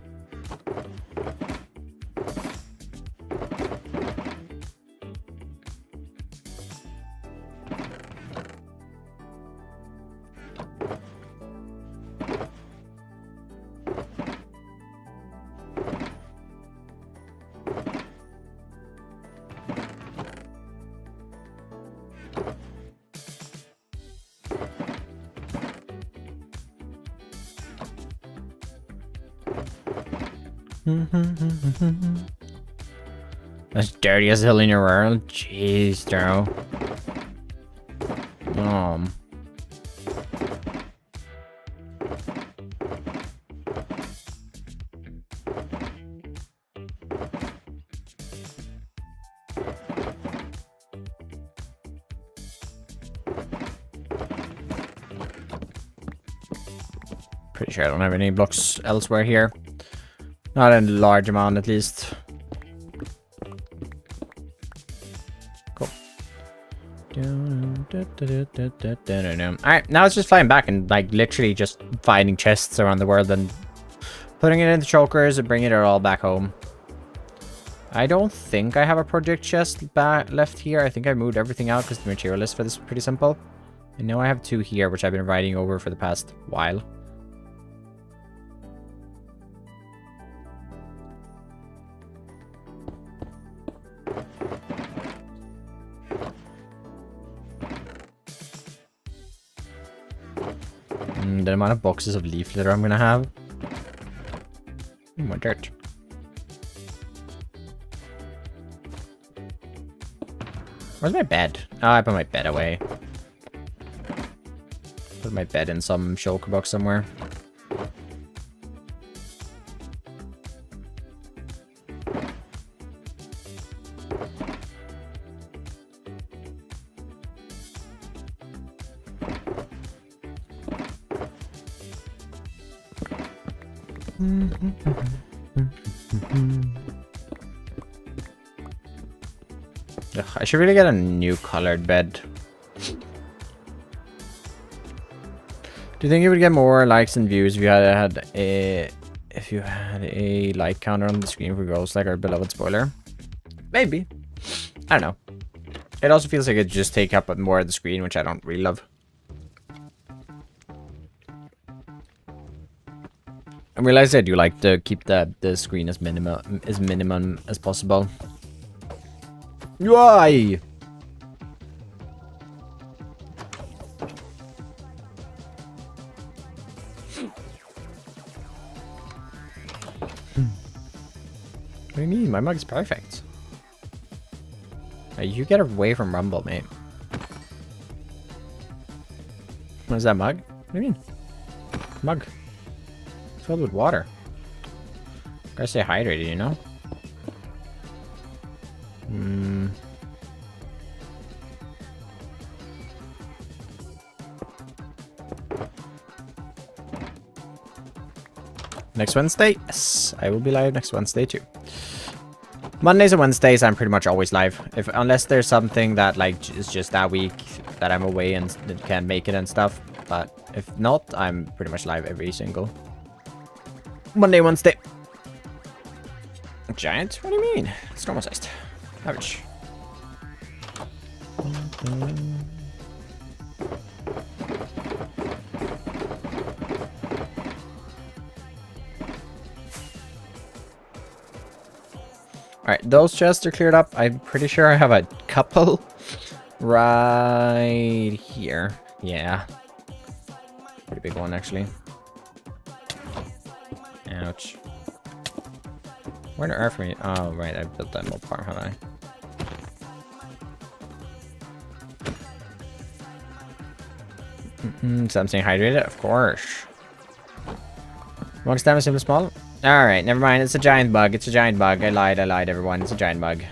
That's dirtiest hill in your world? Jeez, bro. Pretty sure I don't have any blocks elsewhere here. Not in a large amount, at least. Cool. Alright, now it's just flying back and, like, literally just finding chests around the world and putting it in the chokers and bringing it all back home. I don't think I have a project chest left here. I think I moved everything out because the material list for this is pretty simple. And now I have 2 here, which I've been writing over for the past while. The amount of boxes of leaf litter I'm gonna have. More dirt. Where's my bed? Oh, I put my bed away. Put my bed in some shulker box somewhere. Ugh, I should really get a new colored bed. Do you think you would get more likes and views if you had a like counter on the screen for girls like our beloved spoiler? Maybe. I don't know. It also feels like it just take up more of the screen, which I don't really love. I realize I do like to keep the screen as minimum as possible. Why? What do you mean? My mug's perfect. Hey, you get away from Rumble, mate. What is that mug? What do you mean? Mug. Filled with water. Gotta stay hydrated, you know? Next Wednesday? Yes, I will be live next Wednesday too. Mondays and Wednesdays, I'm pretty much always live. Unless there's something that like is just that week that I'm away and can't make it and stuff. But if not, I'm pretty much live every single Monday, Wednesday. Giant? What do you mean? It's normal sized. Average. Alright, those chests are cleared up. I'm pretty sure I have a couple right here. Yeah. Pretty big one, actually. Ouch. Where on earth were you? Oh, right, I built that little farm, haven't I? So I'm staying hydrated? Of course. Long stamina, simple, small? Alright, never mind. It's a giant bug. It's a giant bug. I lied, everyone. It's a giant bug.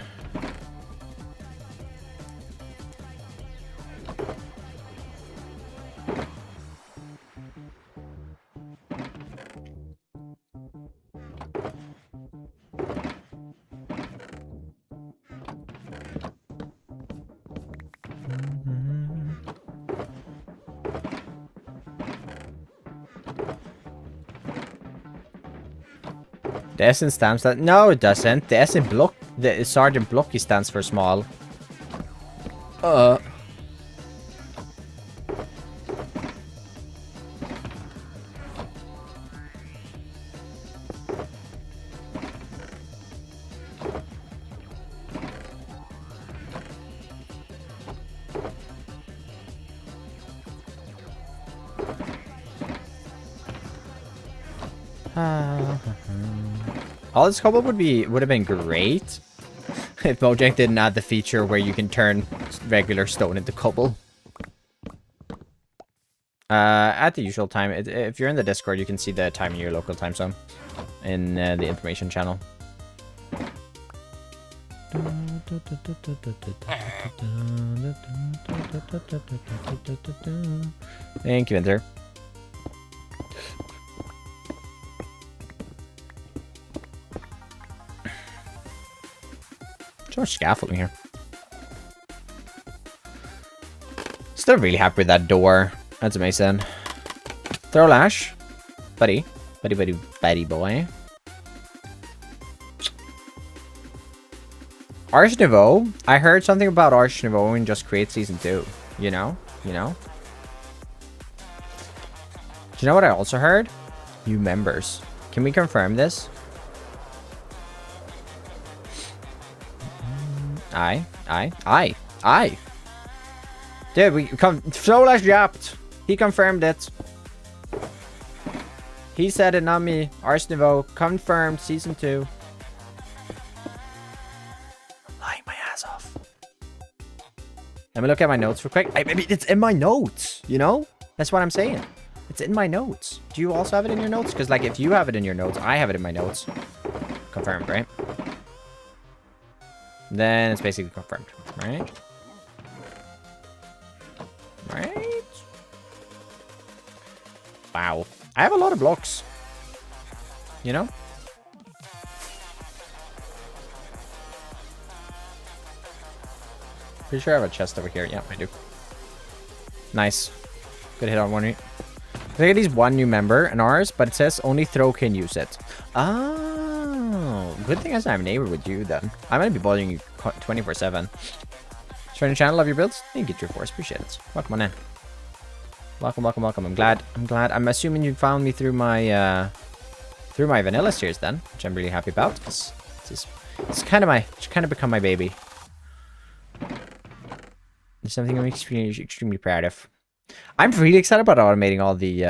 The S in stands that. No, it doesn't. The S in block. The Sergeant Blocky stands for small. All this cobble would have been great if Mojang didn't add the feature where you can turn regular stone into cobble. At the usual time, if you're in the Discord, you can see the time in your local time zone in the information channel. Thank you, Enter. So much scaffolding here. Still really happy with that door. That's amazing. Throw Lash. Buddy. Buddy boy. Arch Nouveau. I heard something about Arch Nouveau and Just Create Season 2. You know? Do you know what I also heard? New members. Can we confirm this? Aye. Dude, we come. Flawless dropped. He confirmed it. He said it, not me. Arch Nouveau confirmed Season 2. Lying my ass off. Let me look at my notes real quick. I mean, it's in my notes, you know? That's what I'm saying. It's in my notes. Do you also have it in your notes? Because, like, if you have it in your notes, I have it in my notes. Confirmed, right? Then it's basically confirmed, right? Right? Wow. I have a lot of blocks. You know? Pretty sure I have a chest over here. Yeah, I do. Nice. Good hit on one. I think it is one new member in ours, but it says only Throw can use it. Oh, good thing I have a neighbor with you then. I'm gonna be bothering you 24/7. Join the channel, love your builds. Thank you, True Force. Appreciate it. Welcome on in. Welcome. I'm glad. I'm assuming you found me through my vanilla series then, which I'm really happy about because it's kind of become my baby. It's something I'm extremely proud of. I'm really excited about automating all the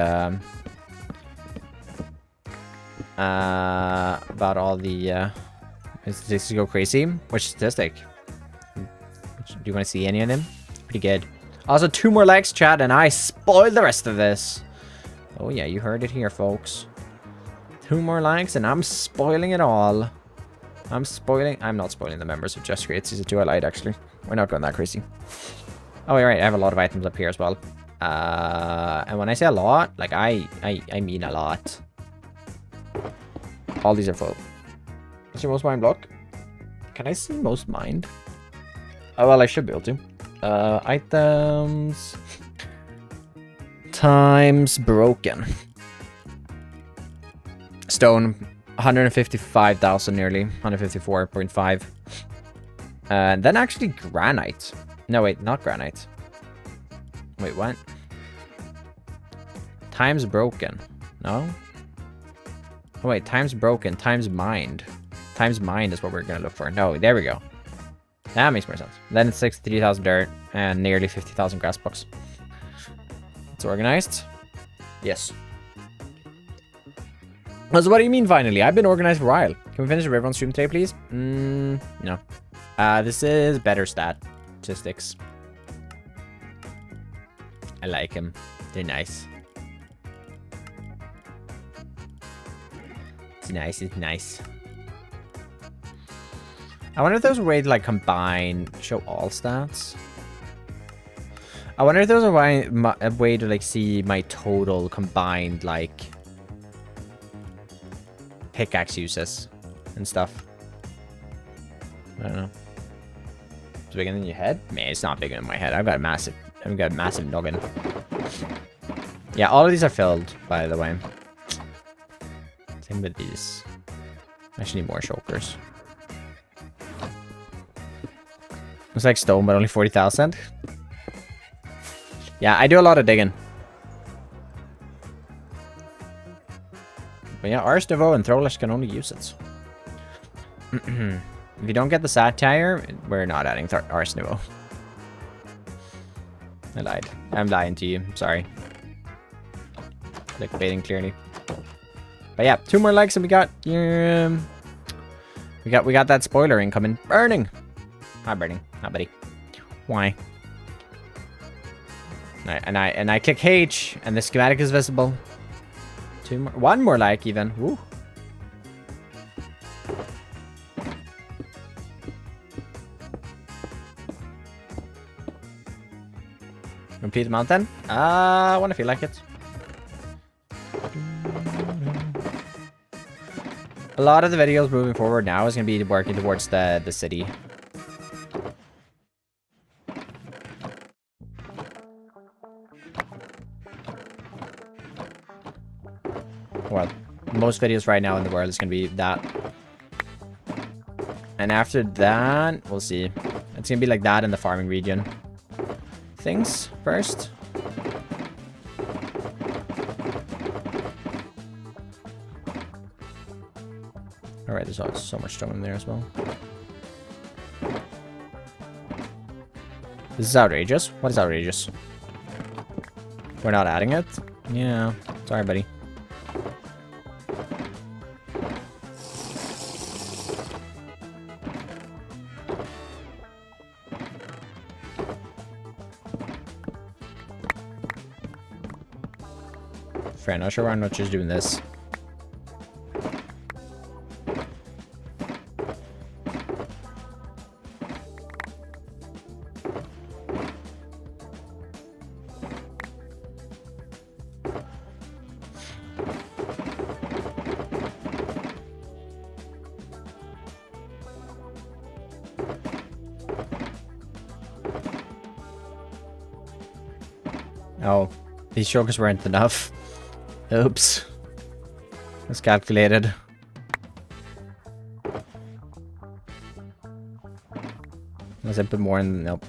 statistics go crazy. Which statistic? Do you want to see any of them? Pretty good. Also, 2 more likes, chat, and I spoiled the rest of this. Oh yeah, you heard it here, folks. 2 more likes, and I'm spoiling it all. I'm not spoiling the members of Just Create Season 2. I lied, actually. We're not going that crazy. Oh, you're right. I have a lot of items up here as well. And when I say a lot, like, I mean a lot. All these are full. Is your most mined block? Can I see most mined? Oh, well, I should be able to. Items times broken. Stone, 155,000 nearly, 154.5. And then actually granite. No, wait, not granite. Wait, what? Times broken. No? Oh, wait, times broken, times mined. Times mined is what we're gonna look for. No, there we go. That makes more sense. Then it's 63,000 dirt and nearly 50,000 grass blocks. It's organized. Yes. So what do you mean finally? I've been organized for a while. Can we finish the river on stream today, please? No. This is better statistics. I like them. They're nice. It's nice. I wonder if there's a way to, like, combine, show all stats. I wonder if there's a way to, like, see my total combined, like, pickaxe uses and stuff. I don't know. It's bigger than your head? Man, it's not bigger than my head. I've got a massive noggin. Yeah, all of these are filled, by the way. Same with these. I actually need more shulkers. Looks like stone, but only 40,000. Yeah, I do a lot of digging. But yeah, Arch Nouveau and Throwlash can only use it. If you don't get the satire, we're not adding Arch Nouveau. I lied. I'm lying to you. Sorry. Clickbaiting clearly. But yeah, 2 more likes and we got We got that spoiler incoming. Burning. Not burning. Not buddy. Why? And I click H, and the schematic is visible. 2 more. 1 more like even. Woo. Complete the mountain. I want to feel like it. A lot of the videos moving forward now is going to be working towards the city. Well, most videos right now in the world is going to be that. And after that, we'll see. It's going to be like that in the farming region. Things first. Alright, there's so much stone in there as well. This is outrageous. What is outrageous? We're not adding it? Yeah. Sorry, buddy. Fair, not sure why I'm not just doing this. Oh, these shulkers weren't enough. Oops. Miscalculated. Unless I put more in. Nope.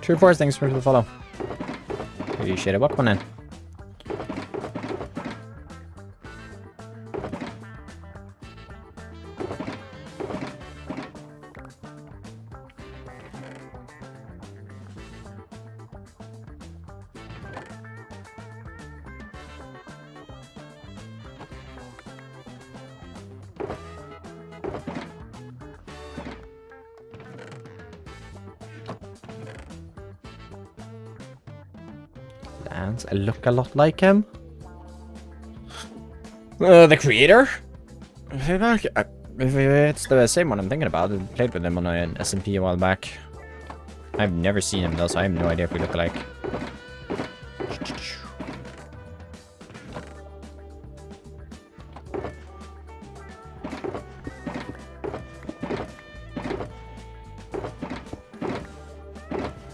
True Force, thanks for the follow. Appreciate it. Welcome in. I look a lot like him. The creator? If it's the same one I'm thinking about, I played with him on an SMP a while back. I've never seen him though, so I have no idea if we look alike.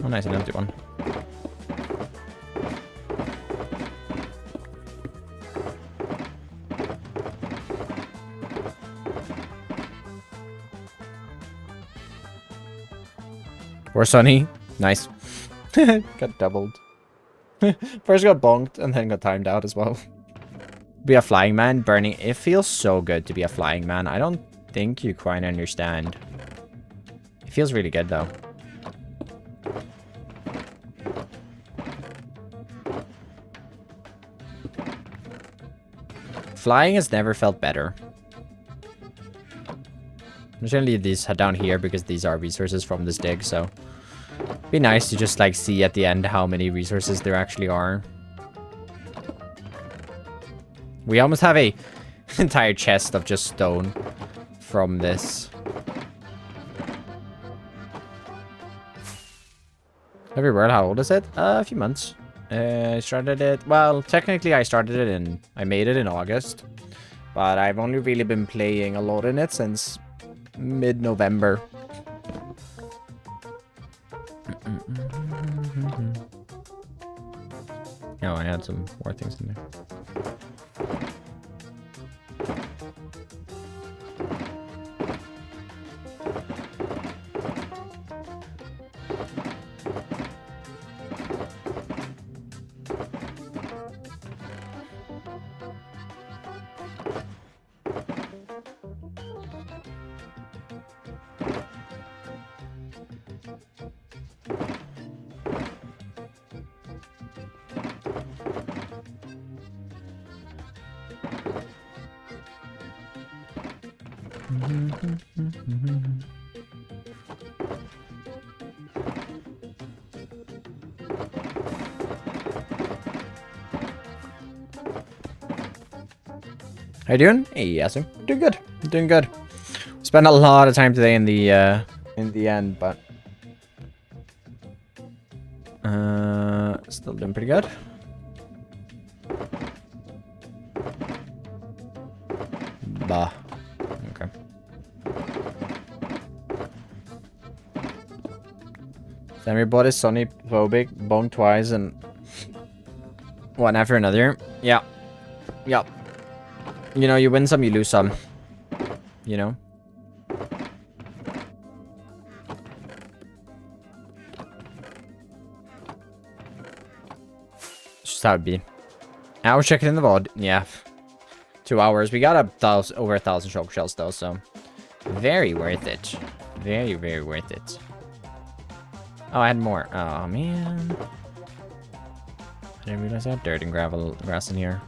Oh nice, an empty one. Or Sunny. Nice. Got doubled. First got bonked and then got timed out as well. Be a flying man, burning. It feels so good to be a flying man. I don't think you quite understand. It feels really good though. Flying has never felt better. I'm just gonna leave these down here because these are resources from this dig, so be nice to just like see at the end how many resources there actually are. We almost have a entire chest of just stone from this. Every world, how old is it? A few months. I started it, well, technically I made it in August, but I've only really been playing a lot in it since mid-November. Oh, I had some more things in there. How you doing? Hey, yes, I'm doing good. I'm doing good. Spent a lot of time today in the end, but still doing pretty good. Bah. Okay. Sammy bought his Sonny phobic, boned twice, and one after another. Yeah. Yep. You know, you win some, you lose some. You know? It's just how it'd be. I was checking in the VOD. Yeah. 2 hours. We got over 1,000 shulker shells though, so very worth it. Very, very worth it. Oh, I had more. Oh man. I didn't realize I had dirt and grass in here.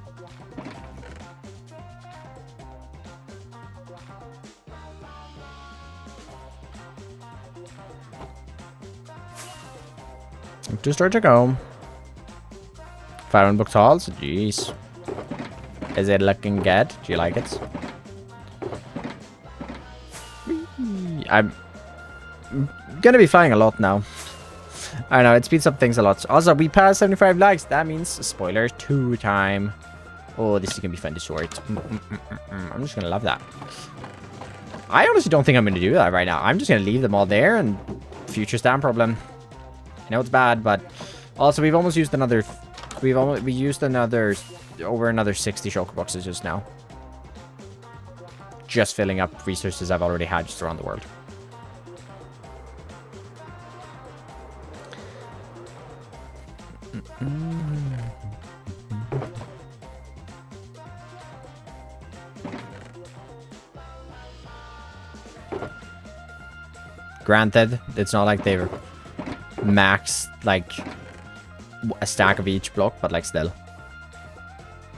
To start to go. 500 book halls. Jeez. Is it looking good? Do you like it? I'm gonna be flying a lot now. I know, it speeds up things a lot. Also, we passed 75 likes. That means, spoiler, 2 time. Oh, this is gonna be fun to sort. I'm just gonna love that. I honestly don't think I'm gonna do that right now. I'm just gonna leave them all there and future stand problem. I know it's bad, but also we've almost used another. We used another over another 60 shulker boxes just now. Just filling up resources I've already had just around the world. Granted, it's not like they're max like a stack of each block, but like still.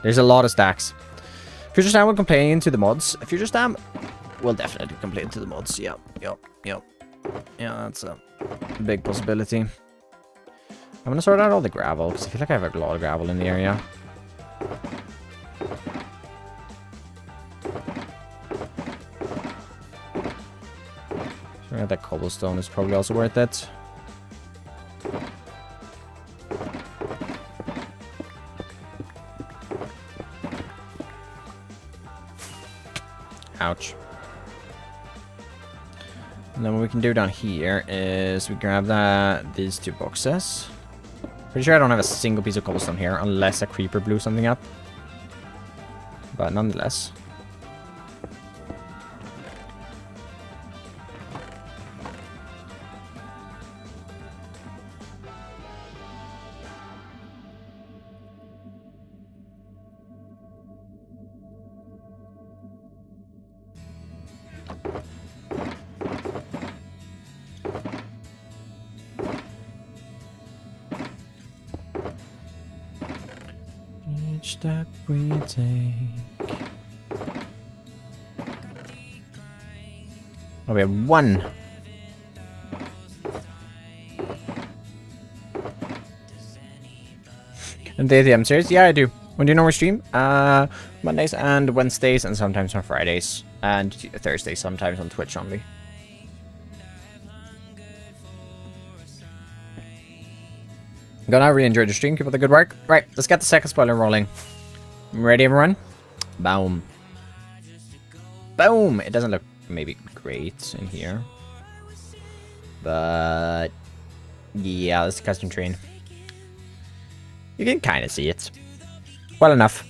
There's a lot of stacks. Future Stam will complain to the mods. Future Stam will definitely complain to the mods. Yep. Yeah, that's a big possibility. I'm gonna sort out all the gravel, because I feel like I have a lot of gravel in the area. Sure, that cobblestone is probably also worth it. Ouch. And then what we can do down here is we grab these 2 boxes. Pretty sure I don't have a single piece of cobblestone here, unless a creeper blew something up. But nonetheless. Each step we take. Oh, we have 1. And the ATM series? Yeah, I do. When do you normally stream? Mondays and Wednesdays, and sometimes on Fridays. And Thursdays, sometimes on Twitch only. Gonna really enjoy the stream. Keep up the good work. Right, let's get the second spoiler rolling. Ready, everyone? Boom. Boom! It doesn't look maybe great in here. But yeah, that's the custom train. You can kind of see it. Well enough.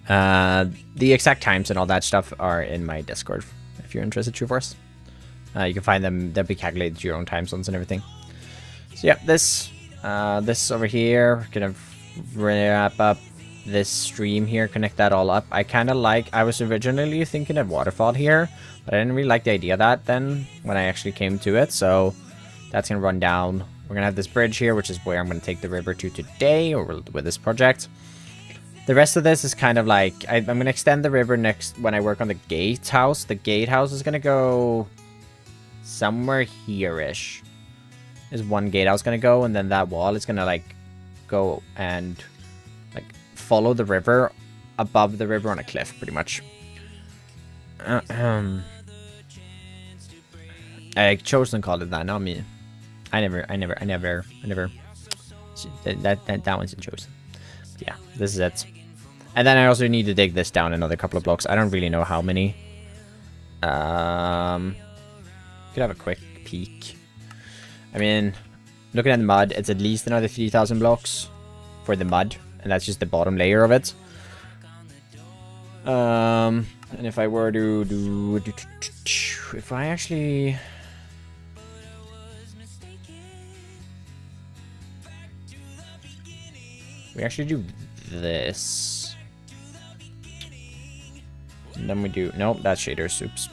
The exact times and all that stuff are in my Discord, if you're interested, True Force. You can find them, they'll be calculated to your own time zones and everything. So yeah, this over here, gonna wrap up this stream here, connect that all up. I kind of like, I was originally thinking of waterfall here, but I didn't really like the idea of that then when I actually came to it, so that's gonna run down. We're gonna have this bridge here, which is where I'm gonna take the river to today, or with this project. The rest of this is kind of like, I'm going to extend the river next when I work on the gatehouse. The gatehouse is going to go somewhere here-ish. Is one gatehouse going to go, and then that wall is going to like go and like follow the river above the river on a cliff, pretty much. Chosen called it that, not me. I never. That one's chosen. Yeah, this is it. And then I also need to dig this down another couple of blocks. I don't really know how many. Could have a quick peek. I mean, looking at the mud, it's at least another 3,000 blocks for the mud, and that's just the bottom layer of it. And if I were to do, if I actually. We actually do this. And then we do... Nope, that's shader soups.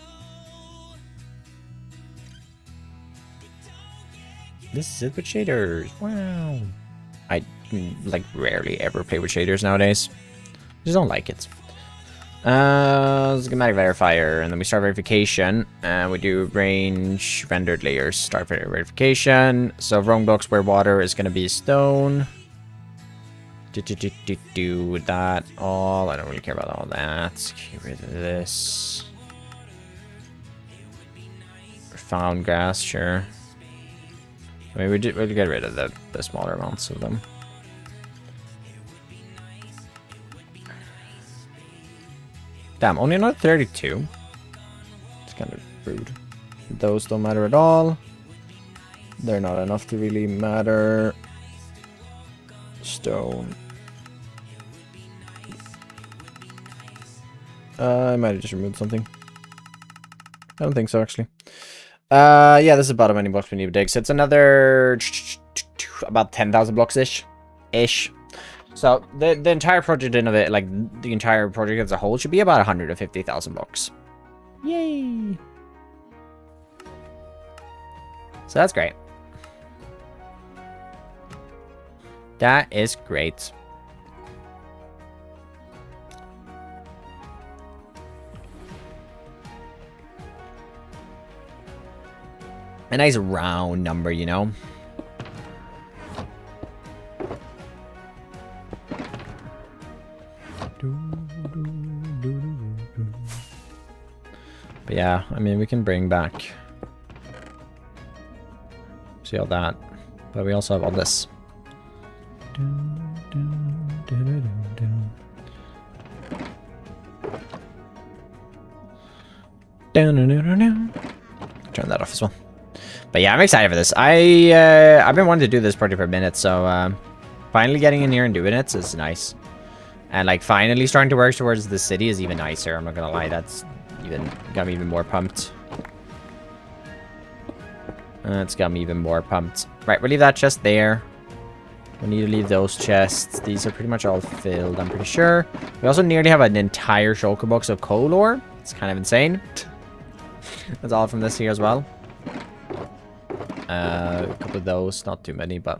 This is it with shaders. Wow. I, like, rarely ever play with shaders nowadays. Just don't like it. Schematic verifier. And then we start verification. And we do range rendered layers. Start verification. So wrong blocks where water is going to be stone. Do that all. I don't really care about all that. Get rid of this. Found gas, sure. I mean, we'll get rid of the smaller amounts of them. Damn, only another 32. It's kind of rude. Those don't matter at all. They're not enough to really matter. Stone. I might have just removed something. I don't think so, actually. Yeah, this is about how many blocks we need to dig. So it's another about 10,000 blocks-ish. So the entire project in of it, like the entire project as a whole, should be about 150,000 blocks. Yay! So that's great. That is great. A nice round number, you know? But yeah, I mean, we can bring back... See all that. But we also have all this. Turn that off as well. But yeah, I'm excited for this. I've been wanting to do this project for a minute, so finally getting in here and doing it is nice. And like finally starting to work towards the city is even nicer. I'm not gonna lie, that's even got me even more pumped. It's got me even more pumped. Right, we'll leave that chest there. We need to leave those chests. These are pretty much all filled, I'm pretty sure. We also nearly have an entire shulker box of coal ore. It's kind of insane. That's all from this here as well. A couple of those, not too many, but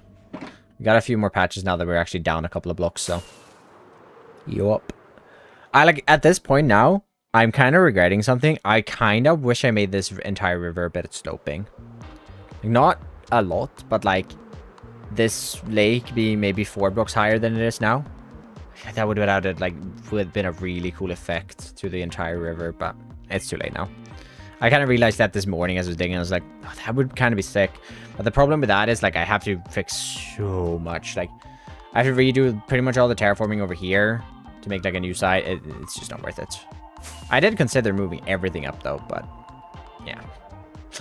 we got a few more patches now that we're actually down a couple of blocks, so. Yup. I like, at this point now, I'm kind of regretting something. I kind of wish I made this entire river a bit sloping. Like, not a lot, but like, this lake being maybe 4 blocks higher than it is now. That would have added, like, would have been a really cool effect to the entire river, but it's too late now. I kind of realized that this morning as I was digging. I was like, oh, that would kind of be sick. But the problem with that is, like, I have to fix so much. Like, I have to redo pretty much all the terraforming over here to make, like, a new site. It's just not worth it. I did consider moving everything up, though, but yeah.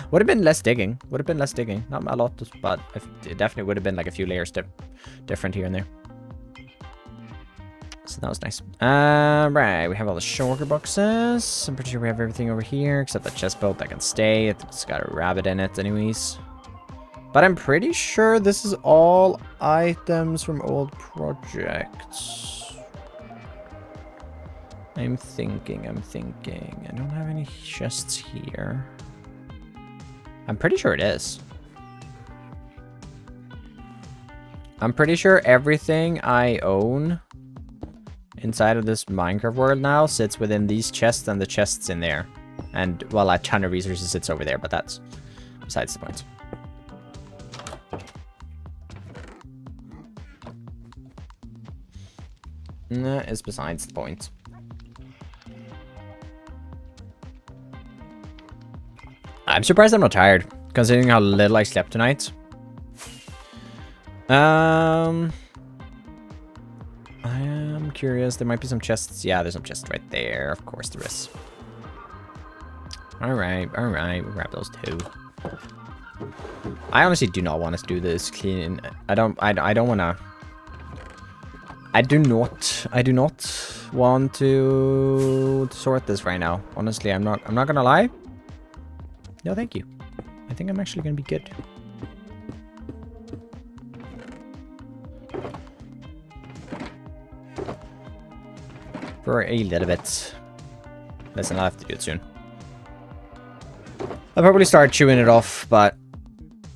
Would have been less digging. Would have been less digging. Not a lot, but it definitely would have been, like, a few layers different here and there. So that was nice. Right, we have all the shulker boxes. I'm pretty sure we have everything over here, except the chest bolt that can stay. It's got a rabbit in it anyways. But I'm pretty sure this is all items from old projects. I'm thinking. I don't have any chests here. I'm pretty sure it is. I'm pretty sure everything I own inside of this Minecraft world now sits within these chests and the chests in there. And, well, a ton of resources sits over there, but that's besides the point. That is besides the point. I'm surprised I'm not tired, considering how little I slept tonight. I am curious. There might be some chests. Yeah, there's some chests right there. Of course there is. Alright. We'll grab those too. I honestly do not want us to do this clean. I do not want to sort this right now. Honestly, I'm not gonna lie. No, thank you. I think I'm actually gonna be good. For a little bit. Listen, I'll have to do it soon. I'll probably start chewing it off, but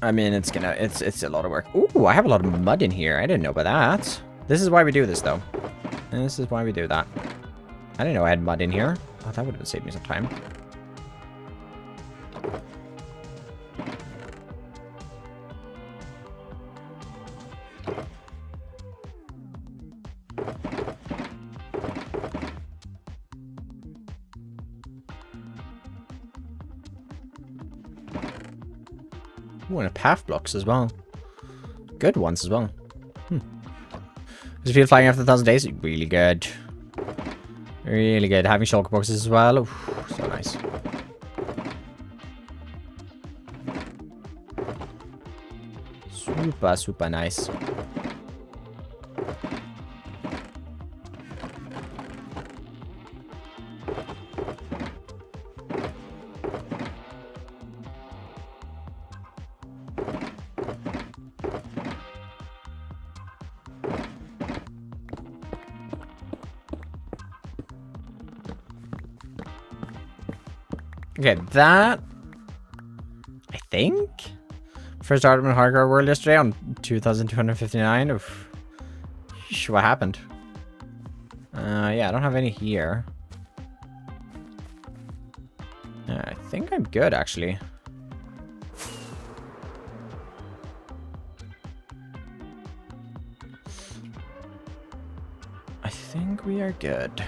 I mean, it's a lot of work. Ooh, I have a lot of mud in here. I didn't know about that. This is why we do this, though. And this is why we do that. I didn't know I had mud in here. Oh, that would have saved me some time. Ooh, and a path blocks as well. Good ones as well. Does it feel flying after 1,000 days? Really good. Really good. Having shulker boxes as well. Oof, so nice. Super nice. Okay, that, I think, first started in Hardcore World yesterday on 2,259. Oof. What happened? Yeah, I don't have any here. I think I'm good, actually. I think we are good.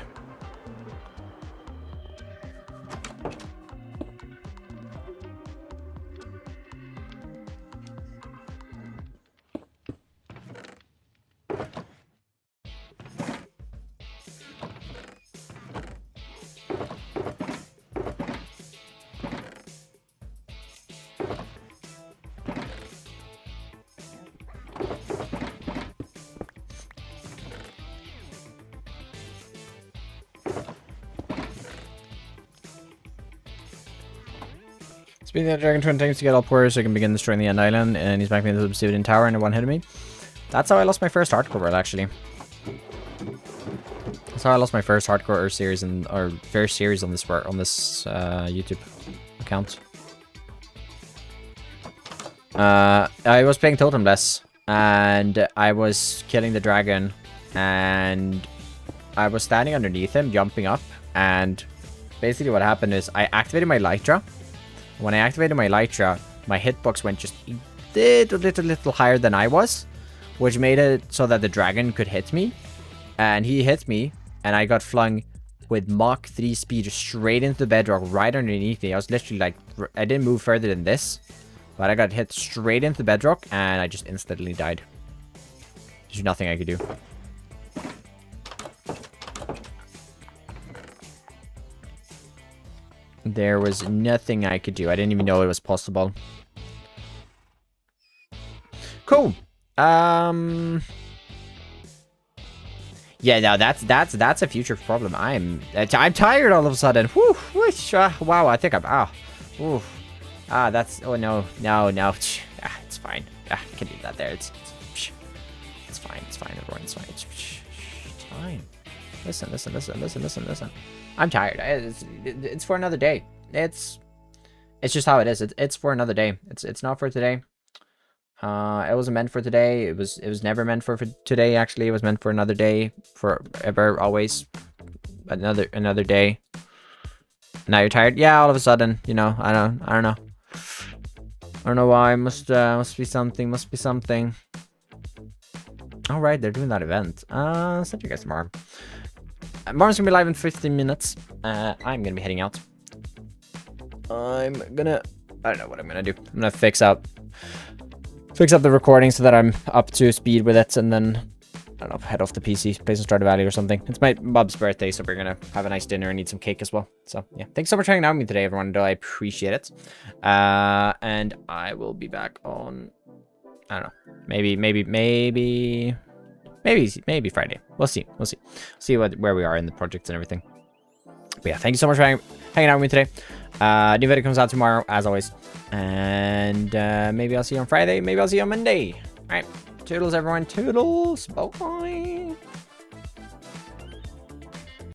Speaking of Dragon Twin tanks to get all poor so I can begin destroying the End Island, and he's back me into the Obsidian Tower and it one-hitted me. That's how I lost my first hardcore world, actually. That's how I lost my first hardcore series or first series on this YouTube account. I was playing Totemless and I was killing the dragon and I was standing underneath him, jumping up, and basically what happened is I activated my Lytra. When I activated my Lytra, my hitbox went just a little higher than I was, which made it so that the dragon could hit me. And he hit me, and I got flung with Mach 3 speed straight into the bedrock right underneath me. I was literally like, I didn't move further than this, but I got hit straight into the bedrock, and I just instantly died. There's nothing I could do. There was nothing I could do. I didn't even know it was possible. Cool. Yeah, no, that's a future problem. I'm tired all of a sudden. Whew, whoosh, wow, I think I'm that's oh no. It's fine. I can leave that there. It's fine. Everyone, it's fine. It's fine. Listen. I'm tired. It's for another day. It's just how it is. It's for another day. It's not for today. It wasn't meant for today. It was never meant for today. Actually, it was meant for another day, forever, always. Another day. Now you're tired? Yeah, all of a sudden, you know, I don't know. I don't know why. Must be something. Must be something. All right, they're doing that event. Send you guys tomorrow. Tomorrow's gonna be live in 15 minutes. I'm gonna be heading out. I don't know what I'm gonna do. I'm gonna fix up the recording so that I'm up to speed with it, and then I don't know, head off the PC, play some Stardew Valley or something. It's my Bob's birthday, so we're gonna have a nice dinner and eat some cake as well. So yeah, thanks so much for hanging out with me today, everyone. I appreciate it. And I will be back on, I don't know, maybe Friday. We'll see. See where we are in the projects and everything. But yeah, thank you so much for hanging out with me today. New video comes out tomorrow, as always. And maybe I'll see you on Friday. Maybe I'll see you on Monday. All right. Toodles, everyone. Toodles. Bye.